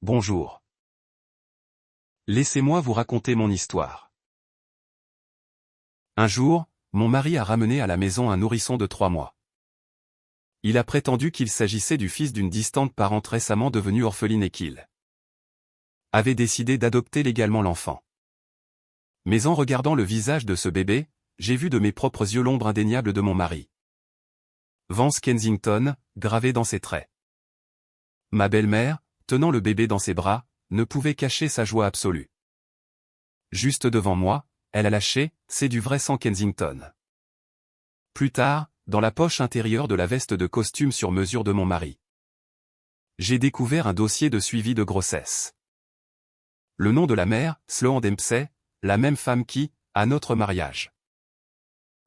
Bonjour. Laissez-moi vous raconter mon histoire. Un jour, mon mari a ramené à la maison un nourrisson de 3 mois. Il a prétendu qu'il s'agissait du fils d'une distante parente récemment devenue orpheline et qu'il avait décidé d'adopter légalement l'enfant. Mais en regardant le visage de ce bébé, j'ai vu de mes propres yeux l'ombre indéniable de mon mari. Vance Kensington, gravé dans ses traits. Ma belle-mère, tenant le bébé dans ses bras, ne pouvait cacher sa joie absolue. Juste devant moi, elle a lâché « C'est du vrai sang Kensington ». Plus tard, dans la poche intérieure de la veste de costume sur mesure de mon mari, j'ai découvert un dossier de suivi de grossesse. Le nom de la mère, Sloan Dempsey, la même femme qui, à notre mariage,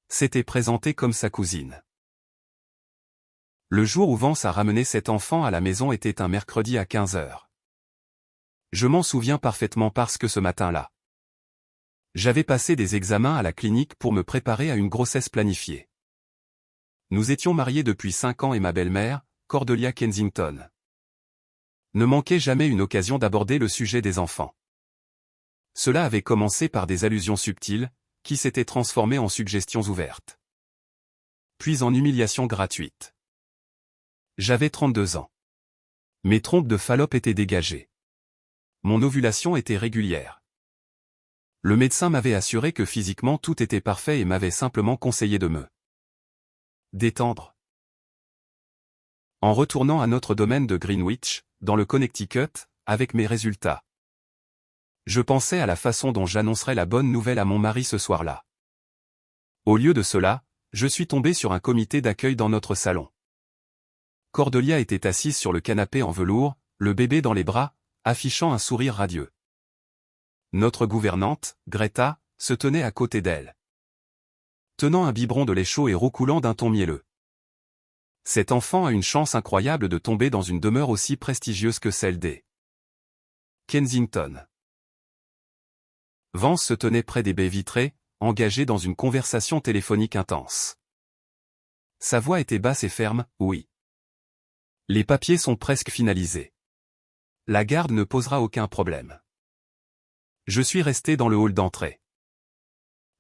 s'était présentée comme sa cousine. Le jour où Vance a ramené cet enfant à la maison était un mercredi à 15 heures. Je m'en souviens parfaitement parce que ce matin-là, j'avais passé des examens à la clinique pour me préparer à une grossesse planifiée. Nous étions mariés depuis 5 ans et ma belle-mère, Cordelia Kensington, ne manquait jamais une occasion d'aborder le sujet des enfants. Cela avait commencé par des allusions subtiles, qui s'étaient transformées en suggestions ouvertes, puis en humiliations gratuites. J'avais 32 ans. Mes trompes de Fallope étaient dégagées. Mon ovulation était régulière. Le médecin m'avait assuré que physiquement tout était parfait et m'avait simplement conseillé de me détendre. En retournant à notre domaine de Greenwich, dans le Connecticut, avec mes résultats, je pensais à la façon dont j'annoncerais la bonne nouvelle à mon mari ce soir-là. Au lieu de cela, je suis tombé sur un comité d'accueil dans notre salon. Cordelia était assise sur le canapé en velours, le bébé dans les bras, affichant un sourire radieux. Notre gouvernante, Greta, se tenait à côté d'elle, tenant un biberon de lait chaud et roucoulant d'un ton mielleux. Cet enfant a une chance incroyable de tomber dans une demeure aussi prestigieuse que celle des Kensington. Vance se tenait près des baies vitrées, engagé dans une conversation téléphonique intense. Sa voix était basse et ferme, « Oui. Les papiers sont presque finalisés. La garde ne posera aucun problème. » Je suis resté dans le hall d'entrée.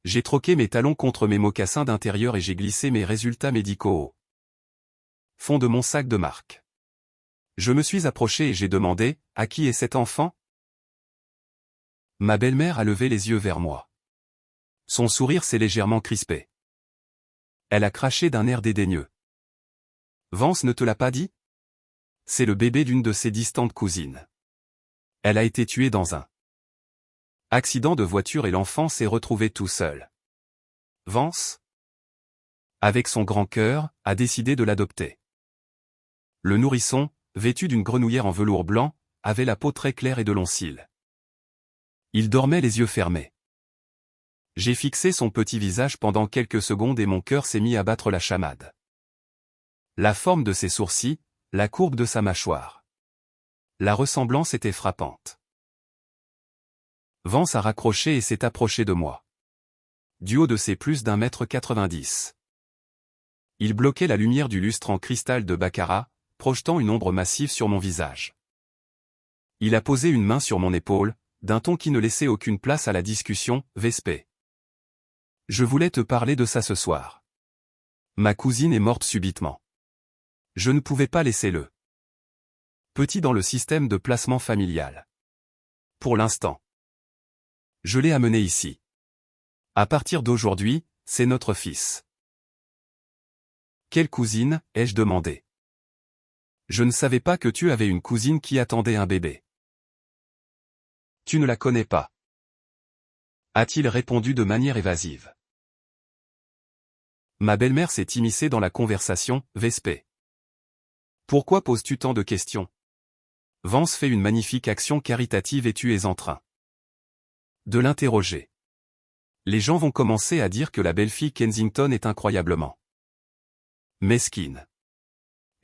J'ai troqué mes talons contre mes mocassins d'intérieur et j'ai glissé mes résultats médicaux au fond de mon sac de marque. Je me suis approché et j'ai demandé « À qui est cet enfant ?» Ma belle-mère a levé les yeux vers moi. Son sourire s'est légèrement crispé. Elle a craché d'un air dédaigneux. « Vance ne te l'a pas dit ? C'est le bébé d'une de ses distantes cousines. Elle a été tuée dans un accident de voiture et l'enfant s'est retrouvé tout seul. Vance, avec son grand cœur, a décidé de l'adopter. Le nourrisson, vêtu d'une grenouillère en velours blanc, avait la peau très claire et de longs cils. Il dormait les yeux fermés. J'ai fixé son petit visage pendant quelques secondes et mon cœur s'est mis à battre la chamade. La forme de ses sourcils, la courbe de sa mâchoire. La ressemblance était frappante. Vance a raccroché et s'est approché de moi. Du haut de ses plus d'1,90 m. Il bloquait la lumière du lustre en cristal de baccarat, projetant une ombre massive sur mon visage. Il a posé une main sur mon épaule, d'un ton qui ne laissait aucune place à la discussion, « Vespé. Je voulais te parler de ça ce soir. Ma cousine est morte subitement. Je ne pouvais pas laisser le petit dans le système de placement familial. Pour l'instant. Je l'ai amené ici. À partir d'aujourd'hui, c'est notre fils. » Quelle cousine, ai-je demandé. Je ne savais pas que tu avais une cousine qui attendait un bébé. Tu ne la connais pas. A-t-il répondu de manière évasive. Ma belle-mère s'est immiscée dans la conversation, « Vespé. Pourquoi poses-tu tant de questions ? Vance fait une magnifique action caritative et tu es en train de l'interroger. Les gens vont commencer à dire que la belle-fille Kensington est incroyablement mesquine.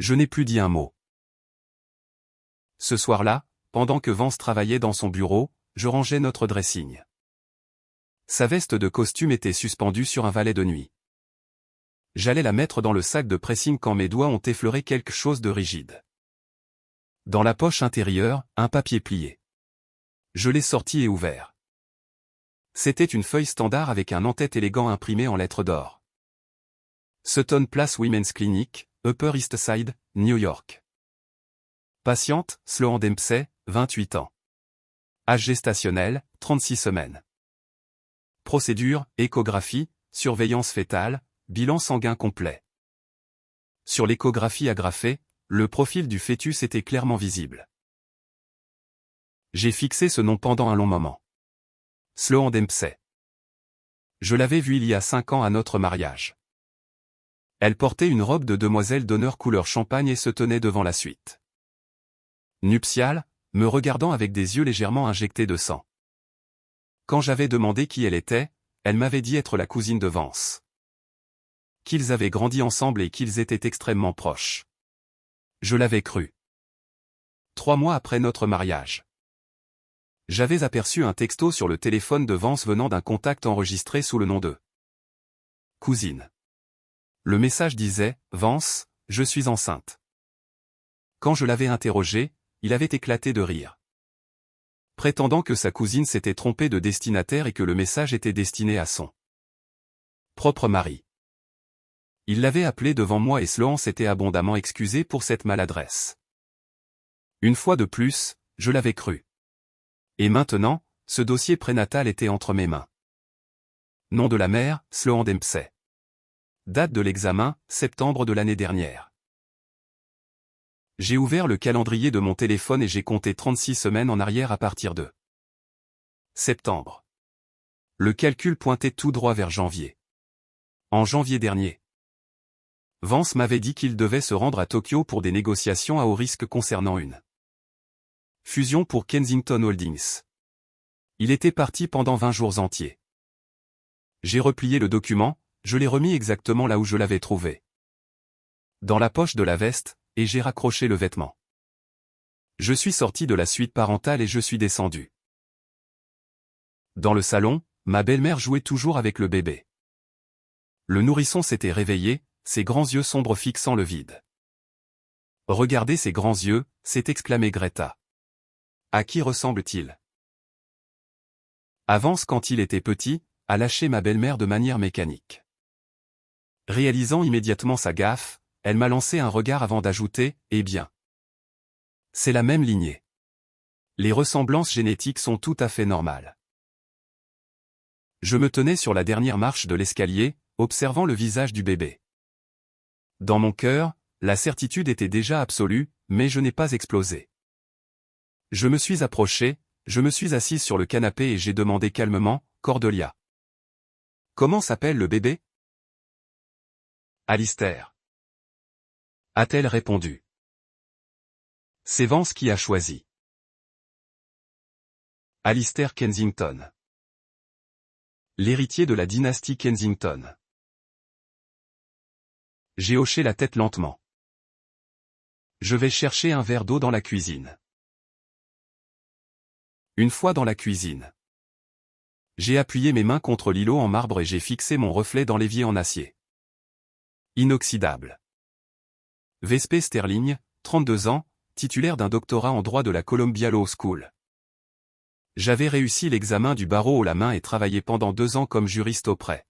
Je n'ai plus dit un mot. Ce soir-là, pendant que Vance travaillait dans son bureau, je rangeais notre dressing. Sa veste de costume était suspendue sur un valet de nuit. J'allais la mettre dans le sac de pressing quand mes doigts ont effleuré quelque chose de rigide. Dans la poche intérieure, un papier plié. Je l'ai sorti et ouvert. C'était une feuille standard avec un en-tête élégant imprimé en lettres d'or. Sutton Place Women's Clinic, Upper East Side, New York. Patiente, Sloan Dempsey, 28 ans. Âge gestationnel, 36 semaines. Procédure, échographie, surveillance fœtale, bilan sanguin complet. Sur l'échographie agrafée, le profil du fœtus était clairement visible. J'ai fixé ce nom pendant un long moment. Sloan Dempsey. Je l'avais vue il y a 5 ans à notre mariage. Elle portait une robe de demoiselle d'honneur couleur champagne et se tenait devant la suite nuptiale, me regardant avec des yeux légèrement injectés de sang. Quand j'avais demandé qui elle était, elle m'avait dit être la cousine de Vance. Qu'ils avaient grandi ensemble et qu'ils étaient extrêmement proches. Je l'avais cru. 3 mois après notre mariage. J'avais aperçu un texto sur le téléphone de Vance venant d'un contact enregistré sous le nom de cousine. Le message disait « Vance, je suis enceinte ». Quand je l'avais interrogé, il avait éclaté de rire. Prétendant que sa cousine s'était trompée de destinataire et que le message était destiné à son propre mari. Il l'avait appelé devant moi et Sloan s'était abondamment excusé pour cette maladresse. Une fois de plus, je l'avais cru. Et maintenant, ce dossier prénatal était entre mes mains. Nom de la mère, Sloan Dempsey. Date de l'examen, septembre de l'année dernière. J'ai ouvert le calendrier de mon téléphone et j'ai compté 36 semaines en arrière à partir de septembre. Le calcul pointait tout droit vers janvier. En janvier dernier, Vance m'avait dit qu'il devait se rendre à Tokyo pour des négociations à haut risque concernant une fusion pour Kensington Holdings. Il était parti pendant 20 jours entiers. J'ai replié le document, je l'ai remis exactement là où je l'avais trouvé. Dans la poche de la veste, et j'ai raccroché le vêtement. Je suis sorti de la suite parentale et je suis descendu. Dans le salon, ma belle-mère jouait toujours avec le bébé. Le nourrisson s'était réveillé, ses grands yeux sombres fixant le vide. « Regardez ces grands yeux », s'est exclamé Greta. « À qui ressemble-t-il » Avance quand il était petit, a lâché ma belle-mère de manière mécanique. Réalisant immédiatement sa gaffe, elle m'a lancé un regard avant d'ajouter « Eh bien. C'est la même lignée. Les ressemblances génétiques sont tout à fait normales. » Je me tenais sur la dernière marche de l'escalier, observant le visage du bébé. Dans mon cœur, la certitude était déjà absolue, mais je n'ai pas explosé. Je me suis approché, je me suis assise sur le canapé et j'ai demandé calmement « Cordelia. Comment s'appelle le bébé ?» Alistair. A-t-elle répondu. C'est Vance qui a choisi. Alistair Kensington. L'héritier de la dynastie Kensington. J'ai hoché la tête lentement. Je vais chercher un verre d'eau dans la cuisine. Une fois dans la cuisine, j'ai appuyé mes mains contre l'îlot en marbre et j'ai fixé mon reflet dans l'évier en acier inoxydable. Vespé Sterling, 32 ans, titulaire d'un doctorat en droit de la Columbia Law School. J'avais réussi l'examen du barreau haut la main et travaillé pendant 2 ans comme juriste auprès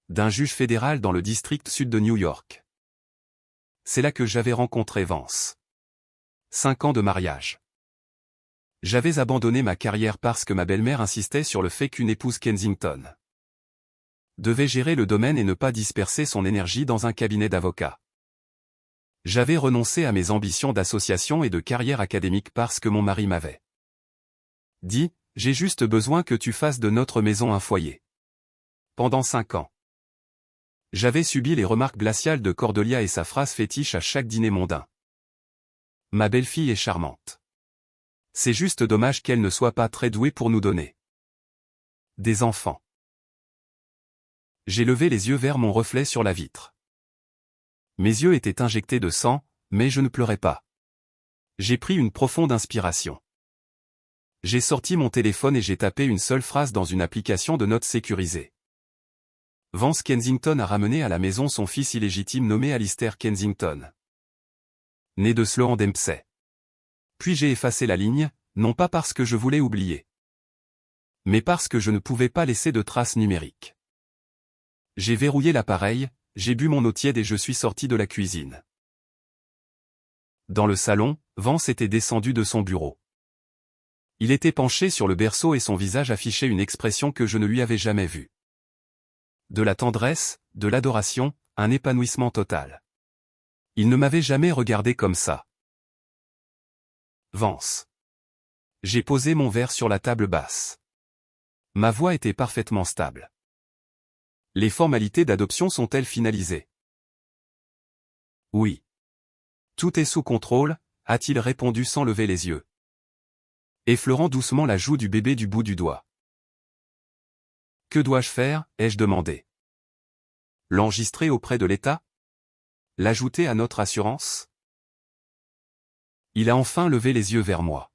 d'un juge fédéral dans le district sud de New York. C'est là que j'avais rencontré Vance. 5 ans de mariage. J'avais abandonné ma carrière parce que ma belle-mère insistait sur le fait qu'une épouse Kensington devait gérer le domaine et ne pas disperser son énergie dans un cabinet d'avocats. J'avais renoncé à mes ambitions d'association et de carrière académique parce que mon mari m'avait dit « J'ai juste besoin que tu fasses de notre maison un foyer. » Pendant 5 ans. J'avais subi les remarques glaciales de Cordelia et sa phrase fétiche à chaque dîner mondain. Ma belle-fille est charmante. C'est juste dommage qu'elle ne soit pas très douée pour nous donner des enfants. J'ai levé les yeux vers mon reflet sur la vitre. Mes yeux étaient injectés de sang, mais je ne pleurais pas. J'ai pris une profonde inspiration. J'ai sorti mon téléphone et j'ai tapé une seule phrase dans une application de notes sécurisée. Vance Kensington a ramené à la maison son fils illégitime nommé Alistair Kensington. Né de Sloan Dempsey. Puis j'ai effacé la ligne, non pas parce que je voulais oublier, mais parce que je ne pouvais pas laisser de traces numériques. J'ai verrouillé l'appareil, j'ai bu mon eau tiède et je suis sorti de la cuisine. Dans le salon, Vance était descendu de son bureau. Il était penché sur le berceau et son visage affichait une expression que je ne lui avais jamais vue. De la tendresse, de l'adoration, un épanouissement total. Il ne m'avait jamais regardé comme ça. Vance. J'ai posé mon verre sur la table basse. Ma voix était parfaitement stable. Les formalités d'adoption sont-elles finalisées? Oui. Tout est sous contrôle, a-t-il répondu sans lever les yeux, effleurant doucement la joue du bébé du bout du doigt. Que dois-je faire, ai-je demandé. L'enregistrer auprès de l'État? L'ajouter à notre assurance? Il a enfin levé les yeux vers moi.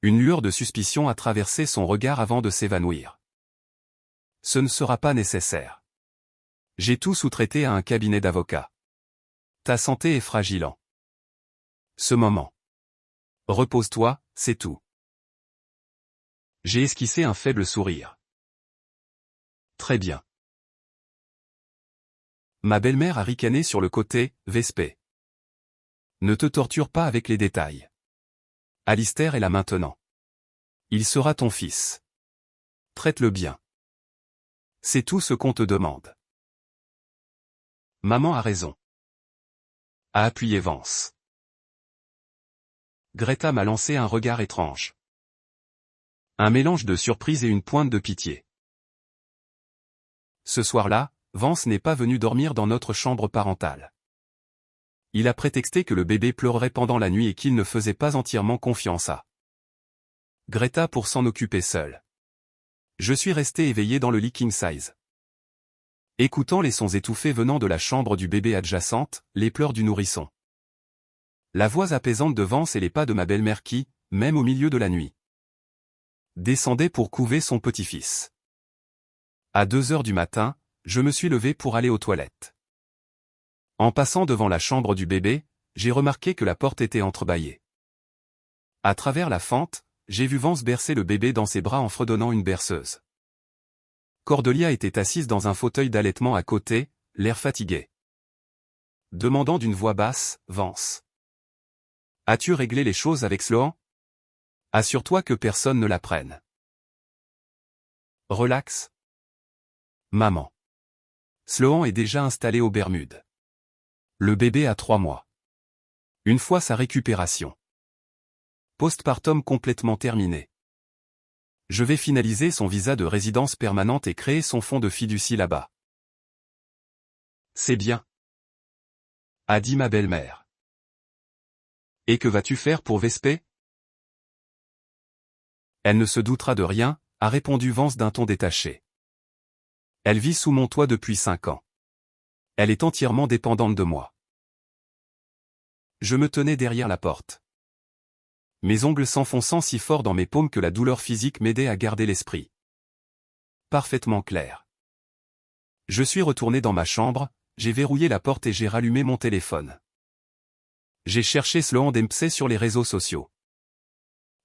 Une lueur de suspicion a traversé son regard avant de s'évanouir. Ce ne sera pas nécessaire. J'ai tout sous-traité à un cabinet d'avocats. Ta santé est fragile en ce moment. Repose-toi, c'est tout. J'ai esquissé un faible sourire. Très bien. Ma belle-mère a ricané sur le côté, Vespé. Ne te torture pas avec les détails. Alistair est là maintenant. Il sera ton fils. Traite-le bien. C'est tout ce qu'on te demande. Maman a raison. A appuyé Vance. Greta m'a lancé un regard étrange. Un mélange de surprise et une pointe de pitié. Ce soir-là, Vance n'est pas venu dormir dans notre chambre parentale. Il a prétexté que le bébé pleurerait pendant la nuit et qu'il ne faisait pas entièrement confiance à Greta pour s'en occuper seule. Je suis resté éveillé dans le lit king size. Écoutant les sons étouffés venant de la chambre du bébé adjacente, les pleurs du nourrisson. La voix apaisante de Vance et les pas de ma belle-mère qui, même au milieu de la nuit, descendait pour couver son petit-fils. À 2 heures du matin, je me suis levé pour aller aux toilettes. En passant devant la chambre du bébé, j'ai remarqué que la porte était entrebâillée. À travers la fente, j'ai vu Vance bercer le bébé dans ses bras en fredonnant une berceuse. Cordelia était assise dans un fauteuil d'allaitement à côté, l'air fatigué. Demandant d'une voix basse, Vance. As-tu réglé les choses avec Sloan? Assure-toi que personne ne la prenne. Relax. Maman. Sloan est déjà installé aux Bermudes. Le bébé a 3 mois. Une fois sa récupération. Postpartum complètement terminé. Je vais finaliser son visa de résidence permanente et créer son fonds de fiducie là-bas. C'est bien, a dit ma belle-mère. Et que vas-tu faire pour Vespé? Elle ne se doutera de rien, a répondu Vance d'un ton détaché. Elle vit sous mon toit depuis 5 ans. Elle est entièrement dépendante de moi. Je me tenais derrière la porte. Mes ongles s'enfonçant si fort dans mes paumes que la douleur physique m'aidait à garder l'esprit parfaitement clair. Je suis retourné dans ma chambre, j'ai verrouillé la porte et j'ai rallumé mon téléphone. J'ai cherché Sloan Dempsey sur les réseaux sociaux.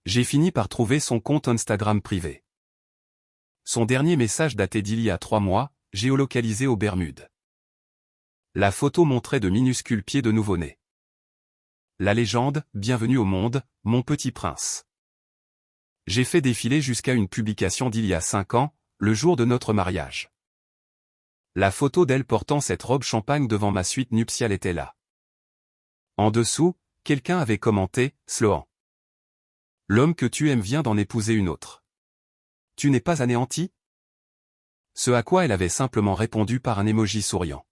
J'ai fini par trouver son compte Instagram privé. Son dernier message daté d'il y a 3 mois, géolocalisé aux Bermudes. La photo montrait de minuscules pieds de nouveau-né. La légende, bienvenue au monde, mon petit prince. J'ai fait défiler jusqu'à une publication d'il y a 5 ans, le jour de notre mariage. La photo d'elle portant cette robe champagne devant ma suite nuptiale était là. En dessous, quelqu'un avait commenté, Sloan. L'homme que tu aimes vient d'en épouser une autre. Tu n'es pas anéanti? Ce à quoi elle avait simplement répondu par un emoji souriant.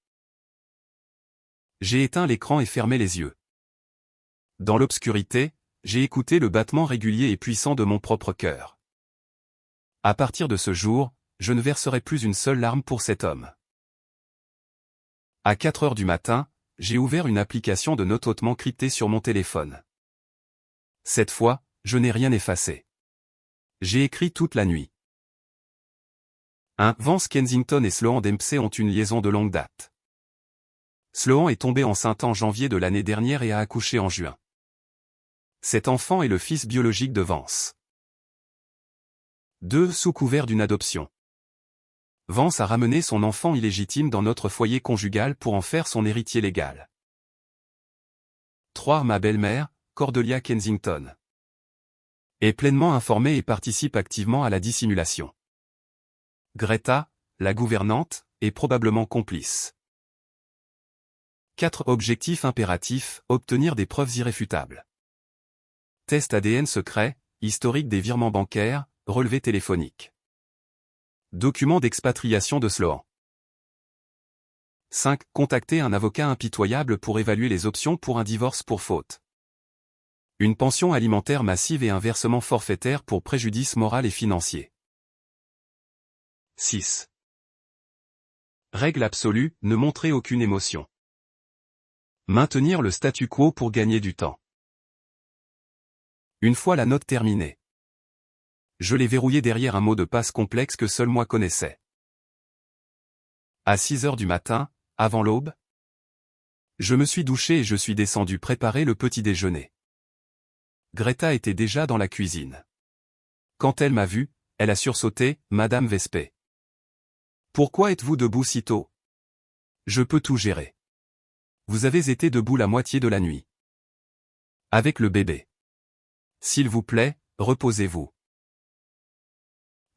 J'ai éteint l'écran et fermé les yeux. Dans l'obscurité, j'ai écouté le battement régulier et puissant de mon propre cœur. À partir de ce jour, je ne verserai plus une seule larme pour cet homme. À 4 heures du matin, j'ai ouvert une application de notes hautement cryptée sur mon téléphone. Cette fois, je n'ai rien effacé. J'ai écrit toute la nuit. Vance Kensington et Sloan Dempsey ont une liaison de longue date. Sloan est tombée enceinte en janvier de l'année dernière et a accouché en juin. Cet enfant est le fils biologique de Vance. 2. Sous couvert d'une adoption. Vance a ramené son enfant illégitime dans notre foyer conjugal pour en faire son héritier légal. 3. Ma belle-mère, Cordelia Kensington, est pleinement informée et participe activement à la dissimulation. Greta, la gouvernante, est probablement complice. 4. Objectif impératif, obtenir des preuves irréfutables. Test ADN secret, historique des virements bancaires, relevé téléphonique. Document d'expatriation de Sloan. 5. Contacter un avocat impitoyable pour évaluer les options pour un divorce pour faute. Une pension alimentaire massive et un versement forfaitaire pour préjudice moral et financier. 6. Règle absolue, ne montrer aucune émotion. Maintenir le statu quo pour gagner du temps. Une fois la note terminée, je l'ai verrouillée derrière un mot de passe complexe que seul moi connaissais. À 6 heures du matin, avant l'aube, je me suis douché et je suis descendu préparer le petit déjeuner. Greta était déjà dans la cuisine. Quand elle m'a vu, elle a sursauté, « Madame Vespey. Pourquoi êtes-vous debout si tôt? Je peux tout gérer. Vous avez été debout la moitié de la nuit. Avec le bébé. S'il vous plaît, reposez-vous. »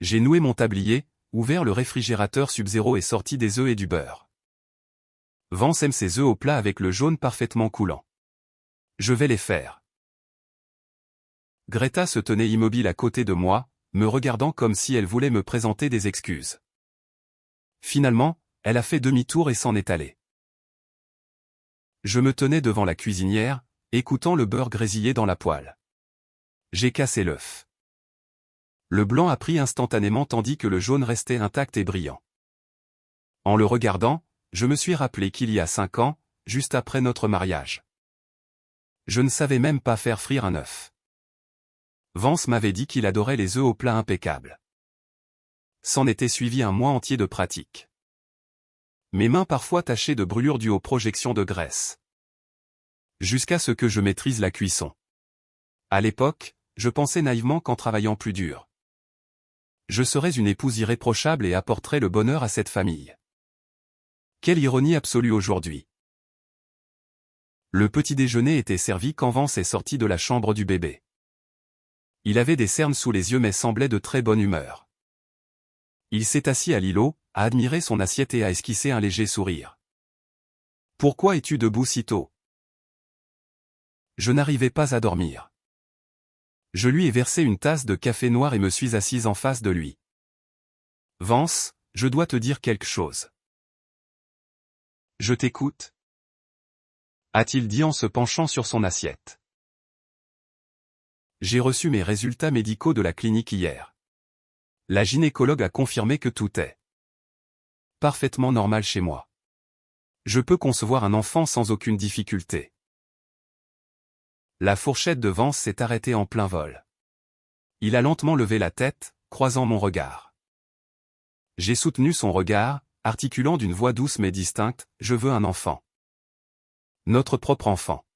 J'ai noué mon tablier, ouvert le réfrigérateur Sub-Zero et sorti des œufs et du beurre. Vance aime ses œufs au plat avec le jaune parfaitement coulant. Je vais les faire. Greta se tenait immobile à côté de moi, me regardant comme si elle voulait me présenter des excuses. Finalement, elle a fait demi-tour et s'en est allée. Je me tenais devant la cuisinière, écoutant le beurre grésiller dans la poêle. J'ai cassé l'œuf. Le blanc a pris instantanément tandis que le jaune restait intact et brillant. En le regardant, je me suis rappelé qu'il y a 5 ans, juste après notre mariage, je ne savais même pas faire frire un œuf. Vance m'avait dit qu'il adorait les œufs au plat impeccables. S'en était suivi un mois entier de pratique. Mes mains parfois tachées de brûlures dues aux projections de graisse. Jusqu'à ce que je maîtrise la cuisson. À l'époque, je pensais naïvement qu'en travaillant plus dur, je serais une épouse irréprochable et apporterais le bonheur à cette famille. Quelle ironie absolue aujourd'hui. Le petit déjeuner était servi quand Vance est sorti de la chambre du bébé. Il avait des cernes sous les yeux mais semblait de très bonne humeur. Il s'est assis à l'îlot, a admiré son assiette et a esquissé un léger sourire. « Pourquoi es-tu debout si tôt ? » Je n'arrivais pas à dormir. Je lui ai versé une tasse de café noir et me suis assise en face de lui. « Vance, je dois te dire quelque chose. » « Je t'écoute. » a-t-il dit en se penchant sur son assiette. J'ai reçu mes résultats médicaux de la clinique hier. La gynécologue a confirmé que tout est parfaitement normal chez moi. Je peux concevoir un enfant sans aucune difficulté. La fourchette de Vance s'est arrêtée en plein vol. Il a lentement levé la tête, croisant mon regard. J'ai soutenu son regard, articulant d'une voix douce mais distincte, « Je veux un enfant. Notre propre enfant. »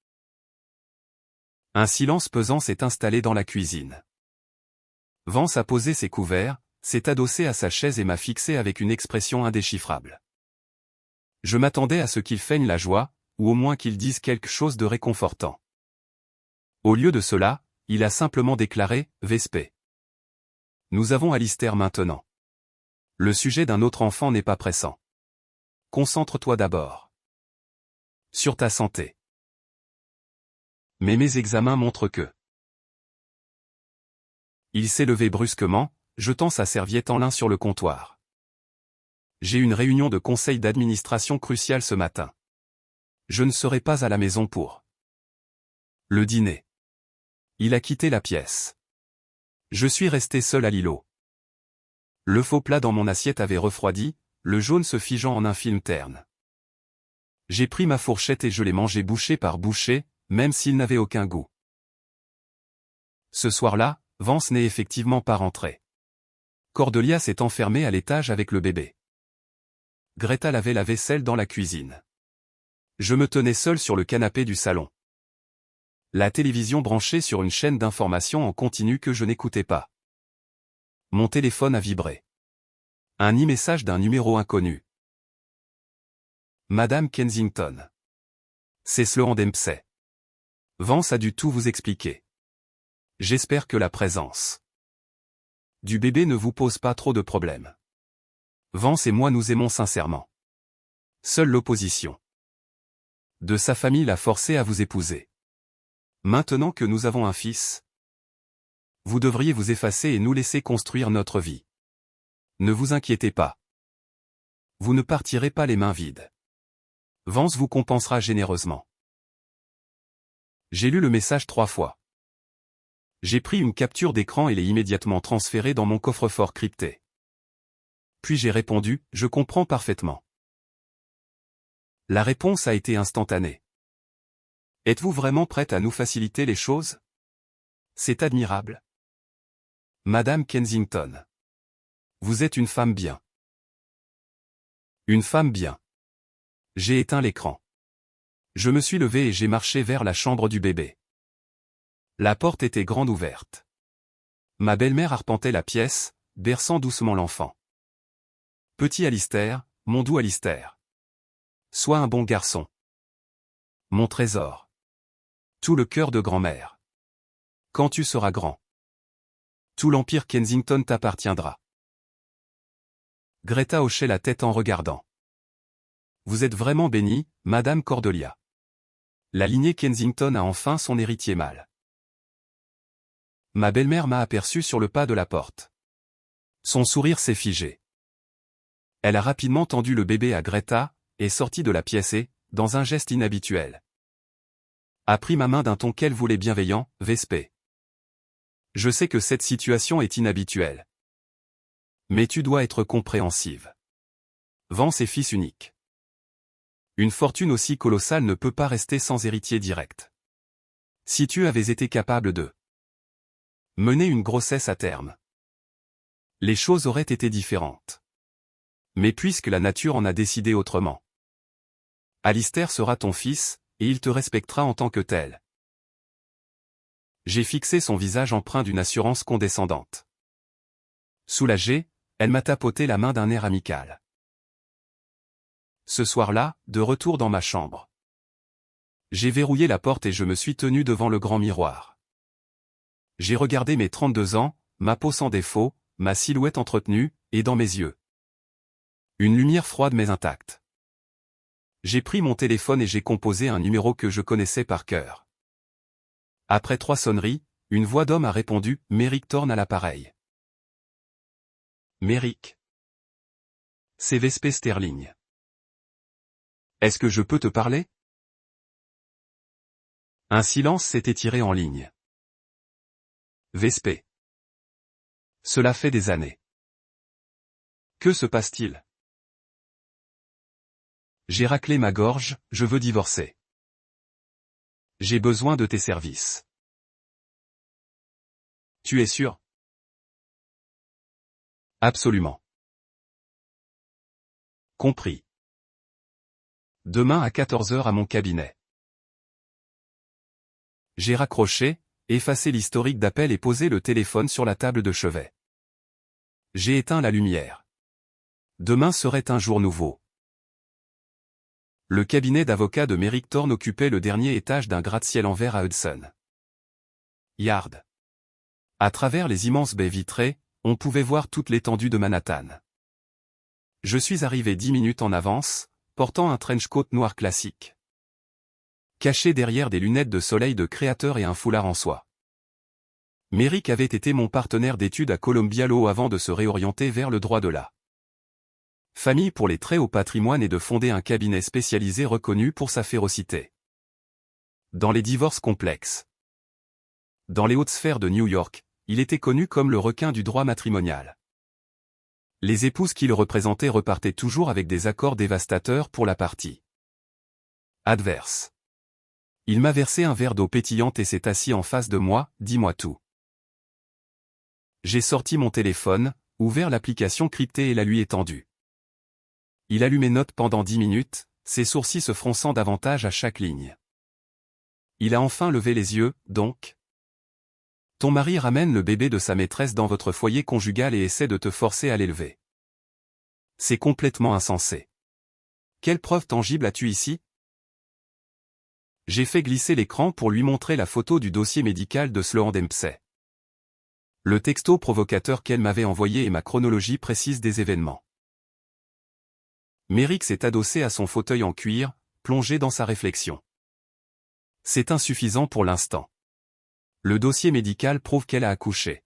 Un silence pesant s'est installé dans la cuisine. Vance a posé ses couverts, s'est adossé à sa chaise et m'a fixé avec une expression indéchiffrable. Je m'attendais à ce qu'il feigne la joie, ou au moins qu'il dise quelque chose de réconfortant. Au lieu de cela, il a simplement déclaré « Vespey. Nous avons Alistair maintenant. Le sujet d'un autre enfant n'est pas pressant. Concentre-toi d'abord sur ta santé. » Mais mes examens montrent que... Il s'est levé brusquement, jetant sa serviette en lin sur le comptoir. J'ai une réunion de conseil d'administration cruciale ce matin. Je ne serai pas à la maison pour le dîner. Il a quitté la pièce. Je suis resté seul à l'îlot. Le faux plat dans mon assiette avait refroidi, le jaune se figeant en un film terne. J'ai pris ma fourchette et je l'ai mangé bouchée par bouchée, même s'il n'avait aucun goût. Ce soir-là, Vance n'est effectivement pas rentré. Cordelia s'est enfermée à l'étage avec le bébé. Greta lavait la vaisselle dans la cuisine. Je me tenais seul sur le canapé du salon. La télévision branchée sur une chaîne d'information en continu que je n'écoutais pas. Mon téléphone a vibré. Un e-message d'un numéro inconnu. Madame Kensington. C'est Sloan Dempsey. Vance a dû tout vous expliquer. J'espère que la présence du bébé ne vous pose pas trop de problèmes. Vance et moi nous aimons sincèrement. Seule l'opposition de sa famille l'a forcé à vous épouser. Maintenant que nous avons un fils, vous devriez vous effacer et nous laisser construire notre vie. Ne vous inquiétez pas. Vous ne partirez pas les mains vides. Vance vous compensera généreusement. J'ai lu le message 3 fois. J'ai pris une capture d'écran et l'ai immédiatement transférée dans mon coffre-fort crypté. Puis j'ai répondu, je comprends parfaitement. La réponse a été instantanée. Êtes-vous vraiment prête à nous faciliter les choses? C'est admirable. Madame Kensington. Vous êtes une femme bien. Une femme bien. J'ai éteint l'écran. Je me suis levé et j'ai marché vers la chambre du bébé. La porte était grande ouverte. Ma belle-mère arpentait la pièce, berçant doucement l'enfant. Petit Alistair, mon doux Alistair. Sois un bon garçon. Mon trésor. Tout le cœur de grand-mère. Quand tu seras grand, tout l'empire Kensington t'appartiendra. Greta hochait la tête en regardant. Vous êtes vraiment bénie, Madame Cordelia. La lignée Kensington a enfin son héritier mâle. Ma belle-mère m'a aperçu sur le pas de la porte. Son sourire s'est figé. Elle a rapidement tendu le bébé à Greta, est sortie de la pièce et, dans un geste inhabituel, a pris ma main d'un ton qu'elle voulait bienveillant, Vespé. Je sais que cette situation est inhabituelle. Mais tu dois être compréhensive. Vance est fils unique. Une fortune aussi colossale ne peut pas rester sans héritier direct. Si tu avais été capable de mener une grossesse à terme, les choses auraient été différentes. Mais puisque la nature en a décidé autrement, Alistair sera ton fils, et il te respectera en tant que tel. J'ai fixé son visage empreint d'une assurance condescendante. Soulagée, elle m'a tapoté la main d'un air amical. Ce soir-là, de retour dans ma chambre, j'ai verrouillé la porte et je me suis tenu devant le grand miroir. J'ai regardé mes 32 ans, ma peau sans défaut, ma silhouette entretenue, et dans mes yeux, une lumière froide mais intacte. J'ai pris mon téléphone et j'ai composé un numéro que je connaissais par cœur. Après 3 sonneries, une voix d'homme a répondu, Merrick Thorne à l'appareil. Merrick. C'est Vespé Sterling. Est-ce que je peux te parler? Un silence s'est étiré en ligne. Vespé. Cela fait des années. Que se passe-t-il? J'ai raclé ma gorge, je veux divorcer. J'ai besoin de tes services. Tu es sûr? Absolument. Compris. Demain à 14 h à mon cabinet. J'ai raccroché, effacé l'historique d'appel et posé le téléphone sur la table de chevet. J'ai éteint la lumière. Demain serait un jour nouveau. Le cabinet d'avocats de Merrick Thorne occupait le dernier étage d'un gratte-ciel en verre à Hudson Yard. À travers les immenses baies vitrées, on pouvait voir toute l'étendue de Manhattan. Je suis arrivé 10 minutes en avance, portant un trench coat noir classique, caché derrière des lunettes de soleil de créateur et un foulard en soie. Merrick avait été mon partenaire d'études à Columbia Law avant de se réorienter vers le droit de la famille pour les très hauts patrimoines et de fonder un cabinet spécialisé reconnu pour sa férocité dans les divorces complexes. Dans les hautes sphères de New York, il était connu comme le requin du droit matrimonial. Les épouses qui le représentaient repartaient toujours avec des accords dévastateurs pour la partie adverse. Il m'a versé un verre d'eau pétillante et s'est assis en face de moi, dis-moi tout. J'ai sorti mon téléphone, ouvert l'application cryptée et la lui étendue. Il a lu mes notes pendant 10 minutes, ses sourcils se fronçant davantage à chaque ligne. Il a enfin levé les yeux, donc. Ton mari ramène le bébé de sa maîtresse dans votre foyer conjugal et essaie de te forcer à l'élever. C'est complètement insensé. Quelle preuve tangible as-tu ici? J'ai fait glisser l'écran pour lui montrer la photo du dossier médical de Sloan Dempsey. Le texto provocateur qu'elle m'avait envoyé et ma chronologie précise des événements. Merrick s'est adossé à son fauteuil en cuir, plongé dans sa réflexion. C'est insuffisant pour l'instant. Le dossier médical prouve qu'elle a accouché.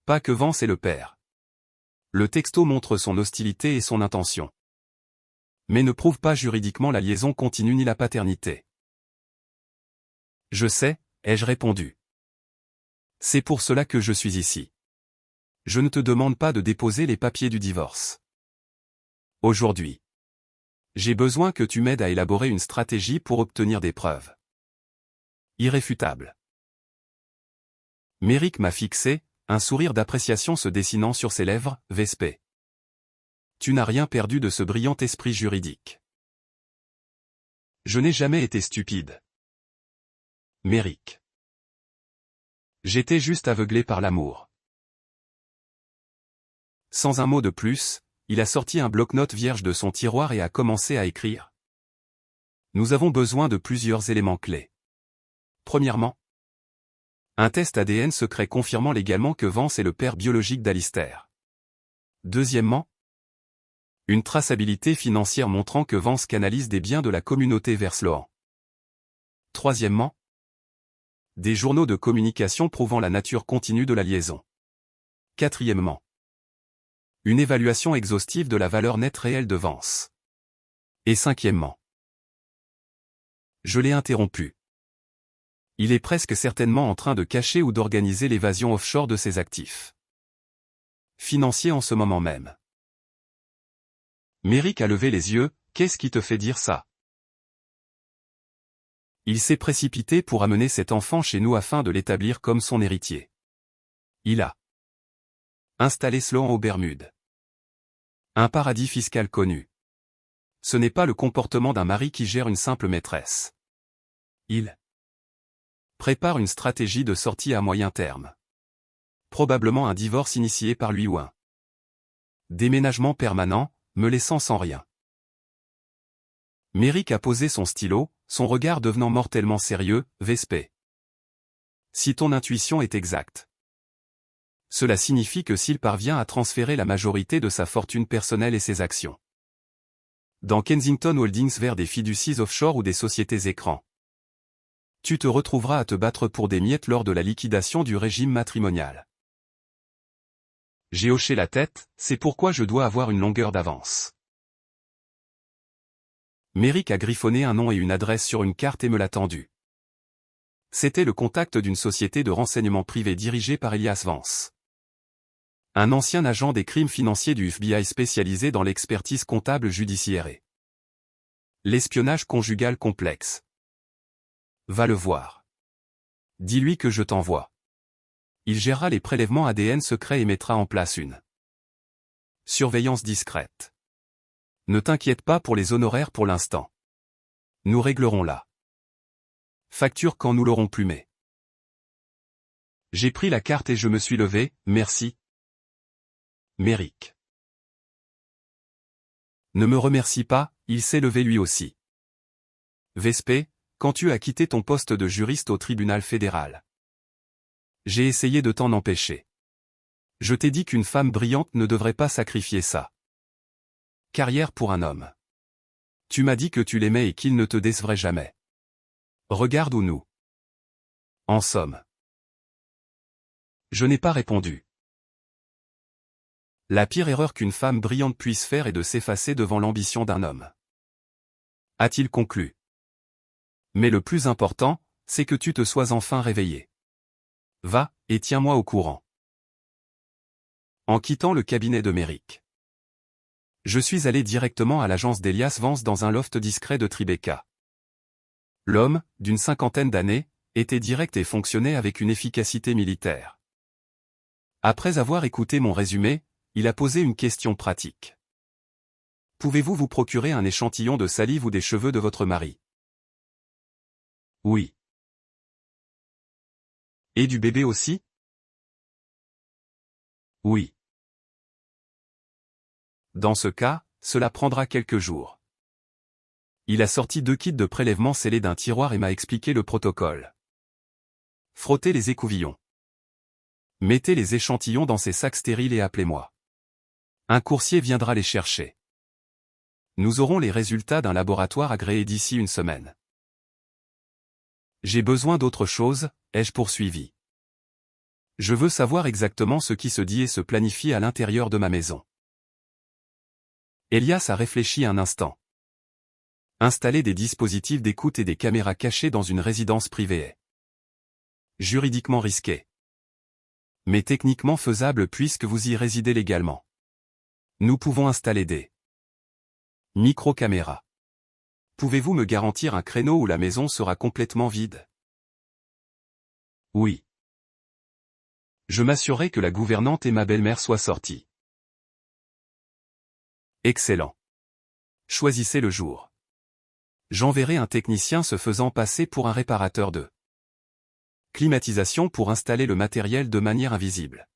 Pas que Vance est le père. Le texto montre son hostilité et son intention. Mais ne prouve pas juridiquement la liaison continue ni la paternité. Je sais, ai-je répondu. C'est pour cela que je suis ici. Je ne te demande pas de déposer les papiers du divorce. Aujourd'hui. J'ai besoin que tu m'aides à élaborer une stratégie pour obtenir des preuves irréfutables. Merrick m'a fixé, un sourire d'appréciation se dessinant sur ses lèvres, Vespé. Tu n'as rien perdu de ce brillant esprit juridique. Je n'ai jamais été stupide. Merrick. J'étais juste aveuglé par l'amour. Sans un mot de plus, il a sorti un bloc-notes vierge de son tiroir et a commencé à écrire. Nous avons besoin de plusieurs éléments clés. Premièrement, un test ADN secret confirmant légalement que Vance est le père biologique d'Alistair. Deuxièmement, une traçabilité financière montrant que Vance canalise des biens de la communauté vers Sloan. Troisièmement, des journaux de communication prouvant la nature continue de la liaison. Quatrièmement, une évaluation exhaustive de la valeur nette réelle de Vance. Et cinquièmement, je l'ai interrompu. Il est presque certainement en train de cacher ou d'organiser l'évasion offshore de ses actifs financiers en ce moment même. Merrick a levé les yeux, qu'est-ce qui te fait dire ça? Il s'est précipité pour amener cet enfant chez nous afin de l'établir comme son héritier. Il a installé Sloan aux Bermudes. Un paradis fiscal connu. Ce n'est pas le comportement d'un mari qui gère une simple maîtresse. Il prépare une stratégie de sortie à moyen terme. Probablement un divorce initié par lui ou un déménagement permanent, me laissant sans rien. Merrick a posé son stylo, son regard devenant mortellement sérieux, Vespé. Si ton intuition est exacte. Cela signifie que s'il parvient à transférer la majorité de sa fortune personnelle et ses actions dans Kensington Holdings vers des fiducies offshore ou des sociétés écrans, tu te retrouveras à te battre pour des miettes lors de la liquidation du régime matrimonial. J'ai hoché la tête, c'est pourquoi je dois avoir une longueur d'avance. Merrick a griffonné un nom et une adresse sur une carte et me l'a tendu. C'était le contact d'une société de renseignement privé dirigée par Elias Vance. Un ancien agent des crimes financiers du FBI spécialisé dans l'expertise comptable judiciaire et l'espionnage conjugal complexe. Va le voir. Dis-lui que je t'envoie. Il gérera les prélèvements ADN secrets et mettra en place une surveillance discrète. Ne t'inquiète pas pour les honoraires pour l'instant. Nous réglerons la facture quand nous l'aurons plumée. J'ai pris la carte et je me suis levé, merci. Merrick. Ne me remercie pas, il s'est levé lui aussi. Vespé, quand tu as quitté ton poste de juriste au tribunal fédéral. J'ai essayé de t'en empêcher. Je t'ai dit qu'une femme brillante ne devrait pas sacrifier sa carrière pour un homme. Tu m'as dit que tu l'aimais et qu'il ne te décevrait jamais. Regarde où nous en sommes. Je n'ai pas répondu. La pire erreur qu'une femme brillante puisse faire est de s'effacer devant l'ambition d'un homme. A-t-il conclu. Mais le plus important, c'est que tu te sois enfin réveillé. Va, et tiens-moi au courant. En quittant le cabinet de Merrick, je suis allé directement à l'agence d'Elias Vance dans un loft discret de Tribeca. L'homme, d'une cinquantaine d'années, était direct et fonctionnait avec une efficacité militaire. Après avoir écouté mon résumé, il a posé une question pratique. Pouvez-vous vous procurer un échantillon de salive ou des cheveux de votre mari? Oui. Et du bébé aussi? Oui. Dans ce cas, cela prendra quelques jours. Il a sorti 2 kits de prélèvement scellés d'un tiroir et m'a expliqué le protocole. Frottez les écouvillons. Mettez les échantillons dans ces sacs stériles et appelez-moi. Un coursier viendra les chercher. Nous aurons les résultats d'un laboratoire agréé d'ici une semaine. J'ai besoin d'autre chose, ai-je poursuivi. Je veux savoir exactement ce qui se dit et se planifie à l'intérieur de ma maison. Elias a réfléchi un instant. Installer des dispositifs d'écoute et des caméras cachées dans une résidence privée est juridiquement risqué, mais techniquement faisable puisque vous y résidez légalement. Nous pouvons installer des micro-caméras. Pouvez-vous me garantir un créneau où la maison sera complètement vide? Oui. Je m'assurerai que la gouvernante et ma belle-mère soient sorties. Excellent. Choisissez le jour. J'enverrai un technicien se faisant passer pour un réparateur de climatisation pour installer le matériel de manière invisible.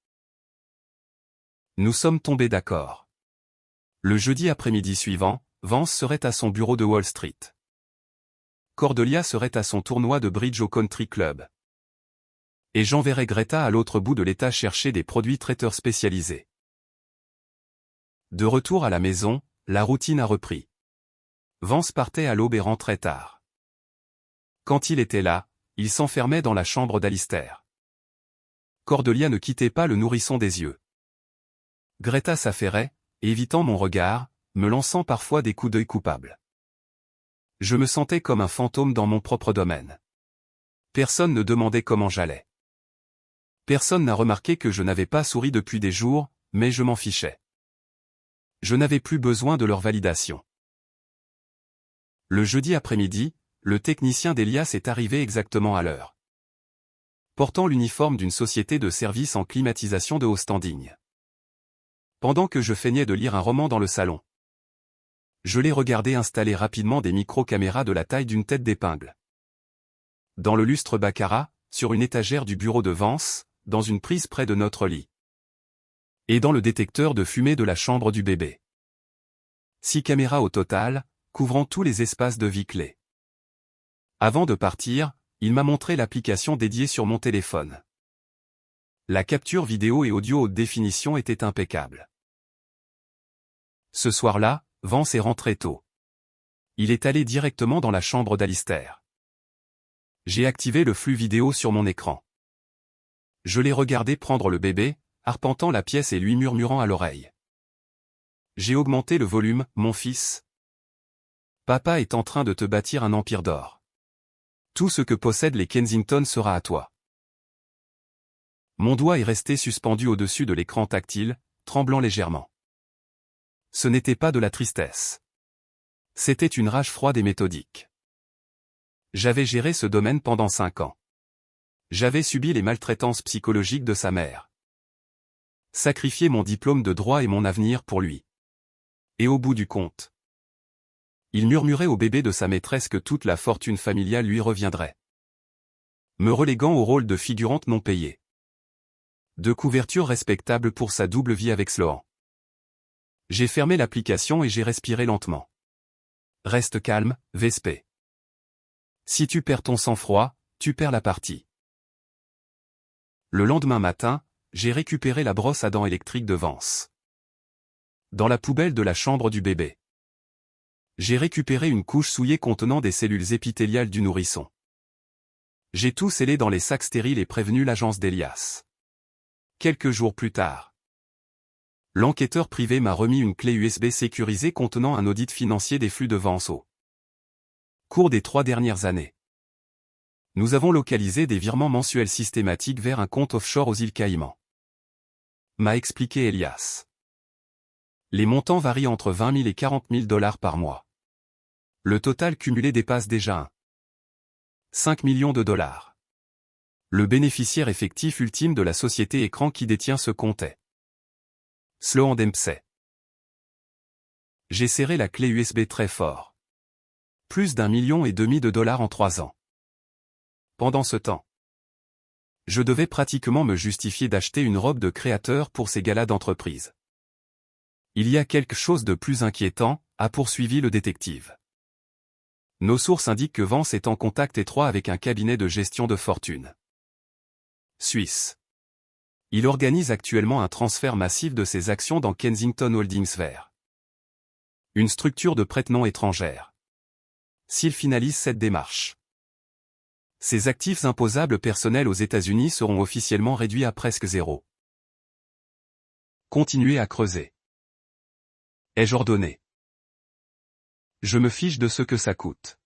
Nous sommes tombés d'accord. Le jeudi après-midi suivant, Vance serait à son bureau de Wall Street. Cordelia serait à son tournoi de bridge au Country Club. Et j'enverrai Greta à l'autre bout de l'État chercher des produits traiteurs spécialisés. De retour à la maison, la routine a repris. Vance partait à l'aube et rentrait tard. Quand il était là, il s'enfermait dans la chambre d'Alistair. Cordelia ne quittait pas le nourrisson des yeux. Greta s'affairait, évitant mon regard, me lançant parfois des coups d'œil coupables. Je me sentais comme un fantôme dans mon propre domaine. Personne ne demandait comment j'allais. Personne n'a remarqué que je n'avais pas souri depuis des jours, mais je m'en fichais. Je n'avais plus besoin de leur validation. Le jeudi après-midi, le technicien d'Elias est arrivé exactement à l'heure. Portant l'uniforme d'une société de services en climatisation de haut standing. Pendant que je feignais de lire un roman dans le salon, je l'ai regardé installer rapidement des micro-caméras de la taille d'une tête d'épingle. Dans le lustre baccarat, sur une étagère du bureau de Vance, dans une prise près de notre lit. Et dans le détecteur de fumée de la chambre du bébé. 6 caméras au total, couvrant tous les espaces de vie clés. Avant de partir, il m'a montré l'application dédiée sur mon téléphone. La capture vidéo et audio haute définition était impeccable. Ce soir-là, Vance est rentré tôt. Il est allé directement dans la chambre d'Alistair. J'ai activé le flux vidéo sur mon écran. Je l'ai regardé prendre le bébé, arpentant la pièce et lui murmurant à l'oreille. J'ai augmenté le volume, mon fils. Papa est en train de te bâtir un empire d'or. Tout ce que possèdent les Kensington sera à toi. Mon doigt est resté suspendu au-dessus de l'écran tactile, tremblant légèrement. Ce n'était pas de la tristesse. C'était une rage froide et méthodique. J'avais géré ce domaine pendant 5 ans. J'avais subi les maltraitances psychologiques de sa mère. Sacrifié mon diplôme de droit et mon avenir pour lui. Et au bout du compte, il murmurait au bébé de sa maîtresse que toute la fortune familiale lui reviendrait, me reléguant au rôle de figurante non payée. De couverture respectable pour sa double vie avec Sloan. J'ai fermé l'application et j'ai respiré lentement. Reste calme, Vespé. Si tu perds ton sang-froid, tu perds la partie. Le lendemain matin, j'ai récupéré la brosse à dents électrique de Vance. Dans la poubelle de la chambre du bébé. J'ai récupéré une couche souillée contenant des cellules épithéliales du nourrisson. J'ai tout scellé dans les sacs stériles et prévenu l'agence d'Elias. Quelques jours plus tard, l'enquêteur privé m'a remis une clé USB sécurisée contenant un audit financier des flux de Vance au cours des 3 dernières années. Nous avons localisé des virements mensuels systématiques vers un compte offshore aux îles Caïmans. M'a expliqué Elias. Les montants varient entre 20 000 et 40 000 $ par mois. Le total cumulé dépasse déjà 5 millions de dollars. Le bénéficiaire effectif ultime de la société écran qui détient ce compte est Sloan Dempsey. J'ai serré la clé USB très fort. Plus d'1,5 million de dollars en 3 ans. Pendant ce temps, je devais pratiquement me justifier d'acheter une robe de créateur pour ces galas d'entreprise. Il y a quelque chose de plus inquiétant, a poursuivi le détective. Nos sources indiquent que Vance est en contact étroit avec un cabinet de gestion de fortune suisse. Il organise actuellement un transfert massif de ses actions dans Kensington Holdings vers une structure de prête-nom étrangère. S'il finalise cette démarche, ses actifs imposables personnels aux États-Unis seront officiellement réduits à presque zéro. Continuez à creuser. Ai-je ordonné? Je me fiche de ce que ça coûte.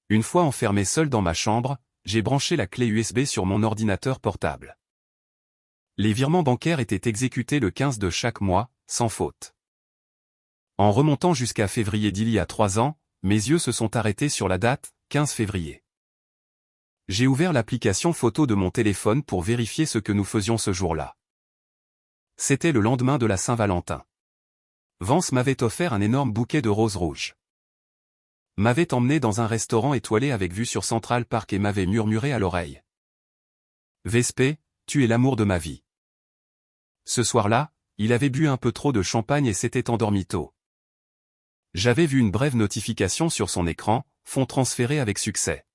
Une fois enfermé seul dans ma chambre, j'ai branché la clé USB sur mon ordinateur portable. Les virements bancaires étaient exécutés le 15 de chaque mois, sans faute. En remontant jusqu'à février d'il y a 3 ans, mes yeux se sont arrêtés sur la date, 15 février. J'ai ouvert l'application photo de mon téléphone pour vérifier ce que nous faisions ce jour-là. C'était le lendemain de la Saint-Valentin. Vance m'avait offert un énorme bouquet de roses rouges. M'avait emmené dans un restaurant étoilé avec vue sur Central Park et m'avait murmuré à l'oreille. Vespé, tu es l'amour de ma vie. Ce soir-là, il avait bu un peu trop de champagne et s'était endormi tôt. J'avais vu une brève notification sur son écran, fonds transférés avec succès.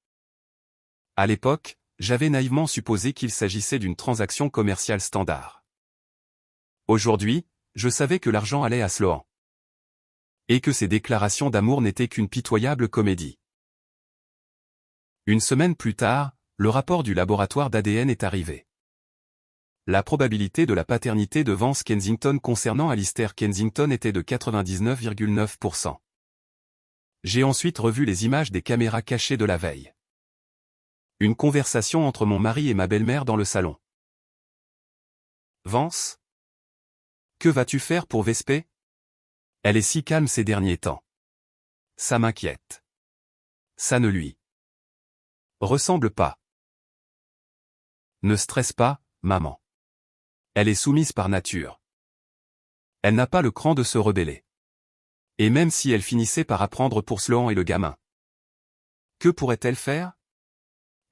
À l'époque, j'avais naïvement supposé qu'il s'agissait d'une transaction commerciale standard. Aujourd'hui, je savais que l'argent allait à Sloan. Et que ses déclarations d'amour n'étaient qu'une pitoyable comédie. Une semaine plus tard, le rapport du laboratoire d'ADN est arrivé. La probabilité de la paternité de Vance Kensington concernant Alistair Kensington était de 99,9%. J'ai ensuite revu les images des caméras cachées de la veille. Une conversation entre mon mari et ma belle-mère dans le salon. Vance? Que vas-tu faire pour Vespé? Elle est si calme ces derniers temps. Ça m'inquiète. Ça ne lui ressemble pas. Ne stresse pas, maman. Elle est soumise par nature. Elle n'a pas le cran de se rebeller. Et même si elle finissait par apprendre pour Sloan et le gamin, que pourrait-elle faire?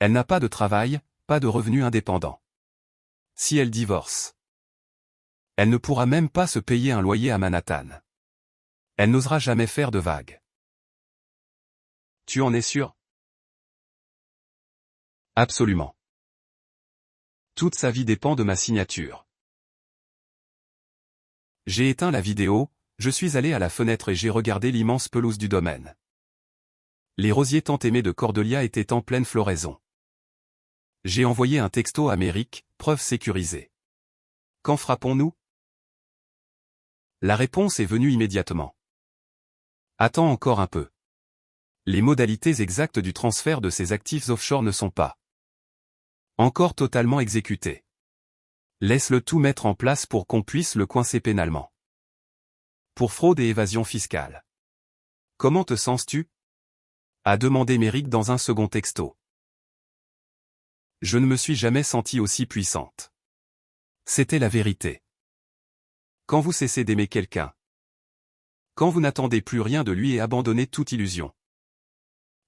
Elle n'a pas de travail, pas de revenus indépendants. Si elle divorce, elle ne pourra même pas se payer un loyer à Manhattan. Elle n'osera jamais faire de vagues. Tu en es sûr? Absolument. Toute sa vie dépend de ma signature. J'ai éteint la vidéo, je suis allé à la fenêtre et j'ai regardé l'immense pelouse du domaine. Les rosiers tant aimés de Cordelia étaient en pleine floraison. J'ai envoyé un texto à Méric, preuve sécurisée. Quand frappons-nous? La réponse est venue immédiatement. Attends encore un peu. Les modalités exactes du transfert de ces actifs offshore ne sont pas encore totalement exécutées. Laisse-le tout mettre en place pour qu'on puisse le coincer pénalement. Pour fraude et évasion fiscale. Comment te sens-tu? A demandé Méric dans un second texto. Je ne me suis jamais sentie aussi puissante. C'était la vérité. Quand vous cessez d'aimer quelqu'un, quand vous n'attendez plus rien de lui et abandonnez toute illusion,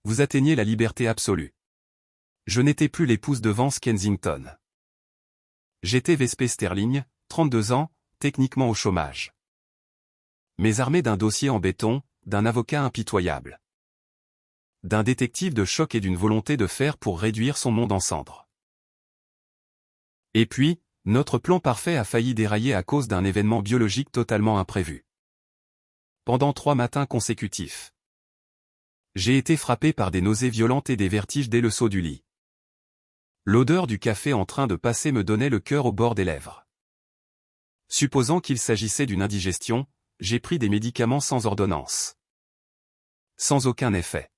vous atteignez la liberté absolue. Je n'étais plus l'épouse de Vance Kensington. J'étais Vespé Sterling, 32 ans, techniquement au chômage. Mais armé d'un dossier en béton, d'un avocat impitoyable, d'un détective de choc et d'une volonté de faire pour réduire son monde en cendres. Et puis, notre plan parfait a failli dérailler à cause d'un événement biologique totalement imprévu. Pendant 3 matins consécutifs, j'ai été frappé par des nausées violentes et des vertiges dès le saut du lit. L'odeur du café en train de passer me donnait le cœur au bord des lèvres. Supposant qu'il s'agissait d'une indigestion, j'ai pris des médicaments sans ordonnance. Sans aucun effet.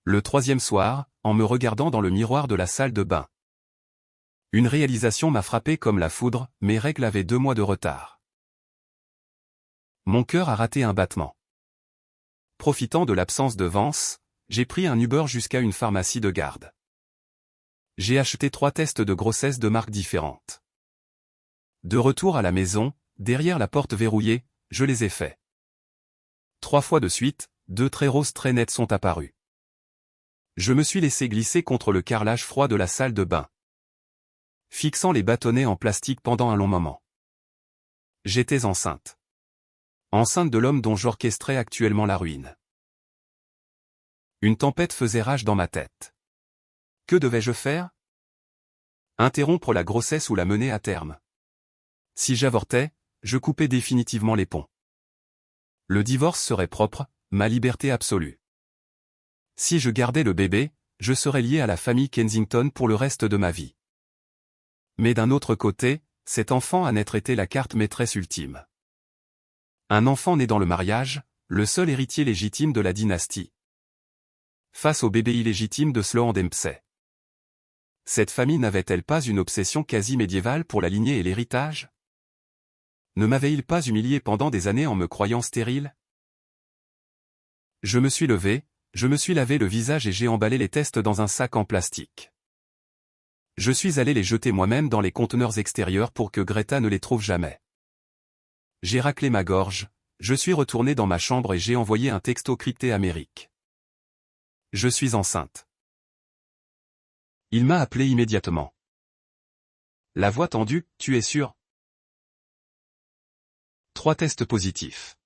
Le 3e soir, en me regardant dans le miroir de la salle de bain, une réalisation m'a frappé comme la foudre, mes règles avaient 2 mois de retard. Mon cœur a raté un battement. Profitant de l'absence de Vance, j'ai pris un Uber jusqu'à une pharmacie de garde. J'ai acheté 3 tests de grossesse de marques différentes. De retour à la maison, derrière la porte verrouillée, je les ai faits. 3 fois de suite, 2 traits roses très nets sont apparus. Je me suis laissé glisser contre le carrelage froid de la salle de bain, fixant les bâtonnets en plastique pendant un long moment. J'étais enceinte. Enceinte de l'homme dont j'orchestrais actuellement la ruine. Une tempête faisait rage dans ma tête. Que devais-je faire? Interrompre la grossesse ou la mener à terme. Si j'avortais, je coupais définitivement les ponts. Le divorce serait propre, ma liberté absolue. Si je gardais le bébé, je serais lié à la famille Kensington pour le reste de ma vie. Mais d'un autre côté, cet enfant à naître était la carte maîtresse ultime. Un enfant né dans le mariage, le seul héritier légitime de la dynastie. Face au bébé illégitime de Sloan Dempsey. Cette famille n'avait-elle pas une obsession quasi médiévale pour la lignée et l'héritage? Ne m'avait-il pas humilié pendant des années en me croyant stérile? Je me suis levé, je me suis lavé le visage et j'ai emballé les tests dans un sac en plastique. Je suis allé les jeter moi-même dans les conteneurs extérieurs pour que Greta ne les trouve jamais. J'ai raclé ma gorge, je suis retourné dans ma chambre et j'ai envoyé un texto crypté à Merrick. Je suis enceinte. Il m'a appelé immédiatement. La voix tendue, tu es sûr? 3 tests positifs.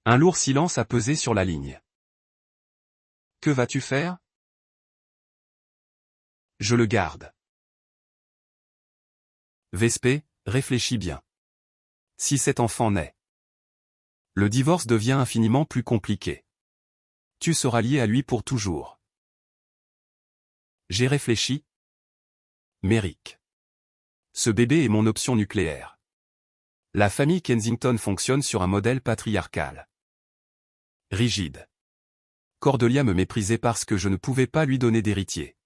Un lourd silence a pesé sur la ligne. Que vas-tu faire? Je le garde. Vespé, réfléchis bien. Si cet enfant naît, le divorce devient infiniment plus compliqué. Tu seras lié à lui pour toujours. J'ai réfléchi. Merrick. Ce bébé est mon option nucléaire. La famille Kensington fonctionne sur un modèle patriarcal. Rigide. Cordelia me méprisait parce que je ne pouvais pas lui donner d'héritier.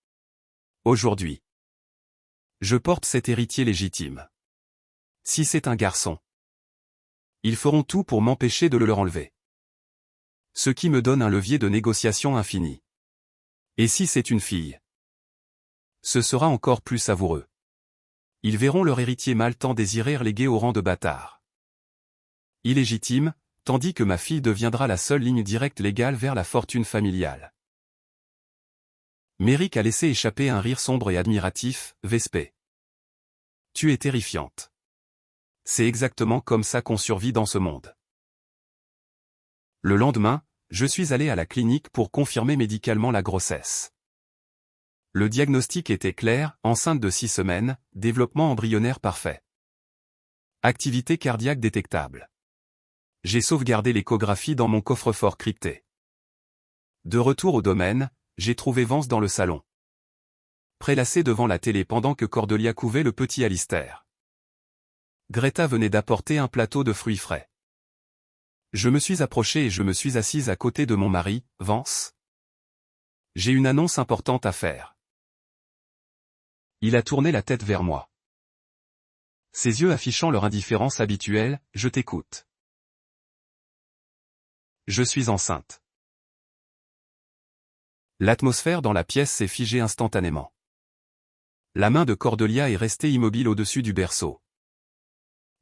Aujourd'hui, je porte cet héritier légitime. Si c'est un garçon, ils feront tout pour m'empêcher de le leur enlever. Ce qui me donne un levier de négociation infini. Et si c'est une fille? Ce sera encore plus savoureux. Ils verront leur héritier mal tant désiré relégué au rang de bâtard. Illégitime, tandis que ma fille deviendra la seule ligne directe légale vers la fortune familiale. Merrick a laissé échapper un rire sombre et admiratif, Vespé. Tu es terrifiante. C'est exactement comme ça qu'on survit dans ce monde. Le lendemain, je suis allé à la clinique pour confirmer médicalement la grossesse. Le diagnostic était clair, enceinte de 6 semaines, développement embryonnaire parfait. Activité cardiaque détectable. J'ai sauvegardé l'échographie dans mon coffre-fort crypté. De retour au domaine, j'ai trouvé Vance dans le salon. Prélassé devant la télé pendant que Cordelia couvait le petit Alistair. Greta venait d'apporter un plateau de fruits frais. Je me suis approché et je me suis assise à côté de mon mari, Vance. J'ai une annonce importante à faire. Il a tourné la tête vers moi. Ses yeux affichant leur indifférence habituelle, je t'écoute. Je suis enceinte. L'atmosphère dans la pièce s'est figée instantanément. La main de Cordelia est restée immobile au-dessus du berceau.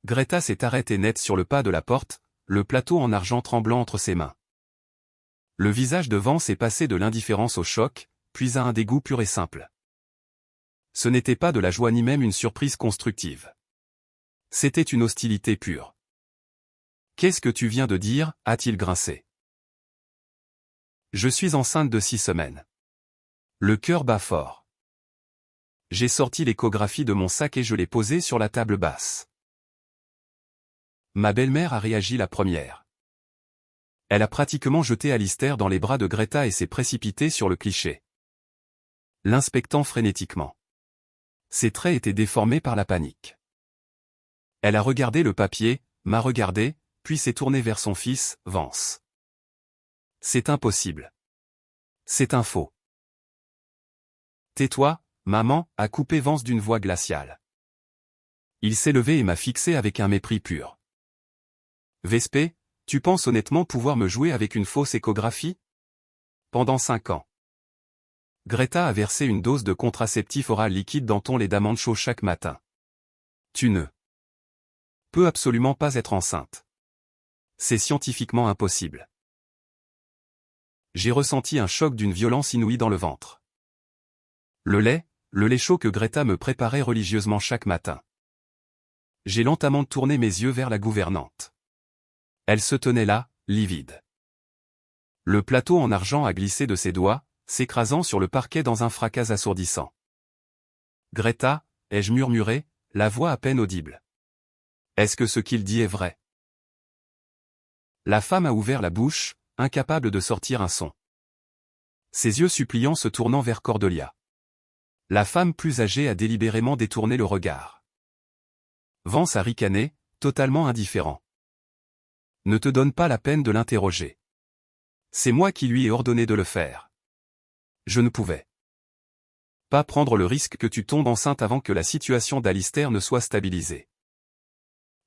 Greta s'est arrêtée net sur le pas de la porte, le plateau en argent tremblant entre ses mains. Le visage de Vance est passé de l'indifférence au choc, puis à un dégoût pur et simple. Ce n'était pas de la joie ni même une surprise constructive. C'était une hostilité pure. « Qu'est-ce que tu viens de dire ?» a-t-il grincé. Je suis enceinte de 6 semaines. Le cœur bat fort. J'ai sorti l'échographie de mon sac et je l'ai posée sur la table basse. Ma belle-mère a réagi la première. Elle a pratiquement jeté Alistair dans les bras de Greta et s'est précipitée sur le cliché, l'inspectant frénétiquement. Ses traits étaient déformés par la panique. Elle a regardé le papier, m'a regardé, puis s'est tournée vers son fils, Vance. C'est impossible. C'est un faux. Tais-toi, maman, a coupé Vance d'une voix glaciale. Il s'est levé et m'a fixé avec un mépris pur. Vespé, tu penses honnêtement pouvoir me jouer avec une fausse échographie? Pendant 5 ans. Greta a versé une dose de contraceptif oral liquide dans ton lait d'amande chaud chaque matin. Tu ne peux absolument pas être enceinte. C'est scientifiquement impossible. J'ai ressenti un choc d'une violence inouïe dans le ventre. Le lait chaud que Greta me préparait religieusement chaque matin. J'ai lentement tourné mes yeux vers la gouvernante. Elle se tenait là, livide. Le plateau en argent a glissé de ses doigts, s'écrasant sur le parquet dans un fracas assourdissant. Greta, ai-je murmuré, la voix à peine audible. Est-ce que ce qu'il dit est vrai? La femme a ouvert la bouche, incapable de sortir un son. Ses yeux suppliants se tournant vers Cordelia. La femme plus âgée a délibérément détourné le regard. Vance a ricané, totalement indifférent. Ne te donne pas la peine de l'interroger. C'est moi qui lui ai ordonné de le faire. Je ne pouvais pas prendre le risque que tu tombes enceinte avant que la situation d'Alistair ne soit stabilisée.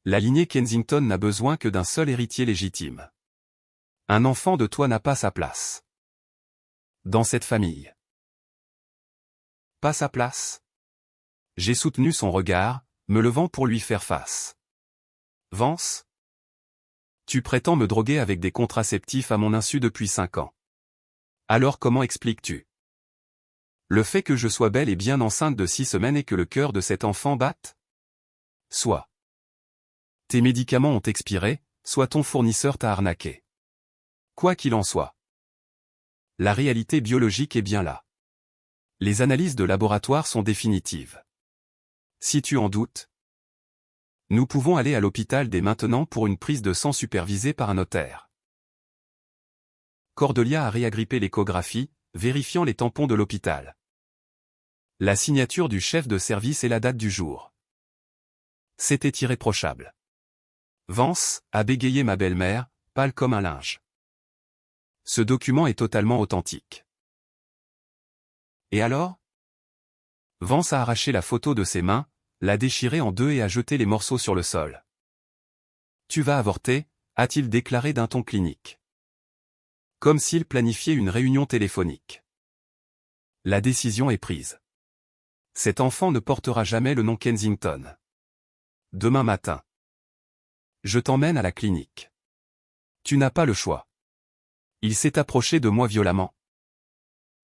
La lignée Kensington n'a besoin que d'un seul héritier légitime. Un enfant de toi n'a pas sa place dans cette famille. Pas sa place? J'ai soutenu son regard, me levant pour lui faire face. Vance? Tu prétends me droguer avec des contraceptifs à mon insu depuis 5 ans. Alors comment expliques-tu le fait que je sois bel et bien enceinte de 6 semaines et que le cœur de cet enfant batte? Soit tes médicaments ont expiré, soit ton fournisseur t'a arnaqué. Quoi qu'il en soit, la réalité biologique est bien là. Les analyses de laboratoire sont définitives. Si tu en doutes, nous pouvons aller à l'hôpital dès maintenant pour une prise de sang supervisée par un notaire. Cordelia a réagrippé l'échographie, vérifiant les tampons de l'hôpital. La signature du chef de service et la date du jour. C'était irréprochable. Vance, a bégayé ma belle-mère, pâle comme un linge. Ce document est totalement authentique. Et alors? Vance a arraché la photo de ses mains, l'a déchirée en deux et a jeté les morceaux sur le sol. Tu vas avorter, a-t-il déclaré d'un ton clinique. Comme s'il planifiait une réunion téléphonique. La décision est prise. Cet enfant ne portera jamais le nom Kensington. Demain matin. Je t'emmène à la clinique. Tu n'as pas le choix. Il s'est approché de moi violemment,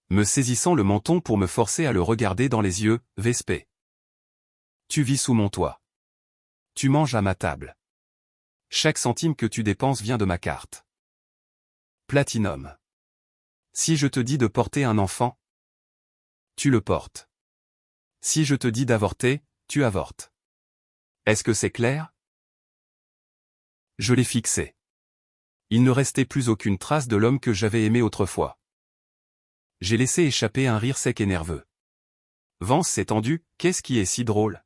me saisissant le menton pour me forcer à le regarder dans les yeux. Vespé. Tu vis sous mon toit. Tu manges à ma table. Chaque centime que tu dépenses vient de ma carte. Platinum. Si je te dis de porter un enfant, tu le portes. Si je te dis d'avorter, tu avortes. Est-ce que c'est clair? Je l'ai fixé. Il ne restait plus aucune trace de l'homme que j'avais aimé autrefois. J'ai laissé échapper un rire sec et nerveux. Vance s'est tendu, qu'est-ce qui est si drôle?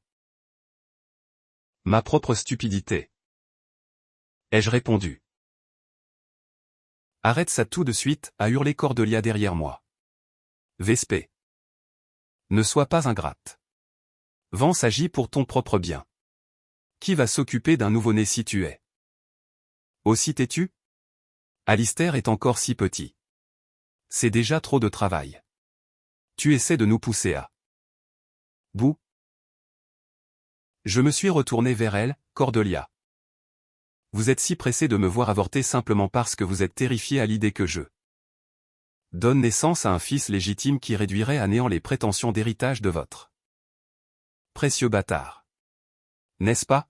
Ma propre stupidité. Ai-je répondu. Arrête ça tout de suite, a hurlé Cordelia derrière moi. Vespé. Ne sois pas ingrate. Vance agit pour ton propre bien. Qui va s'occuper d'un nouveau-né si tu es aussi têtu? Alistair est encore si petit. C'est déjà trop de travail. Tu essaies de nous pousser à bout. Je me suis retourné vers elle, Cordelia. Vous êtes si pressé de me voir avorter simplement parce que vous êtes terrifié à l'idée que je donne naissance à un fils légitime qui réduirait à néant les prétentions d'héritage de votre précieux bâtard. N'est-ce pas?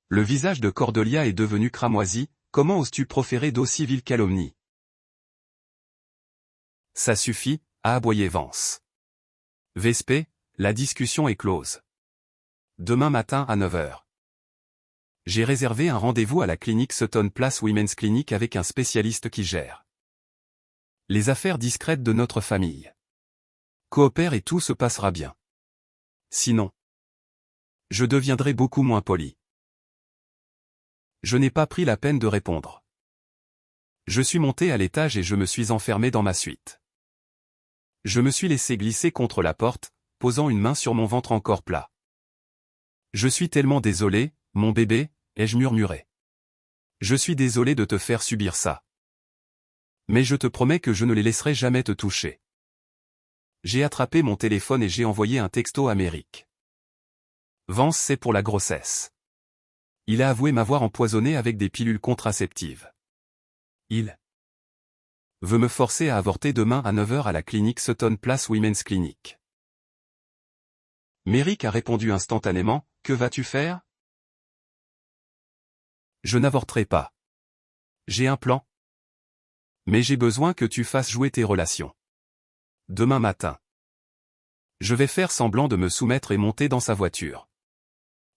Le visage de Cordelia est devenu cramoisi, comment oses-tu proférer d'aussi viles calomnies? Ça suffit, a aboyé Vance. Vespé, la discussion est close. Demain matin à 9 h. J'ai réservé un rendez-vous à la clinique Sutton Place Women's Clinic avec un spécialiste qui gère les affaires discrètes de notre famille. Coopère et tout se passera bien. Sinon, je deviendrai beaucoup moins poli. Je n'ai pas pris la peine de répondre. Je suis monté à l'étage et je me suis enfermé dans ma suite. Je me suis laissé glisser contre la porte, posant une main sur mon ventre encore plat. Je suis tellement désolé, mon bébé, ai-je murmuré. Je suis désolé de te faire subir ça. Mais je te promets que je ne les laisserai jamais te toucher. J'ai attrapé mon téléphone et j'ai envoyé un texto à Merrick. Vance, c'est pour la grossesse. Il a avoué m'avoir empoisonné avec des pilules contraceptives. Il Veut me forcer à avorter demain à 9 h à la clinique Sutton Place Women's Clinic. Merrick a répondu instantanément, « Que vas-tu faire ?» Je n'avorterai pas. J'ai un plan. Mais j'ai besoin que tu fasses jouer tes relations. Demain matin. Je vais faire semblant de me soumettre et monter dans sa voiture.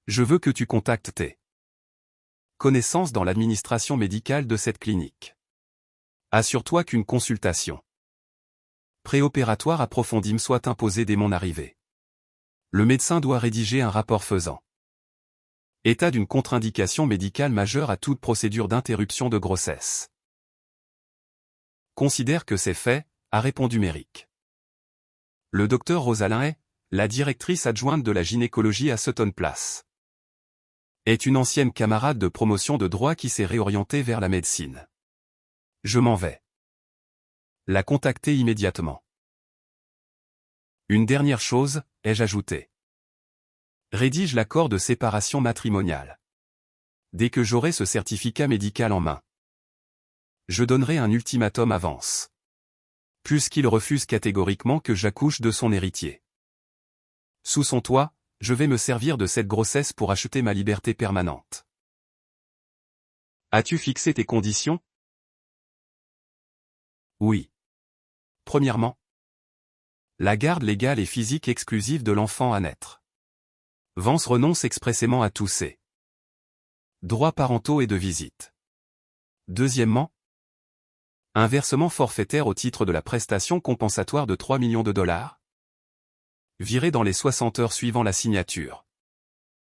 Je veux que tu contactes tes connaissances dans l'administration médicale de cette clinique. Assure-toi qu'une consultation préopératoire approfondie me soit imposée dès mon arrivée. Le médecin doit rédiger un rapport faisant état d'une contre-indication médicale majeure à toute procédure d'interruption de grossesse. Considère que c'est fait, a répondu Merrick. Le docteur Rosalyn est, la directrice adjointe de la gynécologie à Sutton Place. Est une ancienne camarade de promotion de droit qui s'est réorientée vers la médecine. Je m'en vais. La contacter immédiatement. Une dernière chose, ai-je ajouté. Rédige l'accord de séparation matrimoniale. Dès que j'aurai ce certificat médical en main. Je donnerai un ultimatum à Vance. Puisqu'il refuse catégoriquement que j'accouche de son héritier. Sous son toit, je vais me servir de cette grossesse pour acheter ma liberté permanente. As-tu fixé tes conditions? Oui. Premièrement, la garde légale et physique exclusive de l'enfant à naître. Vance renonce expressément à tous ses droits parentaux et de visite. Deuxièmement, un versement forfaitaire au titre de la prestation compensatoire de 3 millions de dollars. Viré dans les 60 heures suivant la signature.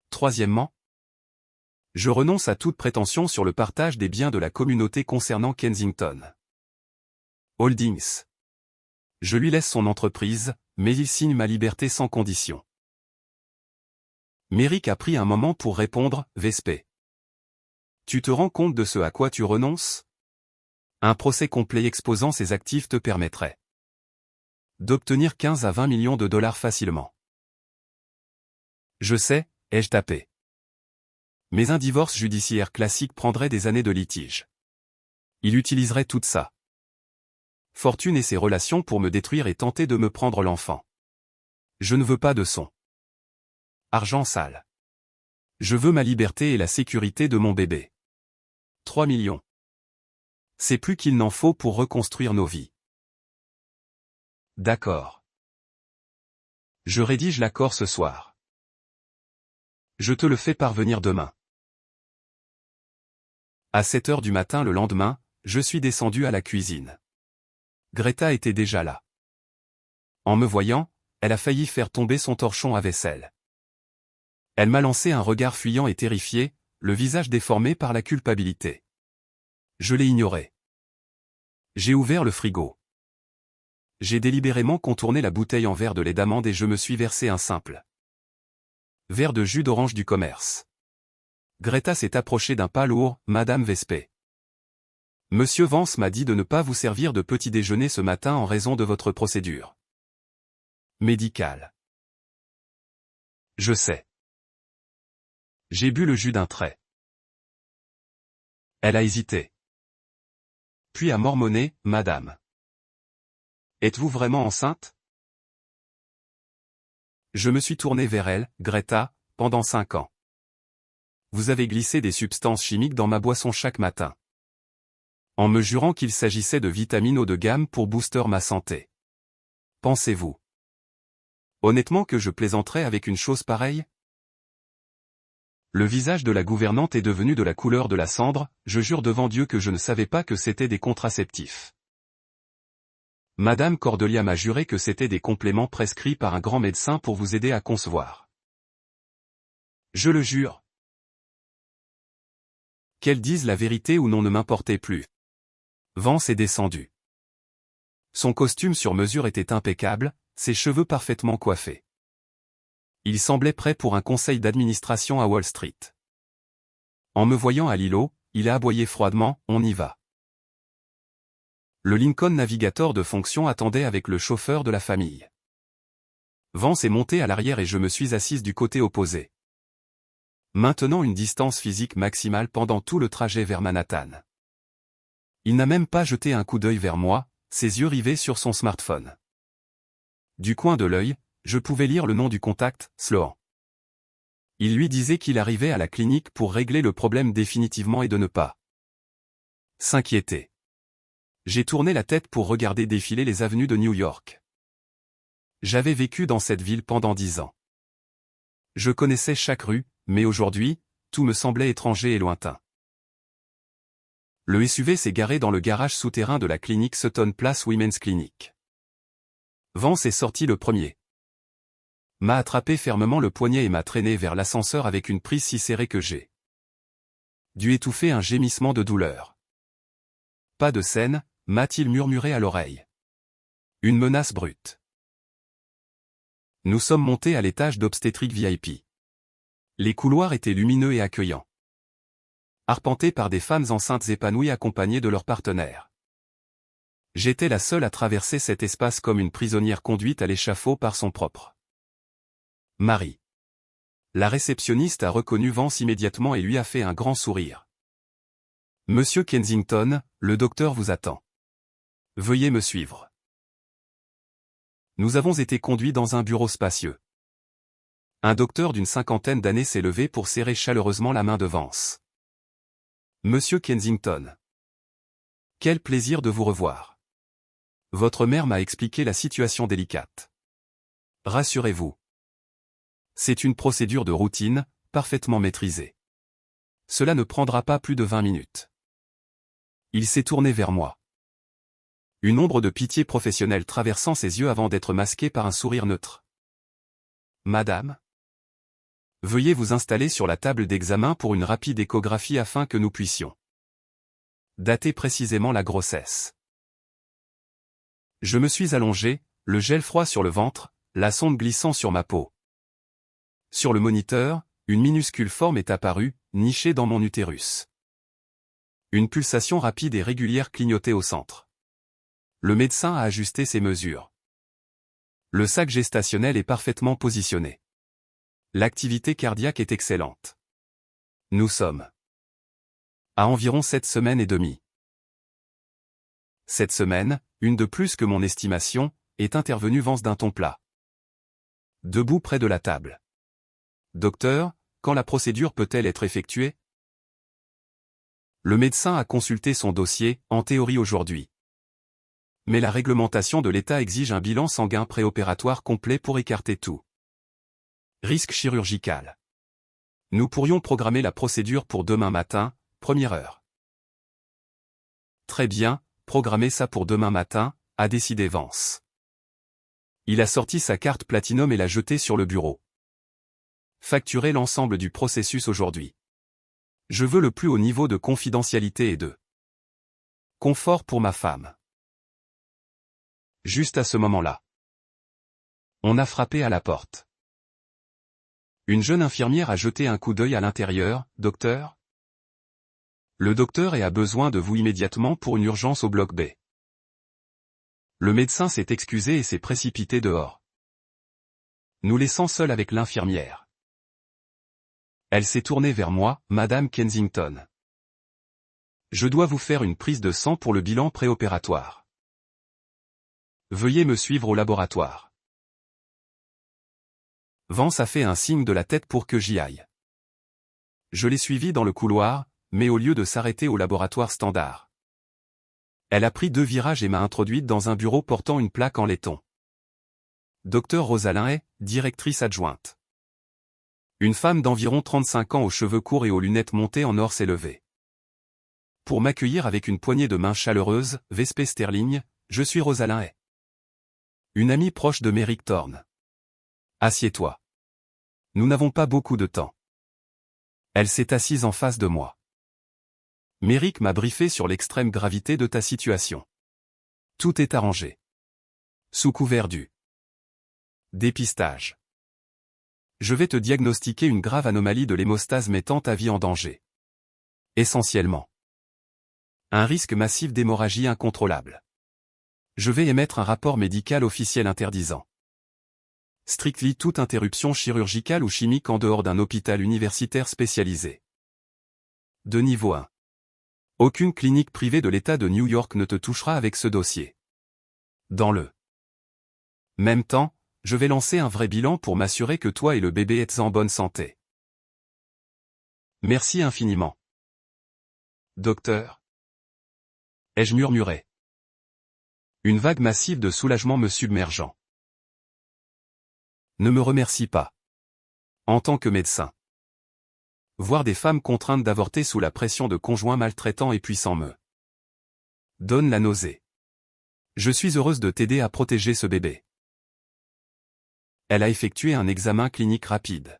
Troisièmement, je renonce à toute prétention sur le partage des biens de la communauté concernant Kensington Holdings. Je lui laisse son entreprise, mais il signe ma liberté sans condition. Merrick a pris un moment pour répondre, Vespé. Tu te rends compte de ce à quoi tu renonces? Un procès complet exposant ses actifs te permettrait d'obtenir 15 à 20 millions de dollars facilement. Je sais, ai-je tapé. Mais un divorce judiciaire classique prendrait des années de litige. Il utiliserait toute sa fortune et ses relations pour me détruire et tenter de me prendre l'enfant. Je ne veux pas de son argent sale. Je veux ma liberté et la sécurité de mon bébé. 3 millions. C'est plus qu'il n'en faut pour reconstruire nos vies. D'accord. Je rédige l'accord ce soir. Je te le fais parvenir demain. À 7 h du matin le lendemain, je suis descendu à la cuisine. Greta était déjà là. En me voyant, elle a failli faire tomber son torchon à vaisselle. Elle m'a lancé un regard fuyant et terrifié, le visage déformé par la culpabilité. Je l'ai ignoré. J'ai ouvert le frigo. J'ai délibérément contourné la bouteille en verre de lait d'amande et je me suis versé un simple verre de jus d'orange du commerce. Greta s'est approchée d'un pas lourd, Madame Vespé. Monsieur Vance m'a dit de ne pas vous servir de petit déjeuner ce matin en raison de votre procédure médicale. Je sais. J'ai bu le jus d'un trait. Elle a hésité. Puis a mormonné, Madame. Êtes-vous vraiment enceinte? Je me suis tourné vers elle, Greta, pendant 5 ans. Vous avez glissé des substances chimiques dans ma boisson chaque matin. En me jurant qu'il s'agissait de vitamines haut de gamme pour booster ma santé. Pensez-vous honnêtement que je plaisanterais avec une chose pareille? Le visage de la gouvernante est devenu de la couleur de la cendre, je jure devant Dieu que je ne savais pas que c'était des contraceptifs. Madame Cordelia m'a juré que c'était des compléments prescrits par un grand médecin pour vous aider à concevoir. Je le jure. Qu'elle dise la vérité ou non ne m'importait plus. Vance est descendu. Son costume sur mesure était impeccable, ses cheveux parfaitement coiffés. Il semblait prêt pour un conseil d'administration à Wall Street. En me voyant à l'îlot, il a aboyé froidement, on y va. Le Lincoln Navigator de fonction attendait avec le chauffeur de la famille. Vance est monté à l'arrière et je me suis assise du côté opposé. Maintenant une distance physique maximale pendant tout le trajet vers Manhattan. Il n'a même pas jeté un coup d'œil vers moi, ses yeux rivés sur son smartphone. Du coin de l'œil, je pouvais lire le nom du contact, Sloan. Il lui disait qu'il arrivait à la clinique pour régler le problème définitivement et de ne pas s'inquiéter. J'ai tourné la tête pour regarder défiler les avenues de New York. J'avais vécu dans cette ville pendant 10 ans. Je connaissais chaque rue, mais aujourd'hui, tout me semblait étranger et lointain. Le SUV s'est garé dans le garage souterrain de la clinique Sutton Place Women's Clinic. Vance est sorti le premier. M'a attrapé fermement le poignet et m'a traîné vers l'ascenseur avec une prise si serrée que j'ai dû étouffer un gémissement de douleur. Pas de scène, m'a-t-il murmuré à l'oreille. Une menace brute. Nous sommes montés à l'étage d'obstétrique VIP. Les couloirs étaient lumineux et accueillants. Arpentés par des femmes enceintes épanouies accompagnées de leurs partenaires. J'étais la seule à traverser cet espace comme une prisonnière conduite à l'échafaud par son propre mari. La réceptionniste a reconnu Vance immédiatement et lui a fait un grand sourire. Monsieur Kensington, le docteur vous attend. Veuillez me suivre. Nous avons été conduits dans un bureau spacieux. Un docteur d'une 50aine d'années s'est levé pour serrer chaleureusement la main de Vance. Monsieur Kensington. Quel plaisir de vous revoir. Votre mère m'a expliqué la situation délicate. Rassurez-vous. C'est une procédure de routine, parfaitement maîtrisée. Cela ne prendra pas plus de 20 minutes. Il s'est tourné vers moi. Une ombre de pitié professionnelle traversant ses yeux avant d'être masquée par un sourire neutre. Madame? Veuillez vous installer sur la table d'examen pour une rapide échographie afin que nous puissions dater précisément la grossesse. Je me suis allongé, le gel froid sur le ventre, la sonde glissant sur ma peau. Sur le moniteur, une minuscule forme est apparue, nichée dans mon utérus. Une pulsation rapide et régulière clignotait au centre. Le médecin a ajusté ses mesures. Le sac gestationnel est parfaitement positionné. L'activité cardiaque est excellente. Nous sommes à environ 7 semaines et demie. Cette semaine, une de plus que mon estimation, est intervenue Vance d'un ton plat. Debout près de la table. Docteur, quand la procédure peut-elle être effectuée? Le médecin a consulté son dossier, en théorie aujourd'hui. Mais la réglementation de l'État exige un bilan sanguin préopératoire complet pour écarter tout risque chirurgical. Nous pourrions programmer la procédure pour demain matin, première heure. Très bien, programmez ça pour demain matin, a décidé Vance. Il a sorti sa carte Platinum et l'a jetée sur le bureau. Facturer l'ensemble du processus aujourd'hui. Je veux le plus haut niveau de confidentialité et de confort pour ma femme. Juste à ce moment-là. On a frappé à la porte. Une jeune infirmière a jeté un coup d'œil à l'intérieur. Docteur? Le docteur a besoin de vous immédiatement pour une urgence au bloc B. Le médecin s'est excusé et s'est précipité dehors. Nous laissant seuls avec l'infirmière. Elle s'est tournée vers moi, Madame Kensington. Je dois vous faire une prise de sang pour le bilan préopératoire. Veuillez me suivre au laboratoire. Vance a fait un signe de la tête pour que j'y aille. Je l'ai suivie dans le couloir, mais au lieu de s'arrêter au laboratoire standard. Elle a pris 2 virages et m'a introduite dans un bureau portant une plaque en laiton. Docteur Rosalyn est, directrice adjointe. Une femme d'environ 35 ans aux cheveux courts et aux lunettes montées en or s'est levée. Pour m'accueillir avec une poignée de main chaleureuse, Vespé Sterling, je suis Rosalyn est. Une amie proche de Merrick Thorne. Assieds-toi. Nous n'avons pas beaucoup de temps. Elle s'est assise en face de moi. Merrick m'a briefé sur l'extrême gravité de ta situation. Tout est arrangé. Sous couvert du dépistage. Je vais te diagnostiquer une grave anomalie de l'hémostase mettant ta vie en danger. Essentiellement. Un risque massif d'hémorragie incontrôlable. Je vais émettre un rapport médical officiel interdisant strictly toute interruption chirurgicale ou chimique en dehors d'un hôpital universitaire spécialisé. De niveau 1. Aucune clinique privée de l'État de New York ne te touchera avec ce dossier. Dans le même temps, je vais lancer un vrai bilan pour m'assurer que toi et le bébé êtes en bonne santé. Merci infiniment. Docteur. Ai-je murmuré. Une vague massive de soulagement me submergeant. Ne me remercie pas. En tant que médecin. Voir des femmes contraintes d'avorter sous la pression de conjoints maltraitants et puissants me donne la nausée. Je suis heureuse de t'aider à protéger ce bébé. Elle a effectué un examen clinique rapide.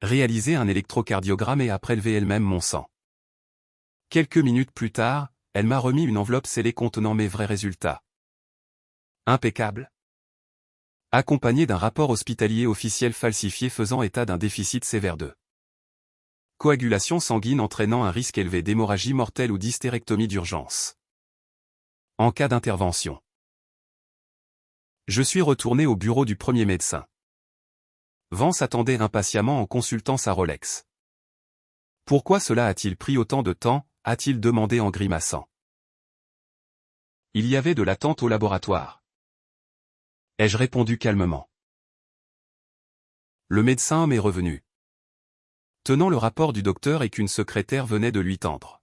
Réalisé un électrocardiogramme et a prélevé elle-même mon sang. Quelques minutes plus tard, elle m'a remis une enveloppe scellée contenant mes vrais résultats. Impeccable. Accompagné d'un rapport hospitalier officiel falsifié faisant état d'un déficit sévère de coagulation sanguine entraînant un risque élevé d'hémorragie mortelle ou d'hystérectomie d'urgence. En cas d'intervention. Je suis retourné au bureau du premier médecin. Vance attendait impatiemment en consultant sa Rolex. Pourquoi cela a-t-il pris autant de temps, a-t-il demandé en grimaçant. Il y avait de l'attente au laboratoire. Ai-je répondu calmement. Le médecin m'est revenu. Tenant le rapport du docteur et qu'une secrétaire venait de lui tendre.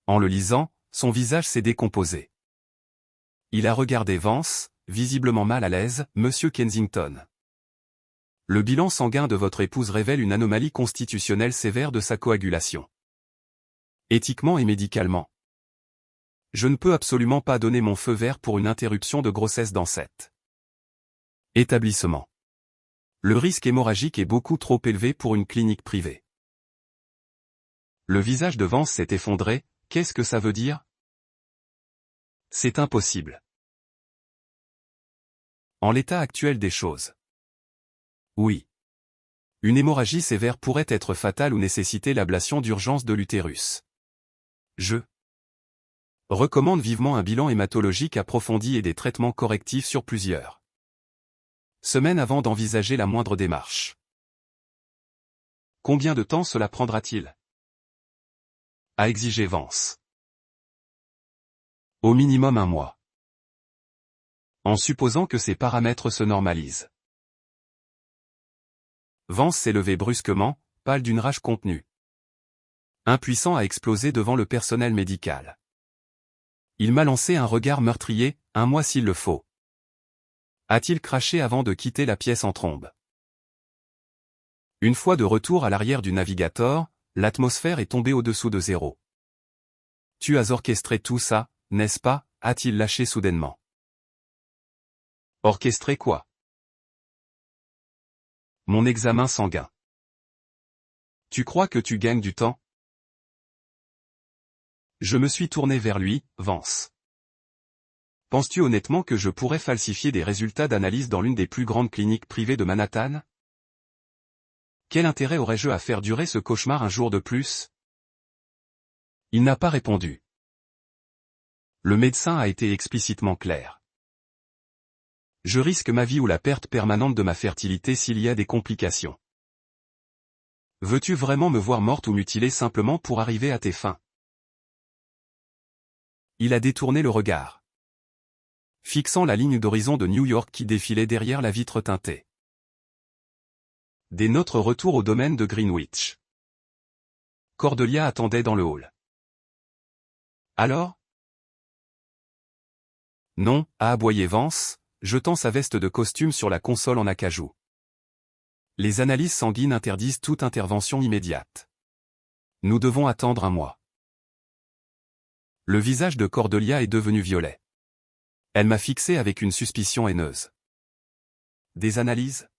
En le lisant, son visage s'est décomposé. Il a regardé Vance, visiblement mal à l'aise, Monsieur Kensington. Le bilan sanguin de votre épouse révèle une anomalie constitutionnelle sévère de sa coagulation. Éthiquement et médicalement. Je ne peux absolument pas donner mon feu vert pour une interruption de grossesse dans cet établissement. Le risque hémorragique est beaucoup trop élevé pour une clinique privée. Le visage de Vance s'est effondré. Qu'est-ce que ça veut dire? C'est impossible. En l'état actuel des choses. Oui. Une hémorragie sévère pourrait être fatale ou nécessiter l'ablation d'urgence de l'utérus. Je recommande vivement un bilan hématologique approfondi et des traitements correctifs sur plusieurs semaines avant d'envisager la moindre démarche. Combien de temps cela prendra-t-il? A exigé Vance. Au minimum 1 mois. En supposant que ces paramètres se normalisent. Vance s'est levé brusquement, pâle d'une rage contenue. Impuissant à exploser devant le personnel médical. Il m'a lancé un regard meurtrier, 1 mois s'il le faut. A-t-il craché avant de quitter la pièce en trombe? Une fois de retour à l'arrière du navigateur, l'atmosphère est tombée au-dessous de zéro. Tu as orchestré tout ça, n'est-ce pas? A-t-il lâché soudainement. Orchestré quoi? Mon examen sanguin. Tu crois que tu gagnes du temps? Je me suis tourné vers lui, Vance. Penses-tu honnêtement que je pourrais falsifier des résultats d'analyse dans l'une des plus grandes cliniques privées de Manhattan? Quel intérêt aurais-je à faire durer ce cauchemar un jour de plus? Il n'a pas répondu. Le médecin a été explicitement clair. Je risque ma vie ou la perte permanente de ma fertilité s'il y a des complications. Veux-tu vraiment me voir morte ou mutilée simplement pour arriver à tes fins? Il a détourné le regard. Fixant la ligne d'horizon de New York qui défilait derrière la vitre teintée. Dès notre retour au domaine de Greenwich. Cordelia attendait dans le hall. Alors? Non, a aboyé Vance, jetant sa veste de costume sur la console en acajou. Les analyses sanguines interdisent toute intervention immédiate. Nous devons attendre 1 mois. Le visage de Cordelia est devenu violet. Elle m'a fixé avec une suspicion haineuse. Des analyses?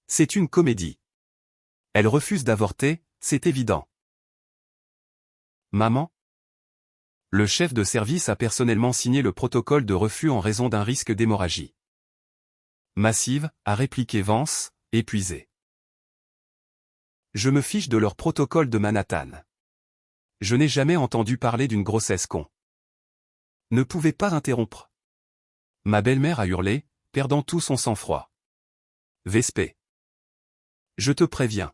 C'est une comédie. Elle refuse d'avorter, c'est évident. Maman? Le chef de service a personnellement signé le protocole de refus en raison d'un risque d'hémorragie massive, a répliqué Vance, épuisé. Je me fiche de leur protocole de Manhattan. Je n'ai jamais entendu parler d'une grossesse con. Ne pouvez pas interrompre. Ma belle-mère a hurlé, perdant tout son sang-froid. Vespé. Je te préviens.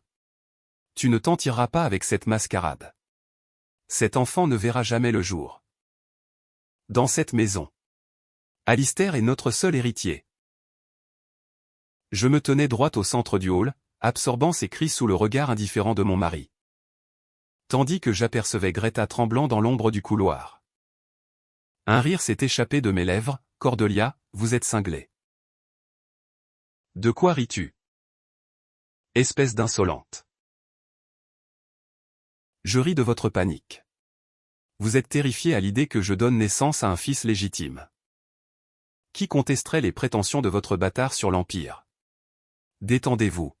Tu ne t'en tireras pas avec cette mascarade. Cet enfant ne verra jamais le jour. Dans cette maison. Alistair est notre seul héritier. Je me tenais droite au centre du hall, absorbant ces cris sous le regard indifférent de mon mari. Tandis que j'apercevais Greta tremblant dans l'ombre du couloir. Un rire s'est échappé de mes lèvres. Cordelia, vous êtes cinglée. De quoi ris-tu? Espèce d'insolente. Je ris de votre panique. Vous êtes terrifiée à l'idée que je donne naissance à un fils légitime. Qui contesterait les prétentions de votre bâtard sur l'Empire? Détendez-vous.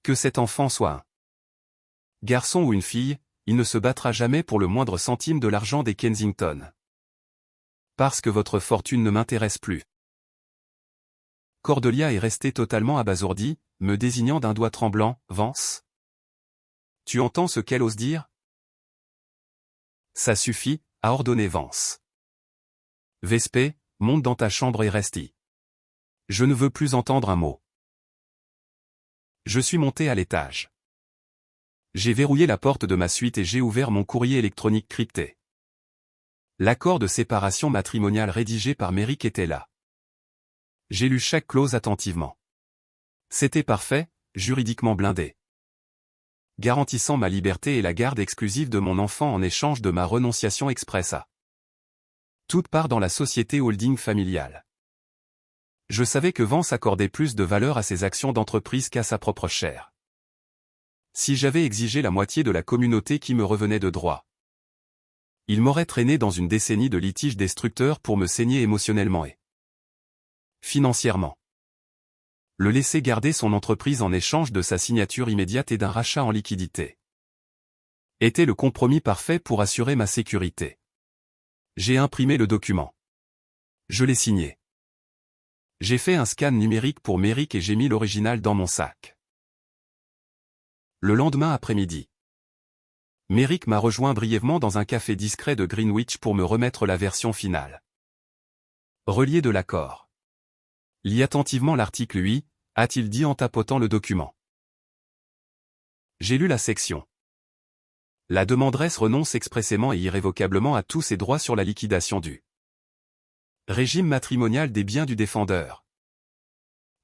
Que cet enfant soit un garçon ou une fille, il ne se battra jamais pour le moindre centime de l'argent des Kensington. Parce que votre fortune ne m'intéresse plus. Cordelia est restée totalement abasourdie, me désignant d'un doigt tremblant. Vance? Tu entends ce qu'elle ose dire? Ça suffit, a ordonné Vance. Vespé, monte dans ta chambre et reste-y. Je ne veux plus entendre un mot. Je suis monté à l'étage. J'ai verrouillé la porte de ma suite et j'ai ouvert mon courrier électronique crypté. L'accord de séparation matrimoniale rédigé par Merrick était là. J'ai lu chaque clause attentivement. C'était parfait, juridiquement blindé. Garantissant ma liberté et la garde exclusive de mon enfant en échange de ma renonciation expresse à toute part dans la société holding familiale. Je savais que Vance accordait plus de valeur à ses actions d'entreprise qu'à sa propre chair. Si j'avais exigé la moitié de la communauté qui me revenait de droit, il m'aurait traîné dans une décennie de litiges destructeurs pour me saigner émotionnellement et financièrement. Le laisser garder son entreprise en échange de sa signature immédiate et d'un rachat en liquidité était le compromis parfait pour assurer ma sécurité. J'ai imprimé le document. Je l'ai signé. J'ai fait un scan numérique pour Merrick et j'ai mis l'original dans mon sac. Le lendemain après-midi, Merrick m'a rejoint brièvement dans un café discret de Greenwich pour me remettre la version finale. Relié de l'accord. Lis attentivement l'article 8, a-t-il dit en tapotant le document. J'ai lu la section. La demanderesse renonce expressément et irrévocablement à tous ses droits sur la liquidation du régime matrimonial des biens du défendeur,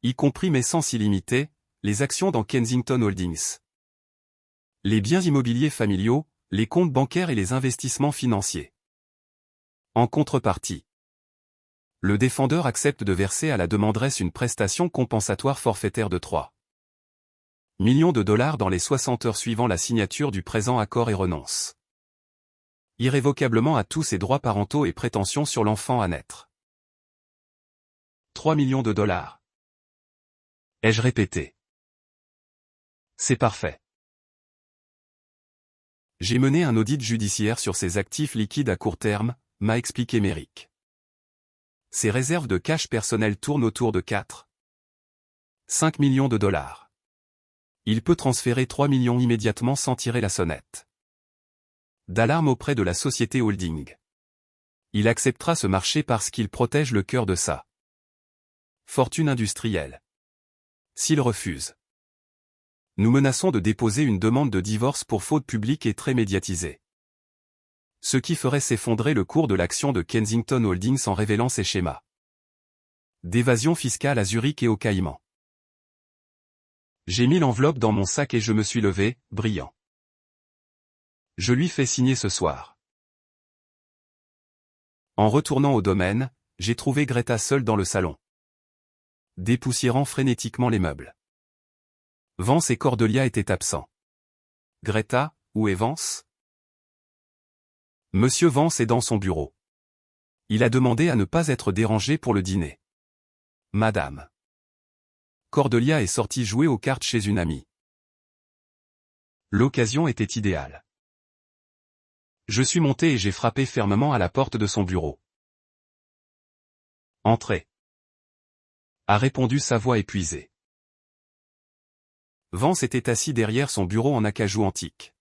y compris mais sans illimité, les actions dans Kensington Holdings, les biens immobiliers familiaux, les comptes bancaires et les investissements financiers. En contrepartie, le défendeur accepte de verser à la demanderesse une prestation compensatoire forfaitaire de 3 millions de dollars dans les 60 heures suivant la signature du présent accord et renonce irrévocablement à tous ses droits parentaux et prétentions sur l'enfant à naître. 3 millions de dollars. Ai-je répété? C'est parfait. J'ai mené un audit judiciaire sur ses actifs liquides à court terme, m'a expliqué Merrick. Ses réserves de cash personnel tournent autour de 5 millions de dollars. Il peut transférer 3 millions immédiatement sans tirer la sonnette d'alarme auprès de la société holding. Il acceptera ce marché parce qu'il protège le cœur de sa fortune industrielle. S'il refuse, nous menaçons de déposer une demande de divorce pour faute publique et très médiatisée. Ce qui ferait s'effondrer le cours de l'action de Kensington Holdings en révélant ses schémas d'évasion fiscale à Zurich et aux Caïmans. J'ai mis l'enveloppe dans mon sac et je me suis levé, brillant. Je lui fais signer ce soir. En retournant au domaine, j'ai trouvé Greta seule dans le salon, dépoussiérant frénétiquement les meubles. Vance et Cordelia étaient absents. Greta, où est Vance? Monsieur Vance est dans son bureau. Il a demandé à ne pas être dérangé pour le dîner. Madame. Cordelia est sortie jouer aux cartes chez une amie. L'occasion était idéale. Je suis monté et j'ai frappé fermement à la porte de son bureau. Entrez. A répondu sa voix épuisée. Vance était assis derrière son bureau en acajou antique,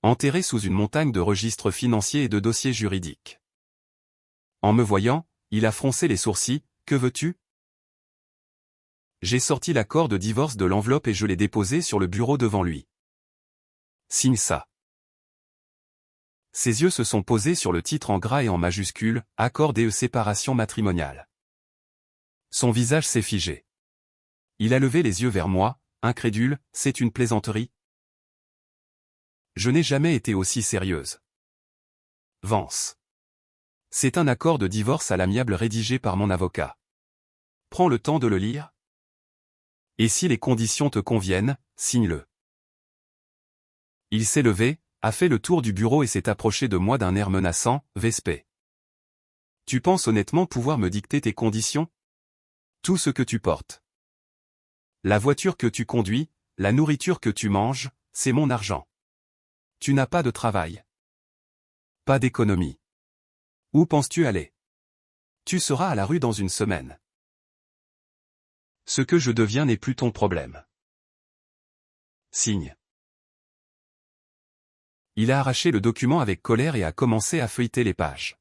enterré sous une montagne de registres financiers et de dossiers juridiques. En me voyant, il a froncé les sourcils. Que veux-tu? J'ai sorti l'accord de divorce de l'enveloppe et je l'ai déposé sur le bureau devant lui. Signe ça. Ses yeux se sont posés sur le titre en gras et en majuscule, accord DE séparation matrimoniale. Son visage s'est figé. Il a levé les yeux vers moi, incrédule, c'est une plaisanterie? Je n'ai jamais été aussi sérieuse. Vance. C'est un accord de divorce à l'amiable rédigé par mon avocat. Prends le temps de le lire. Et si les conditions te conviennent, signe-le. Il s'est levé, a fait le tour du bureau et s'est approché de moi d'un air menaçant, Vespé. Tu penses honnêtement pouvoir me dicter tes conditions? Tout ce que tu portes. La voiture que tu conduis, la nourriture que tu manges, c'est mon argent. Tu n'as pas de travail. Pas d'économie. Où penses-tu aller? Tu seras à la rue dans une semaine. Ce que je deviens n'est plus ton problème. Signe. Il a arraché le document avec colère et a commencé à feuilleter les pages.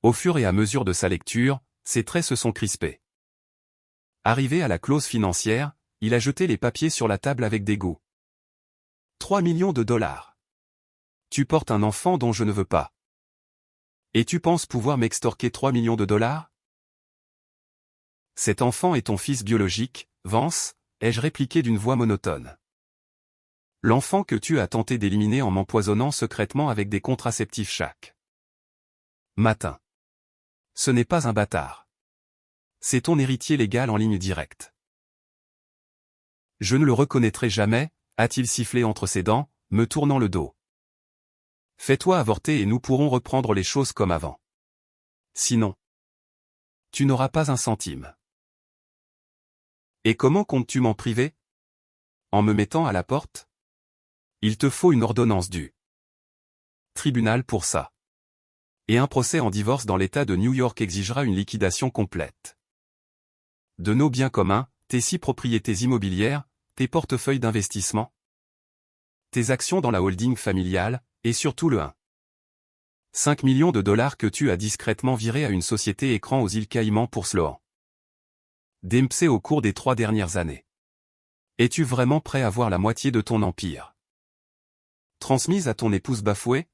Au fur et à mesure de sa lecture, ses traits se sont crispés. Arrivé à la clause financière, il a jeté les papiers sur la table avec dégoût. 3 millions de dollars. Tu portes un enfant dont je ne veux pas. Et tu penses pouvoir m'extorquer 3 millions de dollars? Cet enfant est ton fils biologique, Vance, ai-je répliqué d'une voix monotone. L'enfant que tu as tenté d'éliminer en m'empoisonnant secrètement avec des contraceptifs chaque matin. Ce n'est pas un bâtard. C'est ton héritier légal en ligne directe. Je ne le reconnaîtrai jamais, a-t-il sifflé entre ses dents, me tournant le dos. Fais-toi avorter et nous pourrons reprendre les choses comme avant. Sinon, tu n'auras pas un centime. Et comment comptes-tu m'en priver? En me mettant à la porte? Il te faut une ordonnance du tribunal pour ça. Et un procès en divorce dans l'État de New York exigera une liquidation complète de nos biens communs, tes 6 propriétés immobilières, tes portefeuilles d'investissement, tes actions dans la holding familiale, et surtout le 5 millions de dollars que tu as discrètement viré à une société écran aux îles Caïmans pour Sloan Dempsey au cours des 3 dernières années. Es-tu vraiment prêt à voir la moitié de ton empire transmise à ton épouse bafouée?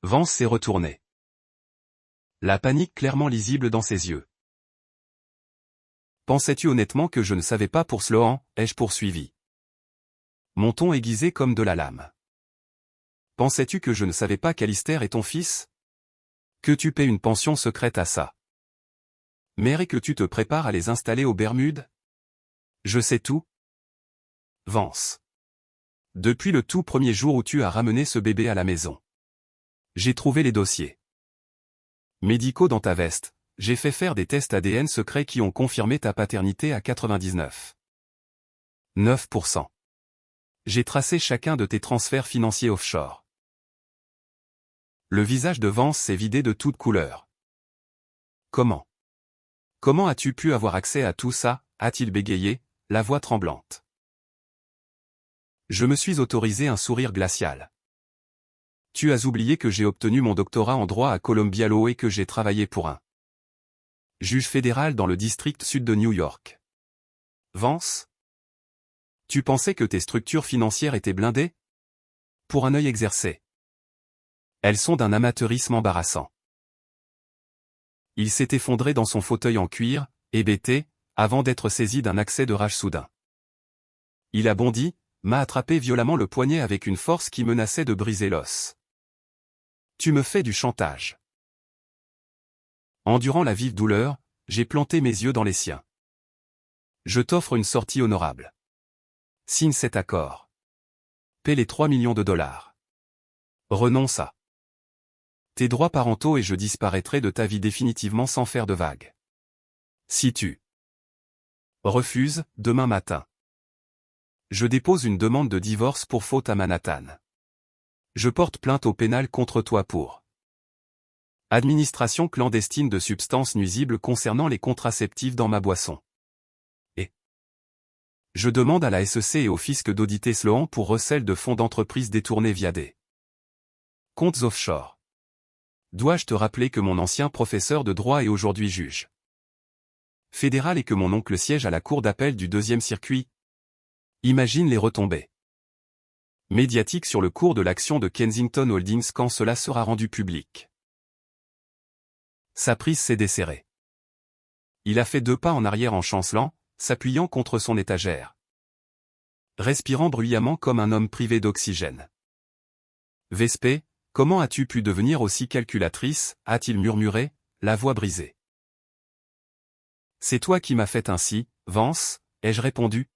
Vance s'est retourné. La panique clairement lisible dans ses yeux. Pensais-tu honnêtement que je ne savais pas pour Sloan, ai-je poursuivi. Mon ton aiguisé comme de la lame. Pensais-tu que je ne savais pas qu'Alistair est ton fils? Que tu paies une pension secrète à ça mère et que tu te prépares à les installer aux Bermudes? Je sais tout. Vance. Depuis le tout premier jour où tu as ramené ce bébé à la maison. J'ai trouvé les dossiers médicaux dans ta veste, j'ai fait faire des tests ADN secrets qui ont confirmé ta paternité à 99,9%. J'ai tracé chacun de tes transferts financiers offshore. Le visage de Vance s'est vidé de toute couleur. Comment? Comment as-tu pu avoir accès à tout ça, a-t-il bégayé, la voix tremblante. Je me suis autorisé un sourire glacial. Tu as oublié que j'ai obtenu mon doctorat en droit à Columbia Law et que j'ai travaillé pour un juge fédéral dans le district sud de New York. Vance? Tu pensais que tes structures financières étaient blindées? Pour un œil exercé. Elles sont d'un amateurisme embarrassant. Il s'est effondré dans son fauteuil en cuir, hébété, avant d'être saisi d'un accès de rage soudain. Il a bondi, m'a attrapé violemment le poignet avec une force qui menaçait de briser l'os. Tu me fais du chantage. Endurant la vive douleur, j'ai planté mes yeux dans les siens. Je t'offre une sortie honorable. Signe cet accord. Paie les 3 millions de dollars. Renonce à tes droits parentaux et je disparaîtrai de ta vie définitivement sans faire de vagues. Si tu refuses, demain matin, je dépose une demande de divorce pour faute à Manhattan. Je porte plainte au pénal contre toi pour administration clandestine de substances nuisibles concernant les contraceptifs dans ma boisson. Et je demande à la SEC et au fisc d'auditer Sloan pour recel de fonds d'entreprise détournés via des comptes offshore. Dois-je te rappeler que mon ancien professeur de droit est aujourd'hui juge fédéral et que mon oncle siège à la cour d'appel du 2e circuit? Imagine les retombées. médiatique sur le cours de l'action de Kensington Holdings quand cela sera rendu public. Sa prise s'est desserrée. Il a fait 2 pas en arrière en chancelant, s'appuyant contre son étagère. Respirant bruyamment comme un homme privé d'oxygène. Vespé, comment as-tu pu devenir aussi calculatrice, a-t-il murmuré, la voix brisée. C'est toi qui m'as fait ainsi, Vance, ai-je répondu.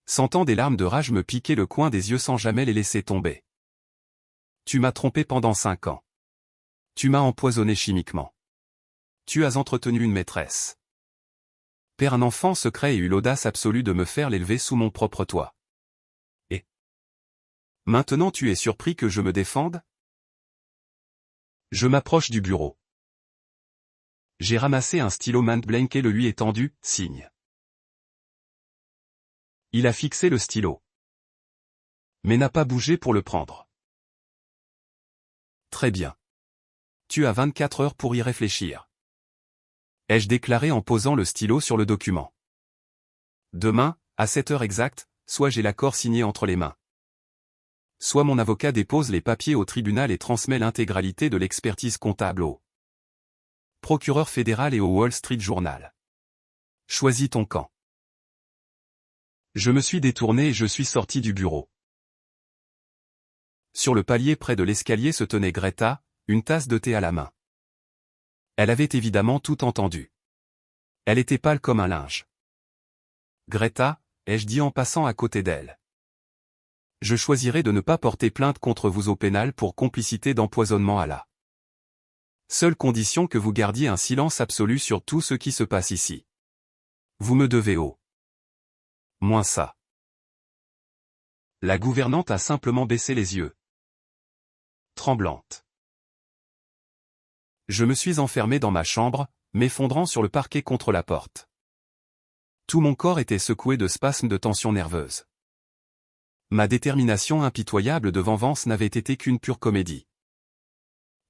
Sentant des larmes de rage me piquer le coin des yeux sans jamais les laisser tomber. Tu m'as trompé pendant 5 ans. Tu m'as empoisonné chimiquement. Tu as entretenu une maîtresse. Père un enfant secret et eut l'audace absolue de me faire l'élever sous mon propre toit. Et maintenant tu es surpris que je me défende? Je m'approche du bureau. J'ai ramassé un stylo main blank et le lui étendu, signe. Il a fixé le stylo. Mais n'a pas bougé pour le prendre. Très bien. Tu as 24 heures pour y réfléchir. Ai-je déclaré en posant le stylo sur le document. Demain, à 7 heures exactes, soit j'ai l'accord signé entre les mains. Soit mon avocat dépose les papiers au tribunal et transmet l'intégralité de l'expertise comptable au procureur fédéral et au Wall Street Journal. Choisis ton camp. Je me suis détourné et je suis sorti du bureau. Sur le palier près de l'escalier se tenait Greta, une tasse de thé à la main. Elle avait évidemment tout entendu. Elle était pâle comme un linge. Greta, ai-je dit en passant à côté d'elle. Je choisirai de ne pas porter plainte contre vous au pénal pour complicité d'empoisonnement à la seule condition que vous gardiez un silence absolu sur tout ce qui se passe ici. Vous me devez au moins ça. La gouvernante a simplement baissé les yeux. Tremblante. Je me suis enfermé dans ma chambre, m'effondrant sur le parquet contre la porte. Tout mon corps était secoué de spasmes de tension nerveuse. Ma détermination impitoyable devant Vance n'avait été qu'une pure comédie.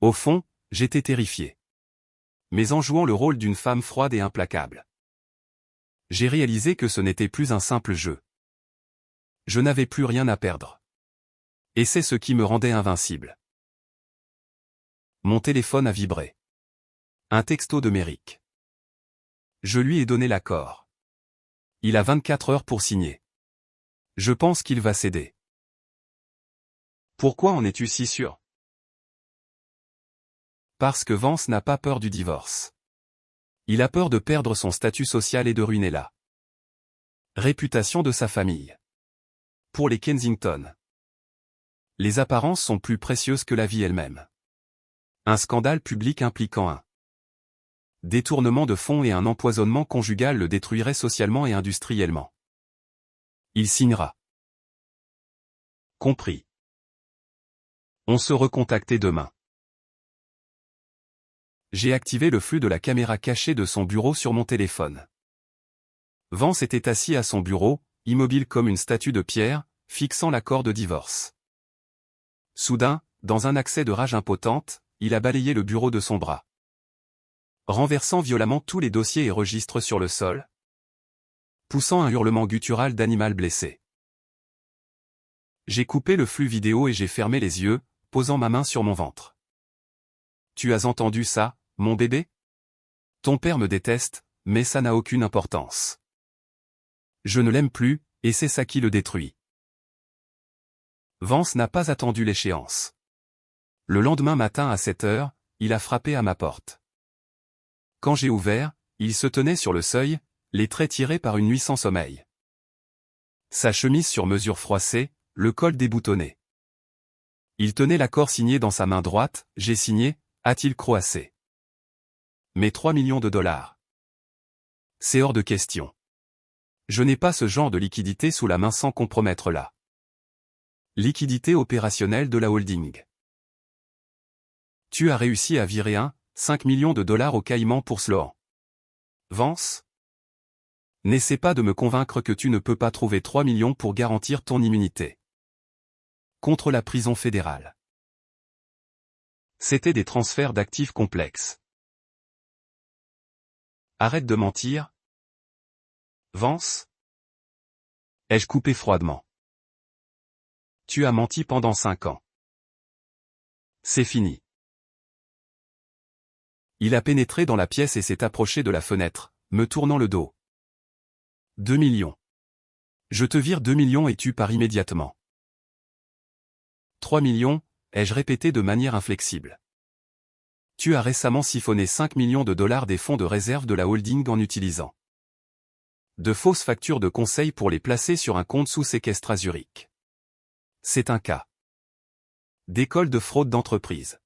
Au fond, j'étais terrifié. Mais en jouant le rôle d'une femme froide et implacable. J'ai réalisé que ce n'était plus un simple jeu. Je n'avais plus rien à perdre. Et c'est ce qui me rendait invincible. Mon téléphone a vibré. Un texto de Merrick. Je lui ai donné l'accord. Il a 24 heures pour signer. Je pense qu'il va céder. Pourquoi en es-tu si sûr? Parce que Vance n'a pas peur du divorce. Il a peur de perdre son statut social et de ruiner la réputation de sa famille. Pour les Kensington, les apparences sont plus précieuses que la vie elle-même. Un scandale public impliquant un détournement de fonds et un empoisonnement conjugal le détruirait socialement et industriellement. Il signera. Compris. On se recontactait demain. J'ai activé le flux de la caméra cachée de son bureau sur mon téléphone. Vance était assis à son bureau, immobile comme une statue de pierre, fixant l'accord de divorce. Soudain, dans un accès de rage impotente, il a balayé le bureau de son bras. Renversant violemment tous les dossiers et registres sur le sol. Poussant un hurlement guttural d'animal blessé. J'ai coupé le flux vidéo et j'ai fermé les yeux, posant ma main sur mon ventre. Tu as entendu ça, mon bébé? Ton père me déteste, mais ça n'a aucune importance. Je ne l'aime plus, et c'est ça qui le détruit. Vance n'a pas attendu l'échéance. Le lendemain matin à 7 heures, il a frappé à ma porte. Quand j'ai ouvert, il se tenait sur le seuil, les traits tirés par une nuit sans sommeil. Sa chemise sur mesure froissée, le col déboutonné. Il tenait l'accord signé dans sa main droite, j'ai signé, a-t-il croassé. Mais 3 millions de dollars. C'est hors de question. Je n'ai pas ce genre de liquidité sous la main sans compromettre la liquidité opérationnelle de la holding. Tu as réussi à virer 5 millions de dollars au Caïman pour Sloan. Vance? N'essaie pas de me convaincre que tu ne peux pas trouver 3 millions pour garantir ton immunité. Contre la prison fédérale. C'était des transferts d'actifs complexes. Arrête de mentir. Vance? Ai-je coupé froidement. Tu as menti pendant 5 ans. C'est fini. Il a pénétré dans la pièce et s'est approché de la fenêtre, me tournant le dos. 2 millions. Je te vire 2 millions et tu pars immédiatement. 3 millions, ai-je répété de manière inflexible. Tu as récemment siphonné 5 millions de dollars des fonds de réserve de la holding en utilisant de fausses factures de conseil pour les placer sur un compte sous séquestre à Zurich. C'est un cas d'école de fraude d'entreprise.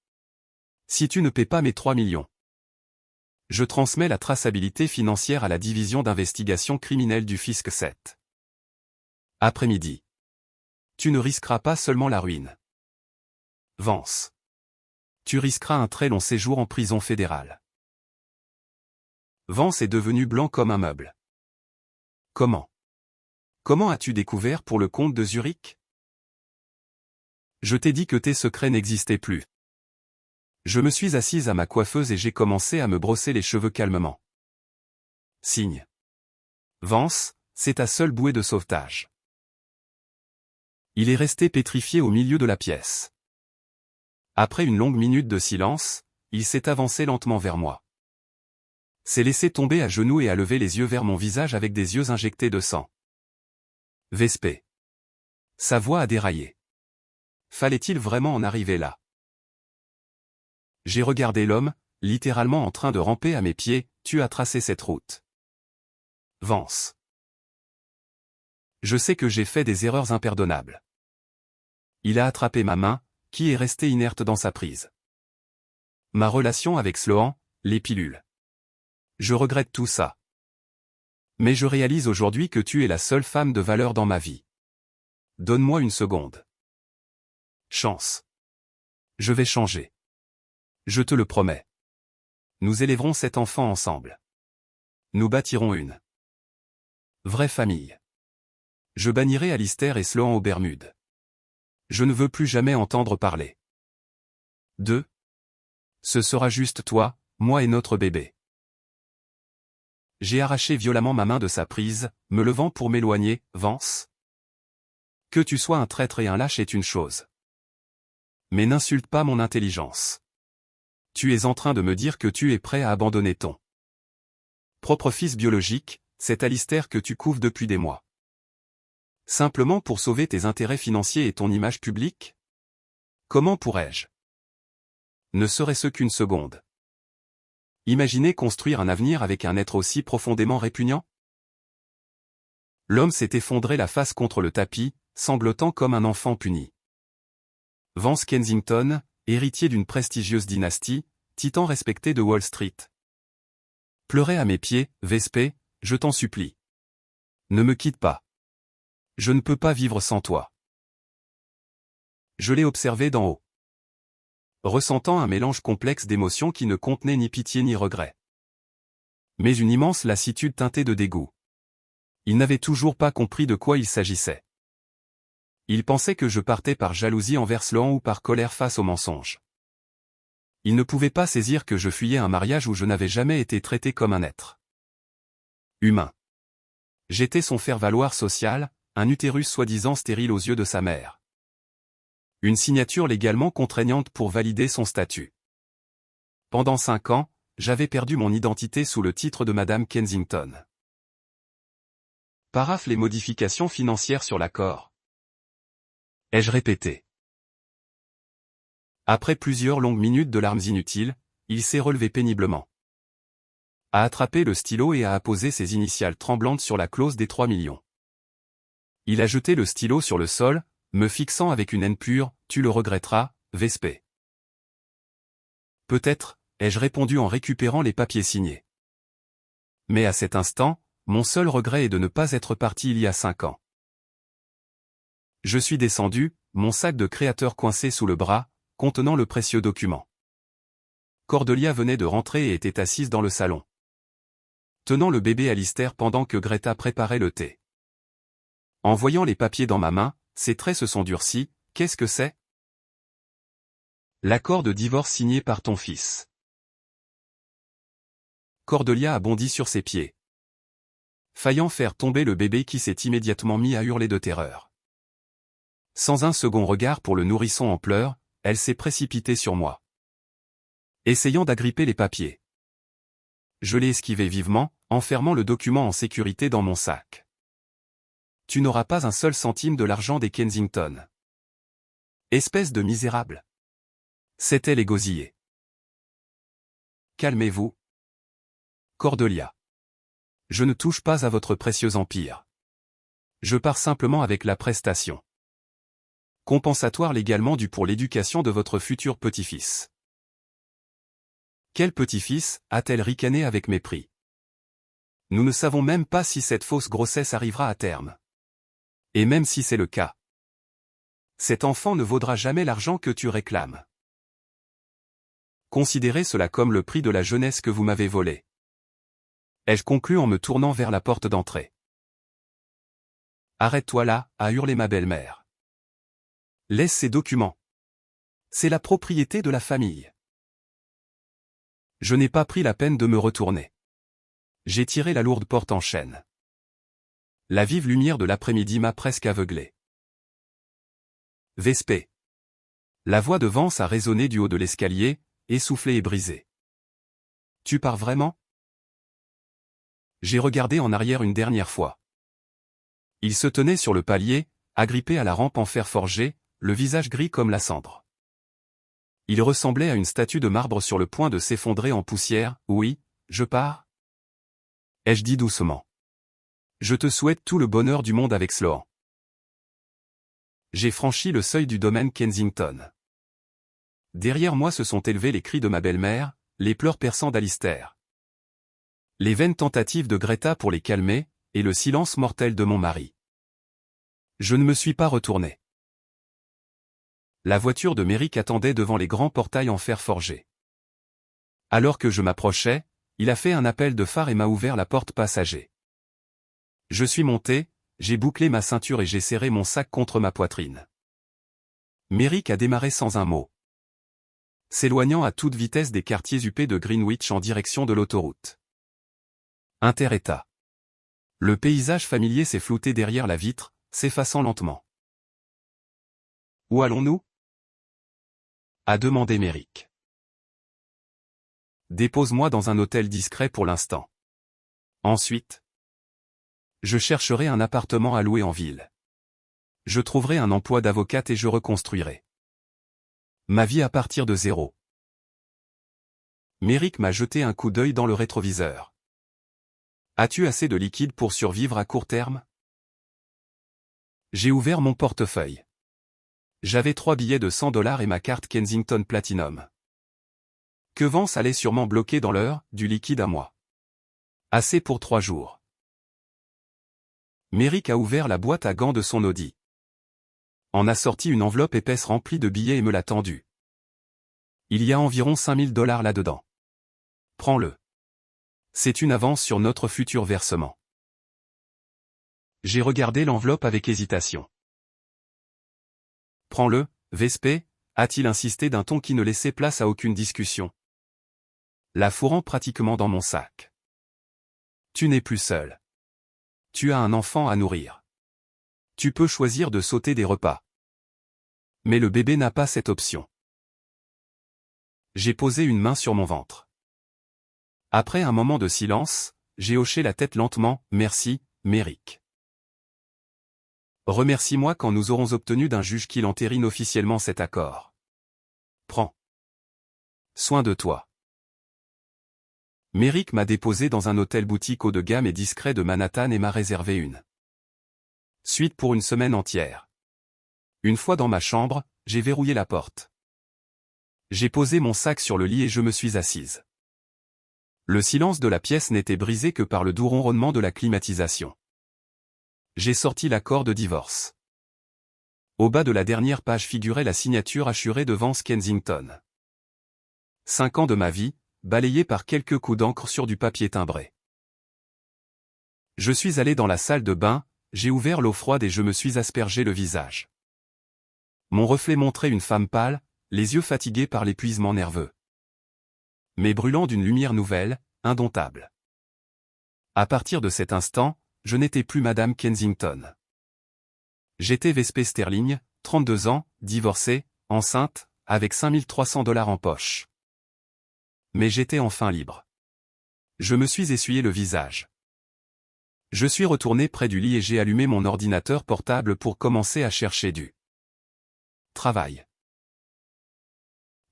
Si tu ne paies pas mes 3 millions, je transmets la traçabilité financière à la division d'investigation criminelle du fisc 7. Après-midi. Tu ne risqueras pas seulement la ruine. Vance. Tu risqueras un très long séjour en prison fédérale. Vance est devenu blanc comme un meuble. Comment? Comment as-tu découvert pour le compte de Zurich? Je t'ai dit que tes secrets n'existaient plus. Je me suis assise à ma coiffeuse et j'ai commencé à me brosser les cheveux calmement. Signe. Vance, c'est ta seule bouée de sauvetage. Il est resté pétrifié au milieu de la pièce. Après une longue minute de silence, il s'est avancé lentement vers moi. S'est laissé tomber à genoux et a levé les yeux vers mon visage avec des yeux injectés de sang. Vespé. Sa voix a déraillé. Fallait-il vraiment en arriver là? J'ai regardé l'homme, littéralement en train de ramper à mes pieds. Tu as tracé cette route. Vance. Je sais que j'ai fait des erreurs impardonnables. Il a attrapé ma main, qui est restée inerte dans sa prise. Ma relation avec Sloan, les pilules. Je regrette tout ça. Mais je réalise aujourd'hui que tu es la seule femme de valeur dans ma vie. Donne-moi une seconde. Chance. Je vais changer. Je te le promets. Nous élèverons cet enfant ensemble. Nous bâtirons une vraie famille. Je bannirai Alistair et Sloan aux Bermudes. Je ne veux plus jamais entendre parler d'eux. Ce sera juste toi, moi et notre bébé. J'ai arraché violemment ma main de sa prise, me levant pour m'éloigner. Vance. Que tu sois un traître et un lâche est une chose. Mais n'insulte pas mon intelligence. Tu es en train de me dire que tu es prêt à abandonner ton propre fils biologique, cet Alistair que tu couves depuis des mois. Simplement pour sauver tes intérêts financiers et ton image publique? Comment pourrais-je? Ne serait-ce qu'une seconde. Imaginer construire un avenir avec un être aussi profondément répugnant? L'homme s'est effondré la face contre le tapis, sanglotant comme un enfant puni. Vance Kensington, héritier d'une prestigieuse dynastie, titan respecté de Wall Street. Pleurait à mes pieds. Vespé, je t'en supplie. Ne me quitte pas. Je ne peux pas vivre sans toi. Je l'ai observé d'en haut, ressentant un mélange complexe d'émotions qui ne contenait ni pitié ni regret, mais une immense lassitude teintée de dégoût. Il n'avait toujours pas compris de quoi il s'agissait. Il pensait que je partais par jalousie envers Sloan ou par colère face au mensonge. Il ne pouvait pas saisir que je fuyais un mariage où je n'avais jamais été traité comme un être humain. J'étais son faire-valoir social, un utérus soi-disant stérile aux yeux de sa mère. Une signature légalement contraignante pour valider son statut. Pendant 5 ans, j'avais perdu mon identité sous le titre de Madame Kensington. Paraphe les modifications financières sur l'accord. Ai-je répété? Après plusieurs longues minutes de larmes inutiles, il s'est relevé péniblement. A attrapé le stylo et a apposé ses initiales tremblantes sur la clause des 3 millions. Il a jeté le stylo sur le sol, me fixant avec une haine pure. Tu le regretteras, Vespé. Peut-être, ai-je répondu en récupérant les papiers signés. Mais à cet instant, mon seul regret est de ne pas être parti il y a 5 ans. Je suis descendu, mon sac de créateur coincé sous le bras, contenant le précieux document. Cordelia venait de rentrer et était assise dans le salon, tenant le bébé Alistair pendant que Greta préparait le thé. En voyant les papiers dans ma main, ses traits se sont durcis. Qu'est-ce que c'est? L'accord de divorce signé par ton fils. Cordelia a bondi sur ses pieds, faillant faire tomber le bébé qui s'est immédiatement mis à hurler de terreur. Sans un second regard pour le nourrisson en pleurs, elle s'est précipitée sur moi. Essayant d'agripper les papiers. Je l'ai esquivé vivement, enfermant le document en sécurité dans mon sac. Tu n'auras pas un seul centime de l'argent des Kensington. Espèce de misérable. C'était les gosiers. Calmez-vous. Cordelia. Je ne touche pas à votre précieux empire. Je pars simplement avec la prestation compensatoire légalement due pour l'éducation de votre futur petit-fils. Quel petit-fils, a-t-elle ricané avec mépris. Nous ne savons même pas si cette fausse grossesse arrivera à terme. Et même si c'est le cas, cet enfant ne vaudra jamais l'argent que tu réclames. Considérez cela comme le prix de la jeunesse que vous m'avez volée. Ai-je conclu en me tournant vers la porte d'entrée. Arrête-toi là, a hurlé ma belle-mère. Laisse ces documents. C'est la propriété de la famille. Je n'ai pas pris la peine de me retourner. J'ai tiré la lourde porte en chaîne. La vive lumière de l'après-midi m'a presque aveuglé. Vespé. La voix de Vance a résonné du haut de l'escalier, essoufflée et brisée. Tu pars vraiment? J'ai regardé en arrière une dernière fois. Il se tenait sur le palier, agrippé à la rampe en fer forgé, le visage gris comme la cendre. Il ressemblait à une statue de marbre sur le point de s'effondrer en poussière. Oui, je pars? Ai-je dit doucement. Je te souhaite tout le bonheur du monde avec Sloan. J'ai franchi le seuil du domaine Kensington. Derrière moi se sont élevés les cris de ma belle-mère, les pleurs perçants d'Alistair. Les vaines tentatives de Greta pour les calmer, et le silence mortel de mon mari. Je ne me suis pas retourné. La voiture de Merrick attendait devant les grands portails en fer forgé. Alors que je m'approchais, il a fait un appel de phare et m'a ouvert la porte passager. Je suis monté, j'ai bouclé ma ceinture et j'ai serré mon sac contre ma poitrine. Merrick a démarré sans un mot, s'éloignant à toute vitesse des quartiers huppés de Greenwich en direction de l'autoroute. Inter-État. Le paysage familier s'est flouté derrière la vitre, s'effaçant lentement. Où allons-nous? A demandé Merrick. Dépose-moi dans un hôtel discret pour l'instant. Ensuite, je chercherai un appartement à louer en ville. Je trouverai un emploi d'avocate et je reconstruirai ma vie à partir de zéro. Merrick m'a jeté un coup d'œil dans le rétroviseur. As-tu assez de liquide pour survivre à court terme? J'ai ouvert mon portefeuille. J'avais 3 billets de $100 et ma carte Kensington Platinum. Que Vance allait sûrement bloquer dans l'heure, du liquide à moi. Assez pour 3 jours. Merrick a ouvert la boîte à gants de son Audi. En a sorti une enveloppe épaisse remplie de billets et me l'a tendue. Il y a environ $5000 là-dedans. Prends-le. C'est une avance sur notre futur versement. J'ai regardé l'enveloppe avec hésitation. Prends-le, Vespé, a-t-il insisté d'un ton qui ne laissait place à aucune discussion. La fourrant pratiquement dans mon sac. Tu n'es plus seul. Tu as un enfant à nourrir. Tu peux choisir de sauter des repas. Mais le bébé n'a pas cette option. J'ai posé une main sur mon ventre. Après un moment de silence, j'ai hoché la tête lentement. Merci, Merrick. Remercie-moi quand nous aurons obtenu d'un juge qu'il entérine officiellement cet accord. Prends soin de toi. Merrick m'a déposé dans un hôtel boutique haut de gamme et discret de Manhattan et m'a réservé une suite pour une semaine entière. Une fois dans ma chambre, j'ai verrouillé la porte. J'ai posé mon sac sur le lit et je me suis assise. Le silence de la pièce n'était brisé que par le doux ronronnement de la climatisation. J'ai sorti l'accord de divorce. Au bas de la dernière page figurait la signature assurée de Vance Kensington. 5 ans de ma vie, balayés par quelques coups d'encre sur du papier timbré. Je suis allé dans la salle de bain, j'ai ouvert l'eau froide et je me suis aspergé le visage. Mon reflet montrait une femme pâle, les yeux fatigués par l'épuisement nerveux. Mais brûlant d'une lumière nouvelle, indomptable. À partir de cet instant, je n'étais plus Madame Kensington. J'étais Vespé Sterling, 32 ans, divorcée, enceinte, avec 5300 $ en poche. Mais j'étais enfin libre. Je me suis essuyé le visage. Je suis retourné près du lit et j'ai allumé mon ordinateur portable pour commencer à chercher du travail.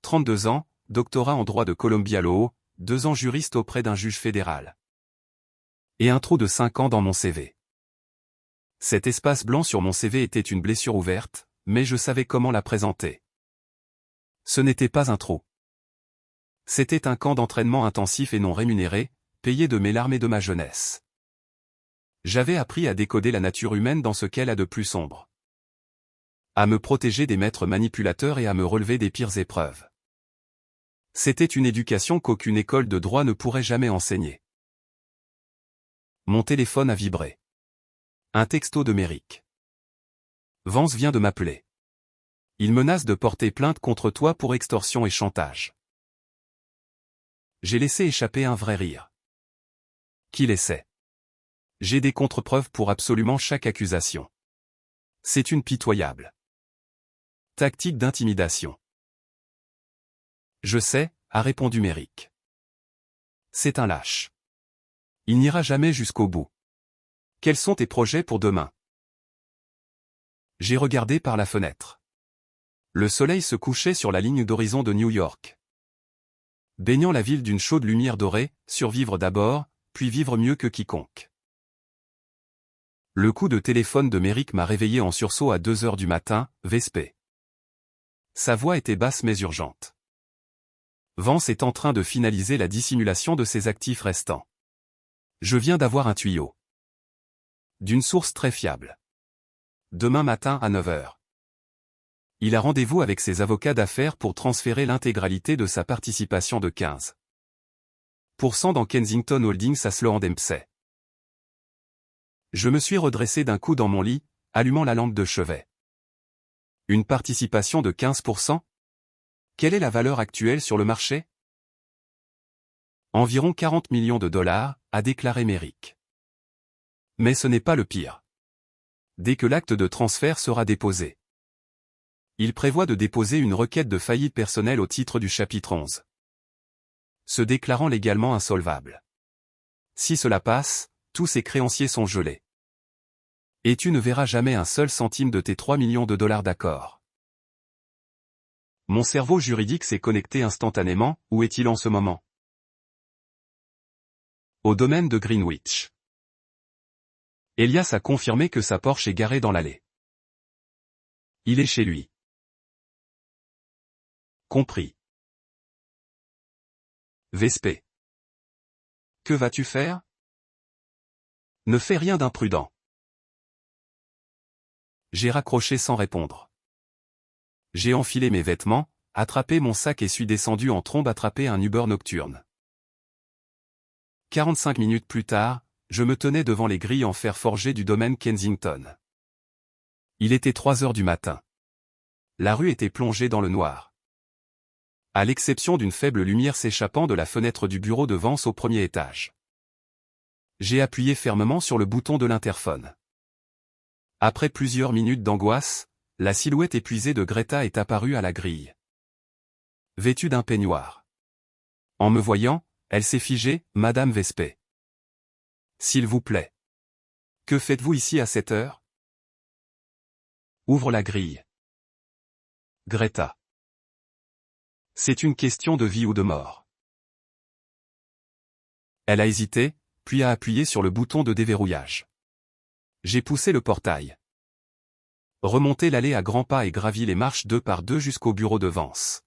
32 ans, doctorat en droit de Columbia Law, 2 ans juriste auprès d'un juge fédéral. Et un trou de 5 ans dans mon CV. Cet espace blanc sur mon CV était une blessure ouverte, mais je savais comment la présenter. Ce n'était pas un trou. C'était un camp d'entraînement intensif et non rémunéré, payé de mes larmes et de ma jeunesse. J'avais appris à décoder la nature humaine dans ce qu'elle a de plus sombre. À me protéger des maîtres manipulateurs et à me relever des pires épreuves. C'était une éducation qu'aucune école de droit ne pourrait jamais enseigner. Mon téléphone a vibré. Un texto de Méric. Vance vient de m'appeler. Il menace de porter plainte contre toi pour extorsion et chantage. J'ai laissé échapper un vrai rire. Qui l'essaie? J'ai des contre-preuves pour absolument chaque accusation. C'est une pitoyable tactique d'intimidation. Je sais, a répondu Méric. C'est un lâche. Il n'ira jamais jusqu'au bout. Quels sont tes projets pour demain? J'ai regardé par la fenêtre. Le soleil se couchait sur la ligne d'horizon de New York. Baignant la ville d'une chaude lumière dorée, survivre d'abord, puis vivre mieux que quiconque. Le coup de téléphone de Méric m'a réveillé en sursaut à 2 heures du matin, Vespé. Sa voix était basse mais urgente. Vance est en train de finaliser la dissimulation de ses actifs restants. Je viens d'avoir un tuyau. D'une source très fiable. Demain matin à 9 heures. Il a rendez-vous avec ses avocats d'affaires pour transférer l'intégralité de sa participation de 15% dans Kensington Holdings à Sloan Dempsey. Je me suis redressé d'un coup dans mon lit, allumant la lampe de chevet. Une participation de 15%? Quelle est la valeur actuelle sur le marché? Environ 40 millions de $, a déclaré Méric. Mais ce n'est pas le pire. Dès que l'acte de transfert sera déposé. Il prévoit de déposer une requête de faillite personnelle au titre du chapitre 11. Se déclarant légalement insolvable. Si cela passe, tous ses créanciers sont gelés. Et tu ne verras jamais un seul centime de tes 3 millions de $, d'accord. Mon cerveau juridique s'est connecté instantanément, où est-il en ce moment? Au domaine de Greenwich. Elias a confirmé que sa Porsche est garée dans l'allée. Il est chez lui. Compris. Vespé. Que vas-tu faire? Ne fais rien d'imprudent. J'ai raccroché sans répondre. J'ai enfilé mes vêtements, attrapé mon sac et suis descendu en trombe attraper un Uber nocturne. 45 minutes plus tard, je me tenais devant les grilles en fer forgé du domaine Kensington. Il était 3 heures du matin. La rue était plongée dans le noir. À l'exception d'une faible lumière s'échappant de la fenêtre du bureau de Vance au premier étage. J'ai appuyé fermement sur le bouton de l'interphone. Après plusieurs minutes d'angoisse, la silhouette épuisée de Greta est apparue à la grille. Vêtue d'un peignoir. En me voyant, elle s'est figée, Madame Vespé. S'il vous plaît. Que faites-vous ici à cette heure? Ouvre la grille. Greta. C'est une question de vie ou de mort. Elle a hésité, puis a appuyé sur le bouton de déverrouillage. J'ai poussé le portail. Remonté l'allée à grands pas et gravi les marches 2 par 2 jusqu'au bureau de Vance.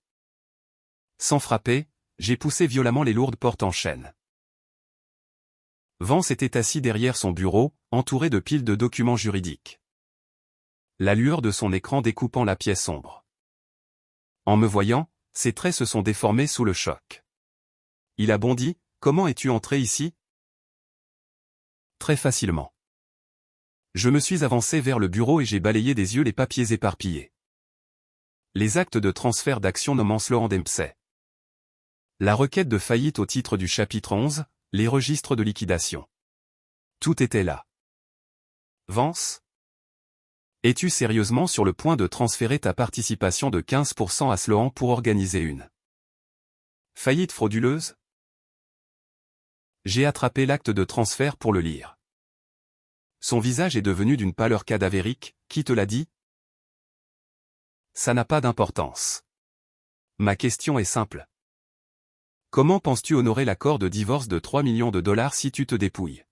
Sans frapper, j'ai poussé violemment les lourdes portes en chêne. Vance était assis derrière son bureau, entouré de piles de documents juridiques. La lueur de son écran découpant la pièce sombre. En me voyant, ses traits se sont déformés sous le choc. Il a bondi, « Comment es-tu entré ici ?» Très facilement. Je me suis avancé vers le bureau et j'ai balayé des yeux les papiers éparpillés. Les actes de transfert d'actions nommant Sloan Dempsey. La requête de faillite au titre du chapitre 11, les registres de liquidation. Tout était là. Vance? Es-tu sérieusement sur le point de transférer ta participation de 15% à Sloan pour organiser une faillite frauduleuse? J'ai attrapé l'acte de transfert pour le lire. Son visage est devenu d'une pâleur cadavérique. Qui te l'a dit? Ça n'a pas d'importance. Ma question est simple. Comment penses-tu honorer l'accord de divorce de 3 millions de dollars si tu te dépouilles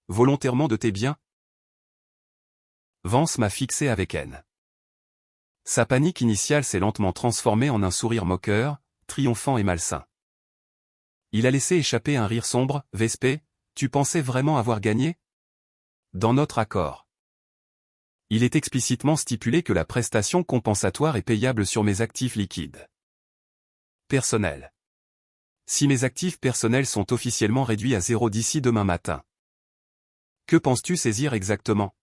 volontairement de tes biens? Vance m'a fixé avec haine. Sa panique initiale s'est lentement transformée en un sourire moqueur, triomphant et malsain. Il a laissé échapper un rire sombre. Vespé, tu pensais vraiment avoir gagné? Dans notre accord, il est explicitement stipulé que la prestation compensatoire est payable sur mes actifs liquides personnels. Si mes actifs personnels sont officiellement réduits à zéro d'ici demain matin, que penses-tu saisir exactement?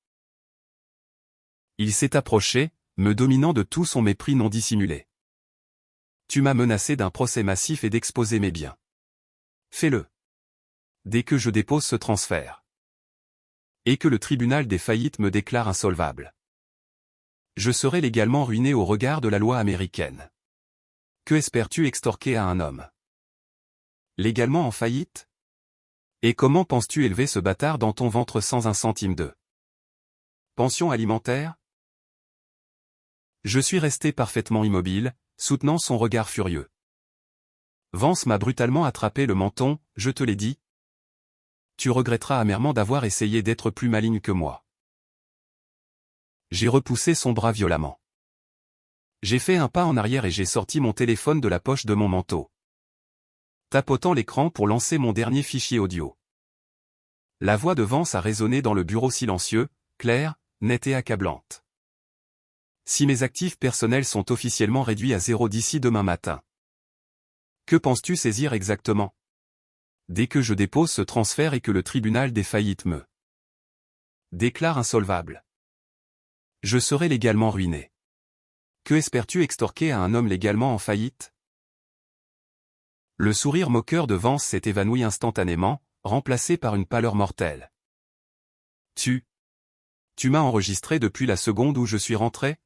Il s'est approché, me dominant de tout son mépris non dissimulé. Tu m'as menacé d'un procès massif et d'exposer mes biens. Fais-le. Dès que je dépose ce transfert. Et que le tribunal des faillites me déclare insolvable. Je serai légalement ruiné au regard de la loi américaine. Que espères-tu extorquer à un homme légalement en faillite? Et comment penses-tu élever ce bâtard dans ton ventre sans un centime de pension alimentaire? Je suis resté parfaitement immobile, soutenant son regard furieux. Vance m'a brutalement attrapé le menton. Je te l'ai dit. Tu regretteras amèrement d'avoir essayé d'être plus maligne que moi. J'ai repoussé son bras violemment. J'ai fait un pas en arrière et j'ai sorti mon téléphone de la poche de mon manteau, tapotant l'écran pour lancer mon dernier fichier audio. La voix de Vance a résonné dans le bureau silencieux, claire, nette et accablante. Si mes actifs personnels sont officiellement réduits à zéro d'ici demain matin, que penses-tu saisir exactement? Dès que je dépose ce transfert et que le tribunal des faillites me déclare insolvable, je serai légalement ruiné. Que espères-tu extorquer à un homme légalement en faillite? Le sourire moqueur de Vance s'est évanoui instantanément, remplacé par une pâleur mortelle. Tu m'as enregistré depuis la seconde où je suis rentré?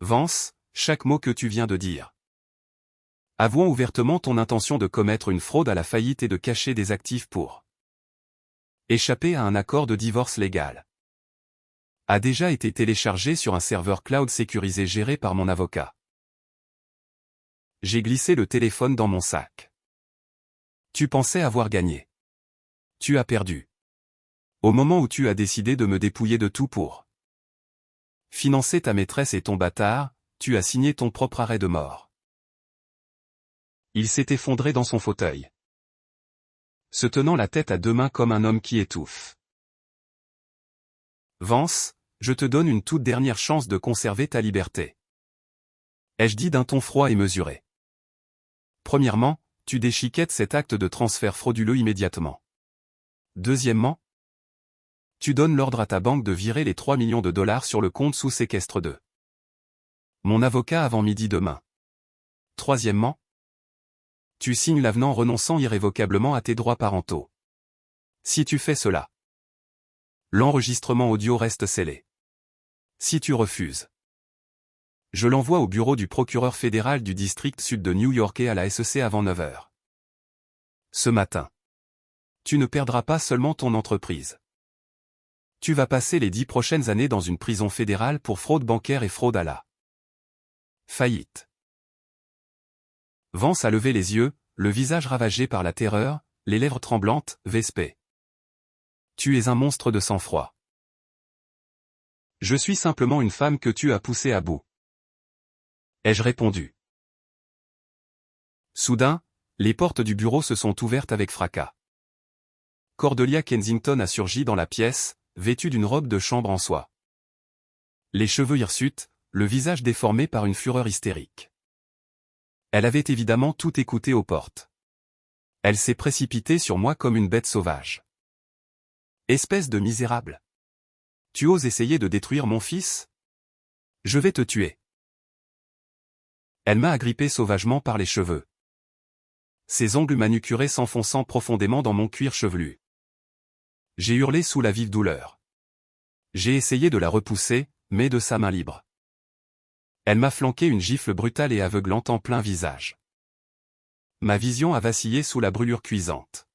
Vance, chaque mot que tu viens de dire. Avouant ouvertement ton intention de commettre une fraude à la faillite et de cacher des actifs pour échapper à un accord de divorce légal, a déjà été téléchargé sur un serveur cloud sécurisé géré par mon avocat. J'ai glissé le téléphone dans mon sac. Tu pensais avoir gagné. Tu as perdu. Au moment où tu as décidé de me dépouiller de tout pour financer ta maîtresse et ton bâtard, tu as signé ton propre arrêt de mort. Il s'est effondré dans son fauteuil, se tenant la tête à deux mains comme un homme qui étouffe. Vance, je te donne une toute dernière chance de conserver ta liberté. Ai-je dit d'un ton froid et mesuré. Premièrement, tu déchiquettes cet acte de transfert frauduleux immédiatement. Deuxièmement, tu donnes l'ordre à ta banque de virer les 3 millions de dollars sur le compte sous séquestre de mon avocat avant midi demain. Troisièmement, tu signes l'avenant renonçant irrévocablement à tes droits parentaux. Si tu fais cela, l'enregistrement audio reste scellé. Si tu refuses, je l'envoie au bureau du procureur fédéral du district sud de New York et à la SEC avant 9 heures. Ce matin, tu ne perdras pas seulement ton entreprise. Tu vas passer les 10 prochaines années dans une prison fédérale pour fraude bancaire et fraude à la faillite. Vance a levé les yeux, le visage ravagé par la terreur, les lèvres tremblantes. Vespé, tu es un monstre de sang-froid. Je suis simplement une femme que tu as poussée à bout. Ai-je répondu. Soudain, les portes du bureau se sont ouvertes avec fracas. Cordelia Kensington a surgi dans la pièce, vêtue d'une robe de chambre en soie. Les cheveux hirsutes, le visage déformé par une fureur hystérique. Elle avait évidemment tout écouté aux portes. Elle s'est précipitée sur moi comme une bête sauvage. Espèce de misérable. Tu oses essayer de détruire mon fils? Je vais te tuer. Elle m'a agrippé sauvagement par les cheveux. Ses ongles manucurés s'enfonçant profondément dans mon cuir chevelu. J'ai hurlé sous la vive douleur. J'ai essayé de la repousser, mais de sa main libre. Elle m'a flanqué une gifle brutale et aveuglante en plein visage. Ma vision a vacillé sous la brûlure cuisante.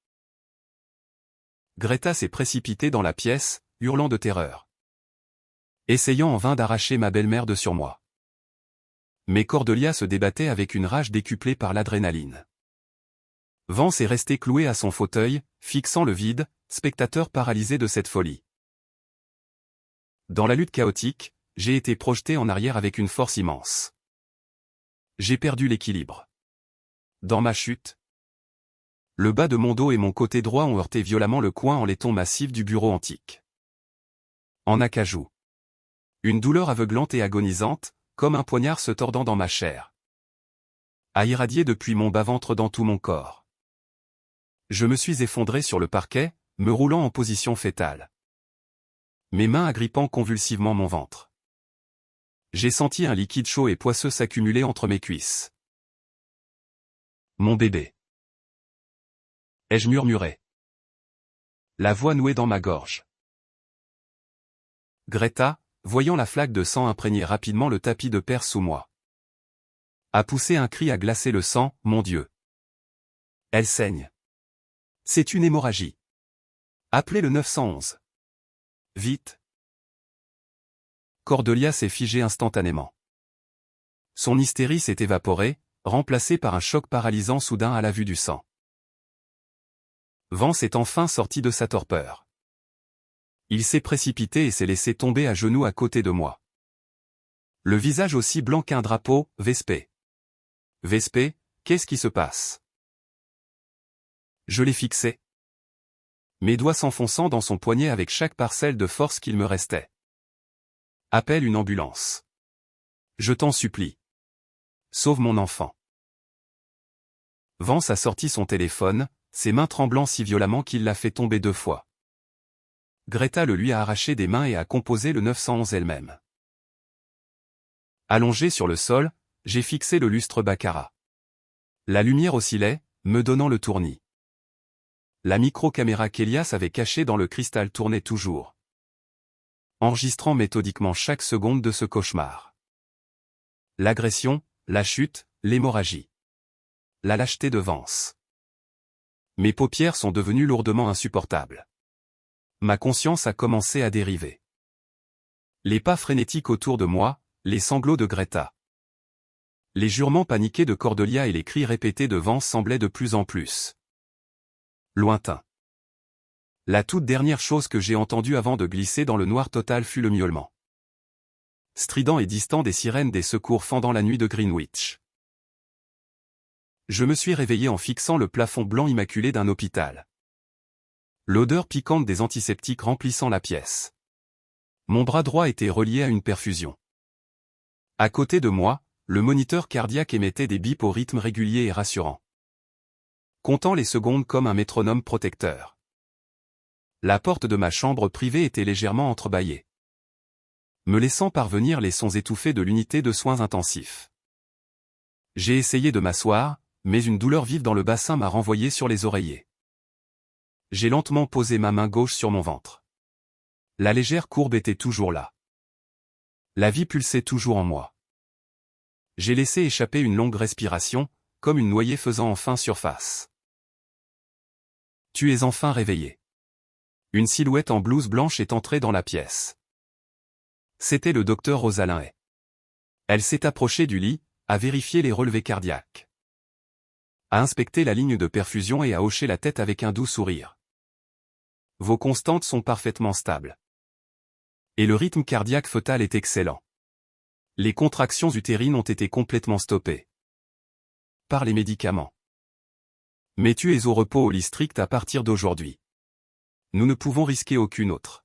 Greta s'est précipitée dans la pièce, hurlant de terreur. Essayant en vain d'arracher ma belle-mère de sur moi. Mais Cordelia se débattait avec une rage décuplée par l'adrénaline. Vance est resté cloué à son fauteuil, fixant le vide, spectateur paralysé de cette folie. Dans la lutte chaotique, j'ai été projeté en arrière avec une force immense. J'ai perdu l'équilibre. Dans ma chute, le bas de mon dos et mon côté droit ont heurté violemment le coin en laiton massif du bureau antique. En acajou. Une douleur aveuglante et agonisante, comme un poignard se tordant dans ma chair, a irradié depuis mon bas-ventre dans tout mon corps. Je me suis effondré sur le parquet, me roulant en position fétale. Mes mains agrippant convulsivement mon ventre. J'ai senti un liquide chaud et poisseux s'accumuler entre mes cuisses. Mon bébé. Ai-je murmuré. La voix nouée dans ma gorge. Greta, voyant la flaque de sang imprégner rapidement le tapis de perse sous moi, a poussé un cri à glacer le sang, mon Dieu. Elle saigne. C'est une hémorragie. Appelez le 911. Vite. Cordelia s'est figée instantanément. Son hystérie s'est évaporée, remplacée par un choc paralysant soudain à la vue du sang. Vance est enfin sorti de sa torpeur. Il s'est précipité et s'est laissé tomber à genoux à côté de moi. Le visage aussi blanc qu'un drapeau, Vespé. Vespé, qu'est-ce qui se passe? Je l'ai fixé. Mes doigts s'enfonçant dans son poignet avec chaque parcelle de force qu'il me restait. Appelle une ambulance. Je t'en supplie. Sauve mon enfant. Vance a sorti son téléphone, ses mains tremblant si violemment qu'il l'a fait tomber 2 fois. Greta le lui a arraché des mains et a composé le 911 elle-même. Allongé sur le sol, j'ai fixé le lustre baccarat. La lumière oscillait, me donnant le tournis. La micro-caméra qu'Elias avait cachée dans le cristal tournait toujours, enregistrant méthodiquement chaque seconde de ce cauchemar. L'agression, la chute, l'hémorragie. La lâcheté de Vance. Mes paupières sont devenues lourdement insupportables. Ma conscience a commencé à dériver. Les pas frénétiques autour de moi, les sanglots de Greta. Les jurements paniqués de Cordelia et les cris répétés de Vance semblaient de plus en plus lointains. La toute dernière chose que j'ai entendue avant de glisser dans le noir total fut le miaulement strident et distant des sirènes des secours fendant la nuit de Greenwich. Je me suis réveillé en fixant le plafond blanc immaculé d'un hôpital. L'odeur piquante des antiseptiques remplissant la pièce. Mon bras droit était relié à une perfusion. À côté de moi, le moniteur cardiaque émettait des bips au rythme régulier et rassurant, comptant les secondes comme un métronome protecteur. La porte de ma chambre privée était légèrement entrebâillée, me laissant parvenir les sons étouffés de l'unité de soins intensifs. J'ai essayé de m'asseoir, mais une douleur vive dans le bassin m'a renvoyé sur les oreillers. J'ai lentement posé ma main gauche sur mon ventre. La légère courbe était toujours là. La vie pulsait toujours en moi. J'ai laissé échapper une longue respiration, comme une noyée faisant enfin surface. Tu es enfin réveillé. Une silhouette en blouse blanche est entrée dans la pièce. C'était le docteur Rosalyn Hay. Elle s'est approchée du lit, a vérifié les relevés cardiaques, a inspecté la ligne de perfusion et a hoché la tête avec un doux sourire. Vos constantes sont parfaitement stables. Et le rythme cardiaque fœtal est excellent. Les contractions utérines ont été complètement stoppées par les médicaments. Mais tu es au repos au lit strict à partir d'aujourd'hui. Nous ne pouvons risquer aucune autre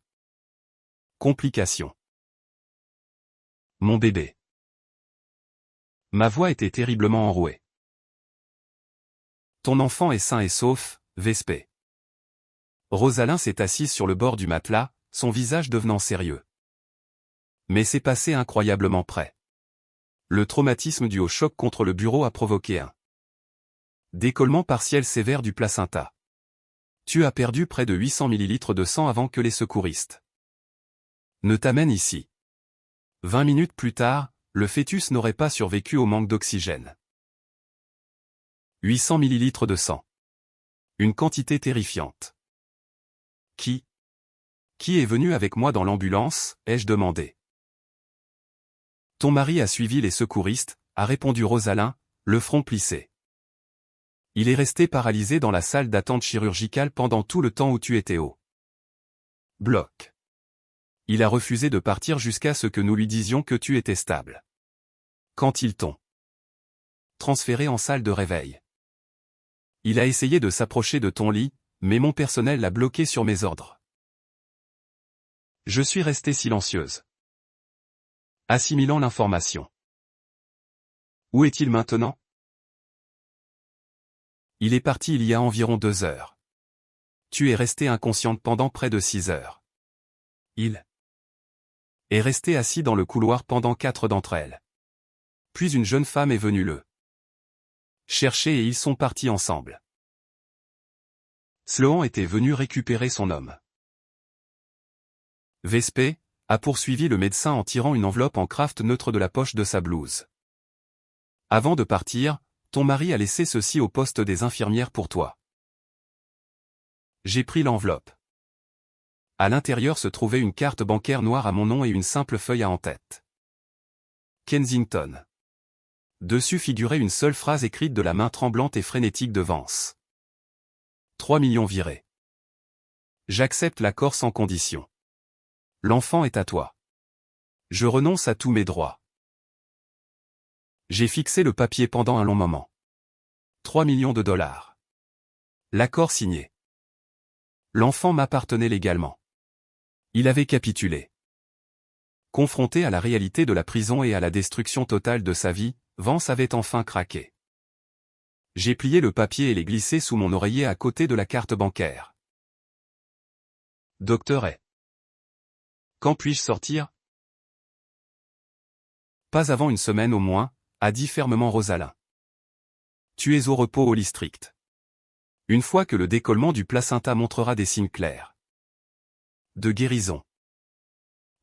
complication. Mon bébé. Ma voix était terriblement enrouée. Ton enfant est sain et sauf, Vespé. Rosalyn s'est assise sur le bord du matelas, son visage devenant sérieux. Mais c'est passé incroyablement près. Le traumatisme dû au choc contre le bureau a provoqué un décollement partiel sévère du placenta. Tu as perdu près de 800 ml de sang avant que les secouristes Ne t'amène ici. 20 minutes plus tard, le fœtus n'aurait pas survécu au manque d'oxygène. 800 millilitres de sang. Une quantité terrifiante. Qui est venu avec moi dans l'ambulance, ai-je demandé. Ton mari a suivi les secouristes, a répondu Rosalyn, le front plissé. Il est resté paralysé dans la salle d'attente chirurgicale pendant tout le temps où tu étais au bloc. Il a refusé de partir jusqu'à ce que nous lui disions que tu étais stable. Quand ils t'ont transféré en salle de réveil. Il a essayé de s'approcher de ton lit, mais mon personnel l'a bloqué sur mes ordres. Je suis restée silencieuse, assimilant l'information. Où est-il maintenant? Il est parti il y a environ 2 heures. Tu es restée inconsciente pendant près de 6 heures. Il est resté assis dans le couloir pendant 4 d'entre elles. Puis une jeune femme est venue le chercher et ils sont partis ensemble. Sloan était venu récupérer son homme. Vespé a poursuivi le médecin en tirant une enveloppe en craft neutre de la poche de sa blouse. Avant de partir, ton mari a laissé ceci au poste des infirmières pour toi. J'ai pris l'enveloppe. À l'intérieur se trouvait une carte bancaire noire à mon nom et une simple feuille à en-tête. Kensington. Dessus figurait une seule phrase écrite de la main tremblante et frénétique de Vance. 3 millions virés. J'accepte l'accord sans condition. L'enfant est à toi. Je renonce à tous mes droits. J'ai fixé le papier pendant un long moment. 3 millions de dollars. L'accord signé. L'enfant m'appartenait légalement. Il avait capitulé. Confronté à la réalité de la prison et à la destruction totale de sa vie, Vance avait enfin craqué. J'ai plié le papier et l'ai glissé sous mon oreiller à côté de la carte bancaire. Docteur A. Quand puis-je sortir? Pas avant une semaine au moins, a dit fermement Rosalyn. Tu es au repos au lit strict. Une fois que le décollement du placenta montrera des signes clairs de guérison.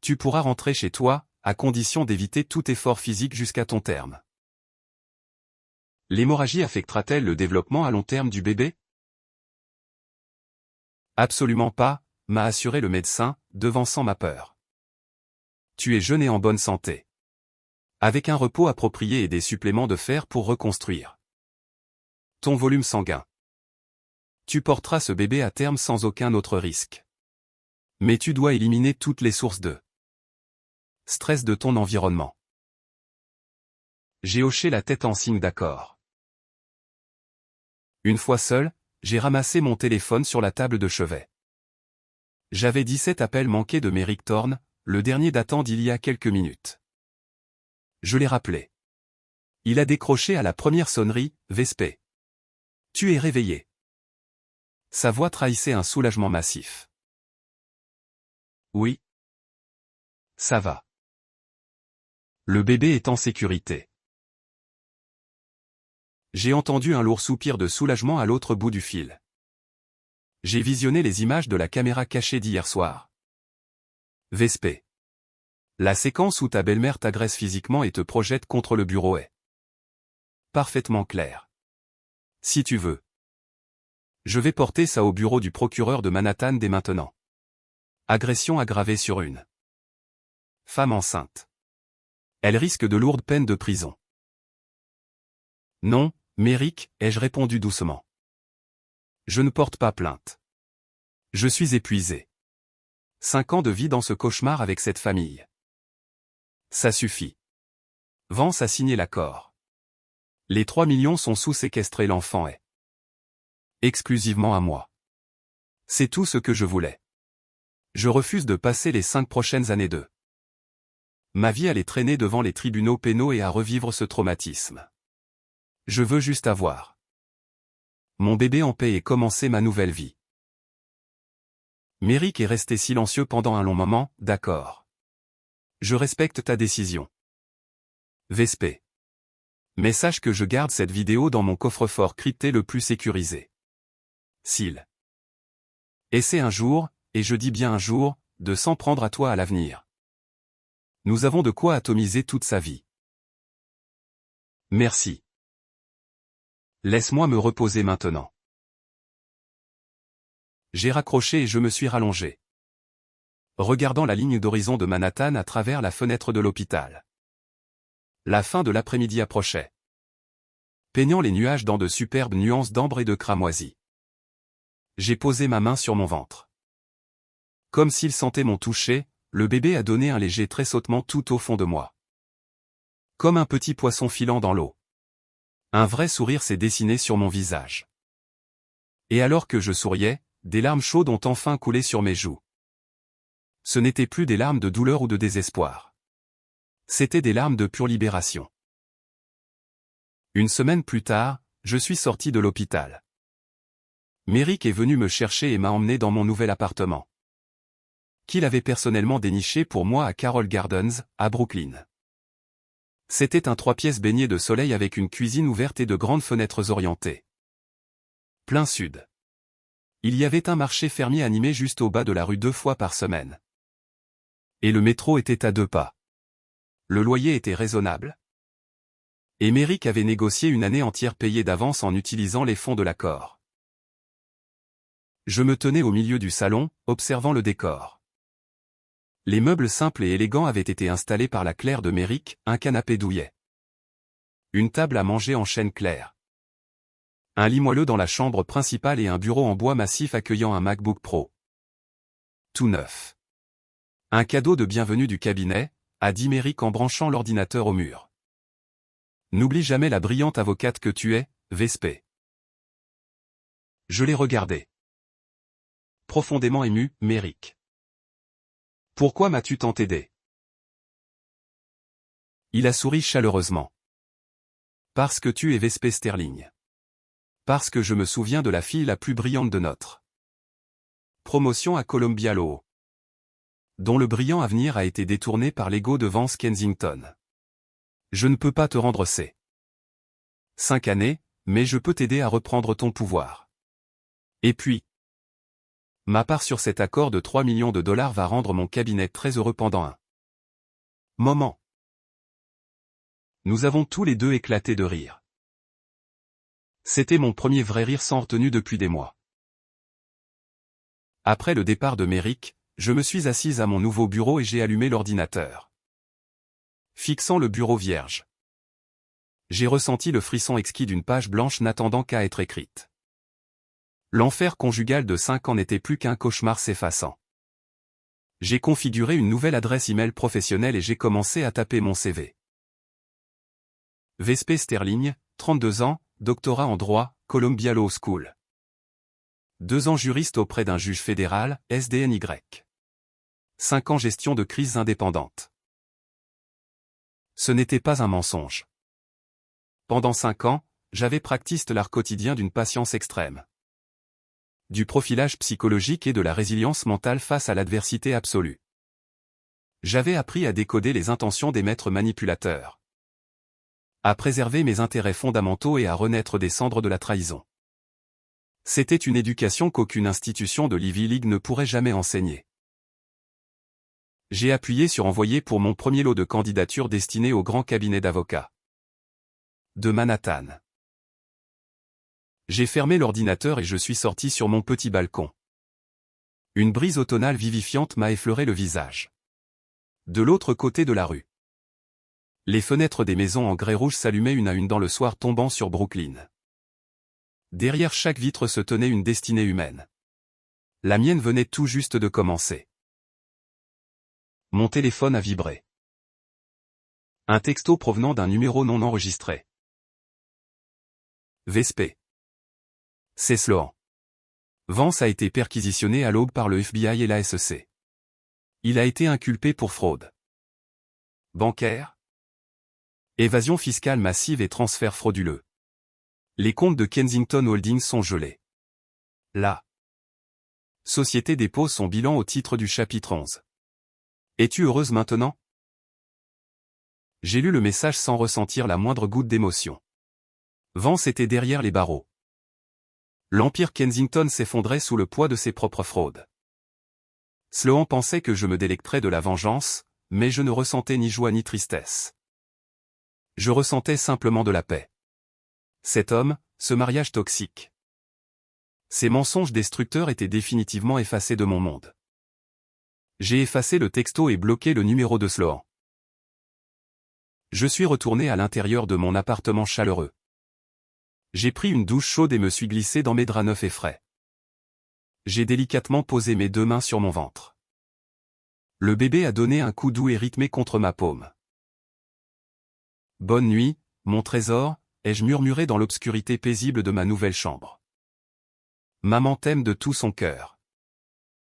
Tu pourras rentrer chez toi, à condition d'éviter tout effort physique jusqu'à ton terme. L'hémorragie affectera-t-elle le développement à long terme du bébé? Absolument pas, m'a assuré le médecin, devançant ma peur. Tu es jeune et en bonne santé. Avec un repos approprié et des suppléments de fer pour reconstruire ton volume sanguin. Tu porteras ce bébé à terme sans aucun autre risque. Mais tu dois éliminer toutes les sources de stress de ton environnement. J'ai hoché la tête en signe d'accord. Une fois seul, j'ai ramassé mon téléphone sur la table de chevet. J'avais 17 appels manqués de Merrick Thorne, le dernier datant d'il y a quelques minutes. Je l'ai rappelé. Il a décroché à la première sonnerie, Vespé. Tu es réveillé. Sa voix trahissait un soulagement massif. Oui. Ça va. Le bébé est en sécurité. J'ai entendu un lourd soupir de soulagement à l'autre bout du fil. J'ai visionné les images de la caméra cachée d'hier soir. Vespé. La séquence où ta belle-mère t'agresse physiquement et te projette contre le bureau est parfaitement claire. Si tu veux. Je vais porter ça au bureau du procureur de Manhattan dès maintenant. Agression aggravée sur une femme enceinte. Elle risque de lourdes peines de prison. Non, Merrick, ai-je répondu doucement. Je ne porte pas plainte. Je suis épuisé. 5 ans de vie dans ce cauchemar avec cette famille. Ça suffit. Vance a signé l'accord. Les 3 millions sont sous-séquestrés, l'enfant est exclusivement à moi. C'est tout ce que je voulais. Je refuse de passer les 5 prochaines années de ma vie à les traîner devant les tribunaux pénaux et à revivre ce traumatisme. Je veux juste avoir mon bébé en paix et commencer ma nouvelle vie. Merrick est resté silencieux pendant un long moment, d'accord. Je respecte ta décision. Vespé. Mais sache que je garde cette vidéo dans mon coffre-fort crypté le plus sécurisé. S'il essaie un jour, et je dis bien un jour, de s'en prendre à toi à l'avenir. Nous avons de quoi atomiser toute sa vie. Merci. Laisse-moi me reposer maintenant. J'ai raccroché et je me suis rallongé, regardant la ligne d'horizon de Manhattan à travers la fenêtre de l'hôpital. La fin de l'après-midi approchait, peignant les nuages dans de superbes nuances d'ambre et de cramoisi. J'ai posé ma main sur mon ventre. Comme s'il sentait mon toucher, le bébé a donné un léger tressautement tout au fond de moi. Comme un petit poisson filant dans l'eau. Un vrai sourire s'est dessiné sur mon visage. Et alors que je souriais, des larmes chaudes ont enfin coulé sur mes joues. Ce n'étaient plus des larmes de douleur ou de désespoir. C'étaient des larmes de pure libération. Une semaine plus tard, je suis sorti de l'hôpital. Merrick est venu me chercher et m'a emmené dans mon nouvel appartement, qu'il avait personnellement déniché pour moi à Carroll Gardens, à Brooklyn. C'était un 3 pièces baigné de soleil avec une cuisine ouverte et de grandes fenêtres orientées. Plein sud. Il y avait un marché fermier animé juste au bas de la rue 2 fois par semaine. Et le métro était à 2 pas. Le loyer était raisonnable. Et Merrick avait négocié une année entière payée d'avance en utilisant les fonds de l'accord. Je me tenais au milieu du salon, observant le décor. Les meubles simples et élégants avaient été installés par la Claire de Merrick, un canapé douillet. Une table à manger en chêne clair. Un lit moelleux dans la chambre principale et un bureau en bois massif accueillant un MacBook Pro. Tout neuf. Un cadeau de bienvenue du cabinet, a dit Merrick en branchant l'ordinateur au mur. N'oublie jamais la brillante avocate que tu es, Vespé. Je l'ai regardé. Profondément ému, Merrick. Pourquoi m'as-tu tant aidé? Il a souri chaleureusement. Parce que tu es Vespé Sterling. Parce que je me souviens de la fille la plus brillante de notre promotion à Columbia Law, dont le brillant avenir a été détourné par l'ego de Vance Kensington. Je ne peux pas te rendre ces 5 années, mais je peux t'aider à reprendre ton pouvoir. Et puis, ma part sur cet accord de 3 millions de dollars va rendre mon cabinet très heureux pendant un moment. Nous avons tous les deux éclaté de rire. C'était mon premier vrai rire sans retenue depuis des mois. Après le départ de Merrick, je me suis assise à mon nouveau bureau et j'ai allumé l'ordinateur. Fixant le bureau vierge, j'ai ressenti le frisson exquis d'une page blanche n'attendant qu'à être écrite. L'enfer conjugal de 5 ans n'était plus qu'un cauchemar s'effaçant. J'ai configuré une nouvelle adresse email professionnelle et j'ai commencé à taper mon CV. Vespé Sterling, 32 ans, doctorat en droit, Columbia Law School. 2 ans juriste auprès d'un juge fédéral, SDNY. 5 ans gestion de crises indépendantes. Ce n'était pas un mensonge. Pendant 5 ans, j'avais pratiqué l'art quotidien d'une patience extrême. Du profilage psychologique et de la résilience mentale face à l'adversité absolue. J'avais appris à décoder les intentions des maîtres manipulateurs, à préserver mes intérêts fondamentaux et à renaître des cendres de la trahison. C'était une éducation qu'aucune institution de l'Ivy League ne pourrait jamais enseigner. J'ai appuyé sur envoyer pour mon premier lot de candidatures destinées au grand cabinet d'avocats de Manhattan. J'ai fermé l'ordinateur et je suis sorti sur mon petit balcon. Une brise automnale vivifiante m'a effleuré le visage. De l'autre côté de la rue, les fenêtres des maisons en grès rouge s'allumaient une à une dans le soir tombant sur Brooklyn. Derrière chaque vitre se tenait une destinée humaine. La mienne venait tout juste de commencer. Mon téléphone a vibré. Un texto provenant d'un numéro non enregistré. Vespé. C'est Sloan. Vance a été perquisitionné à l'aube par le FBI et la SEC. Il a été inculpé pour fraude bancaire, évasion fiscale massive et transfert frauduleux. Les comptes de Kensington Holdings sont gelés. La société dépose son bilan au titre du chapitre 11. Es-tu heureuse maintenant? J'ai lu le message sans ressentir la moindre goutte d'émotion. Vance était derrière les barreaux. L'empire Kensington s'effondrait sous le poids de ses propres fraudes. Sloan pensait que je me délecterais de la vengeance, Mais je ne ressentais ni joie ni tristesse. Je ressentais simplement de la paix. Cet homme, ce mariage toxique. Ces mensonges destructeurs étaient définitivement effacés de mon monde. J'ai effacé le texto et bloqué le numéro de Sloan. Je suis retourné à l'intérieur de mon appartement chaleureux. J'ai pris une douche chaude et me suis glissé dans mes draps neufs et frais. J'ai délicatement posé mes 2 mains sur mon ventre. Le bébé a donné un coup doux et rythmé contre ma paume. Bonne nuit, mon trésor, ai-je murmuré dans l'obscurité paisible de ma nouvelle chambre. Maman t'aime de tout son cœur.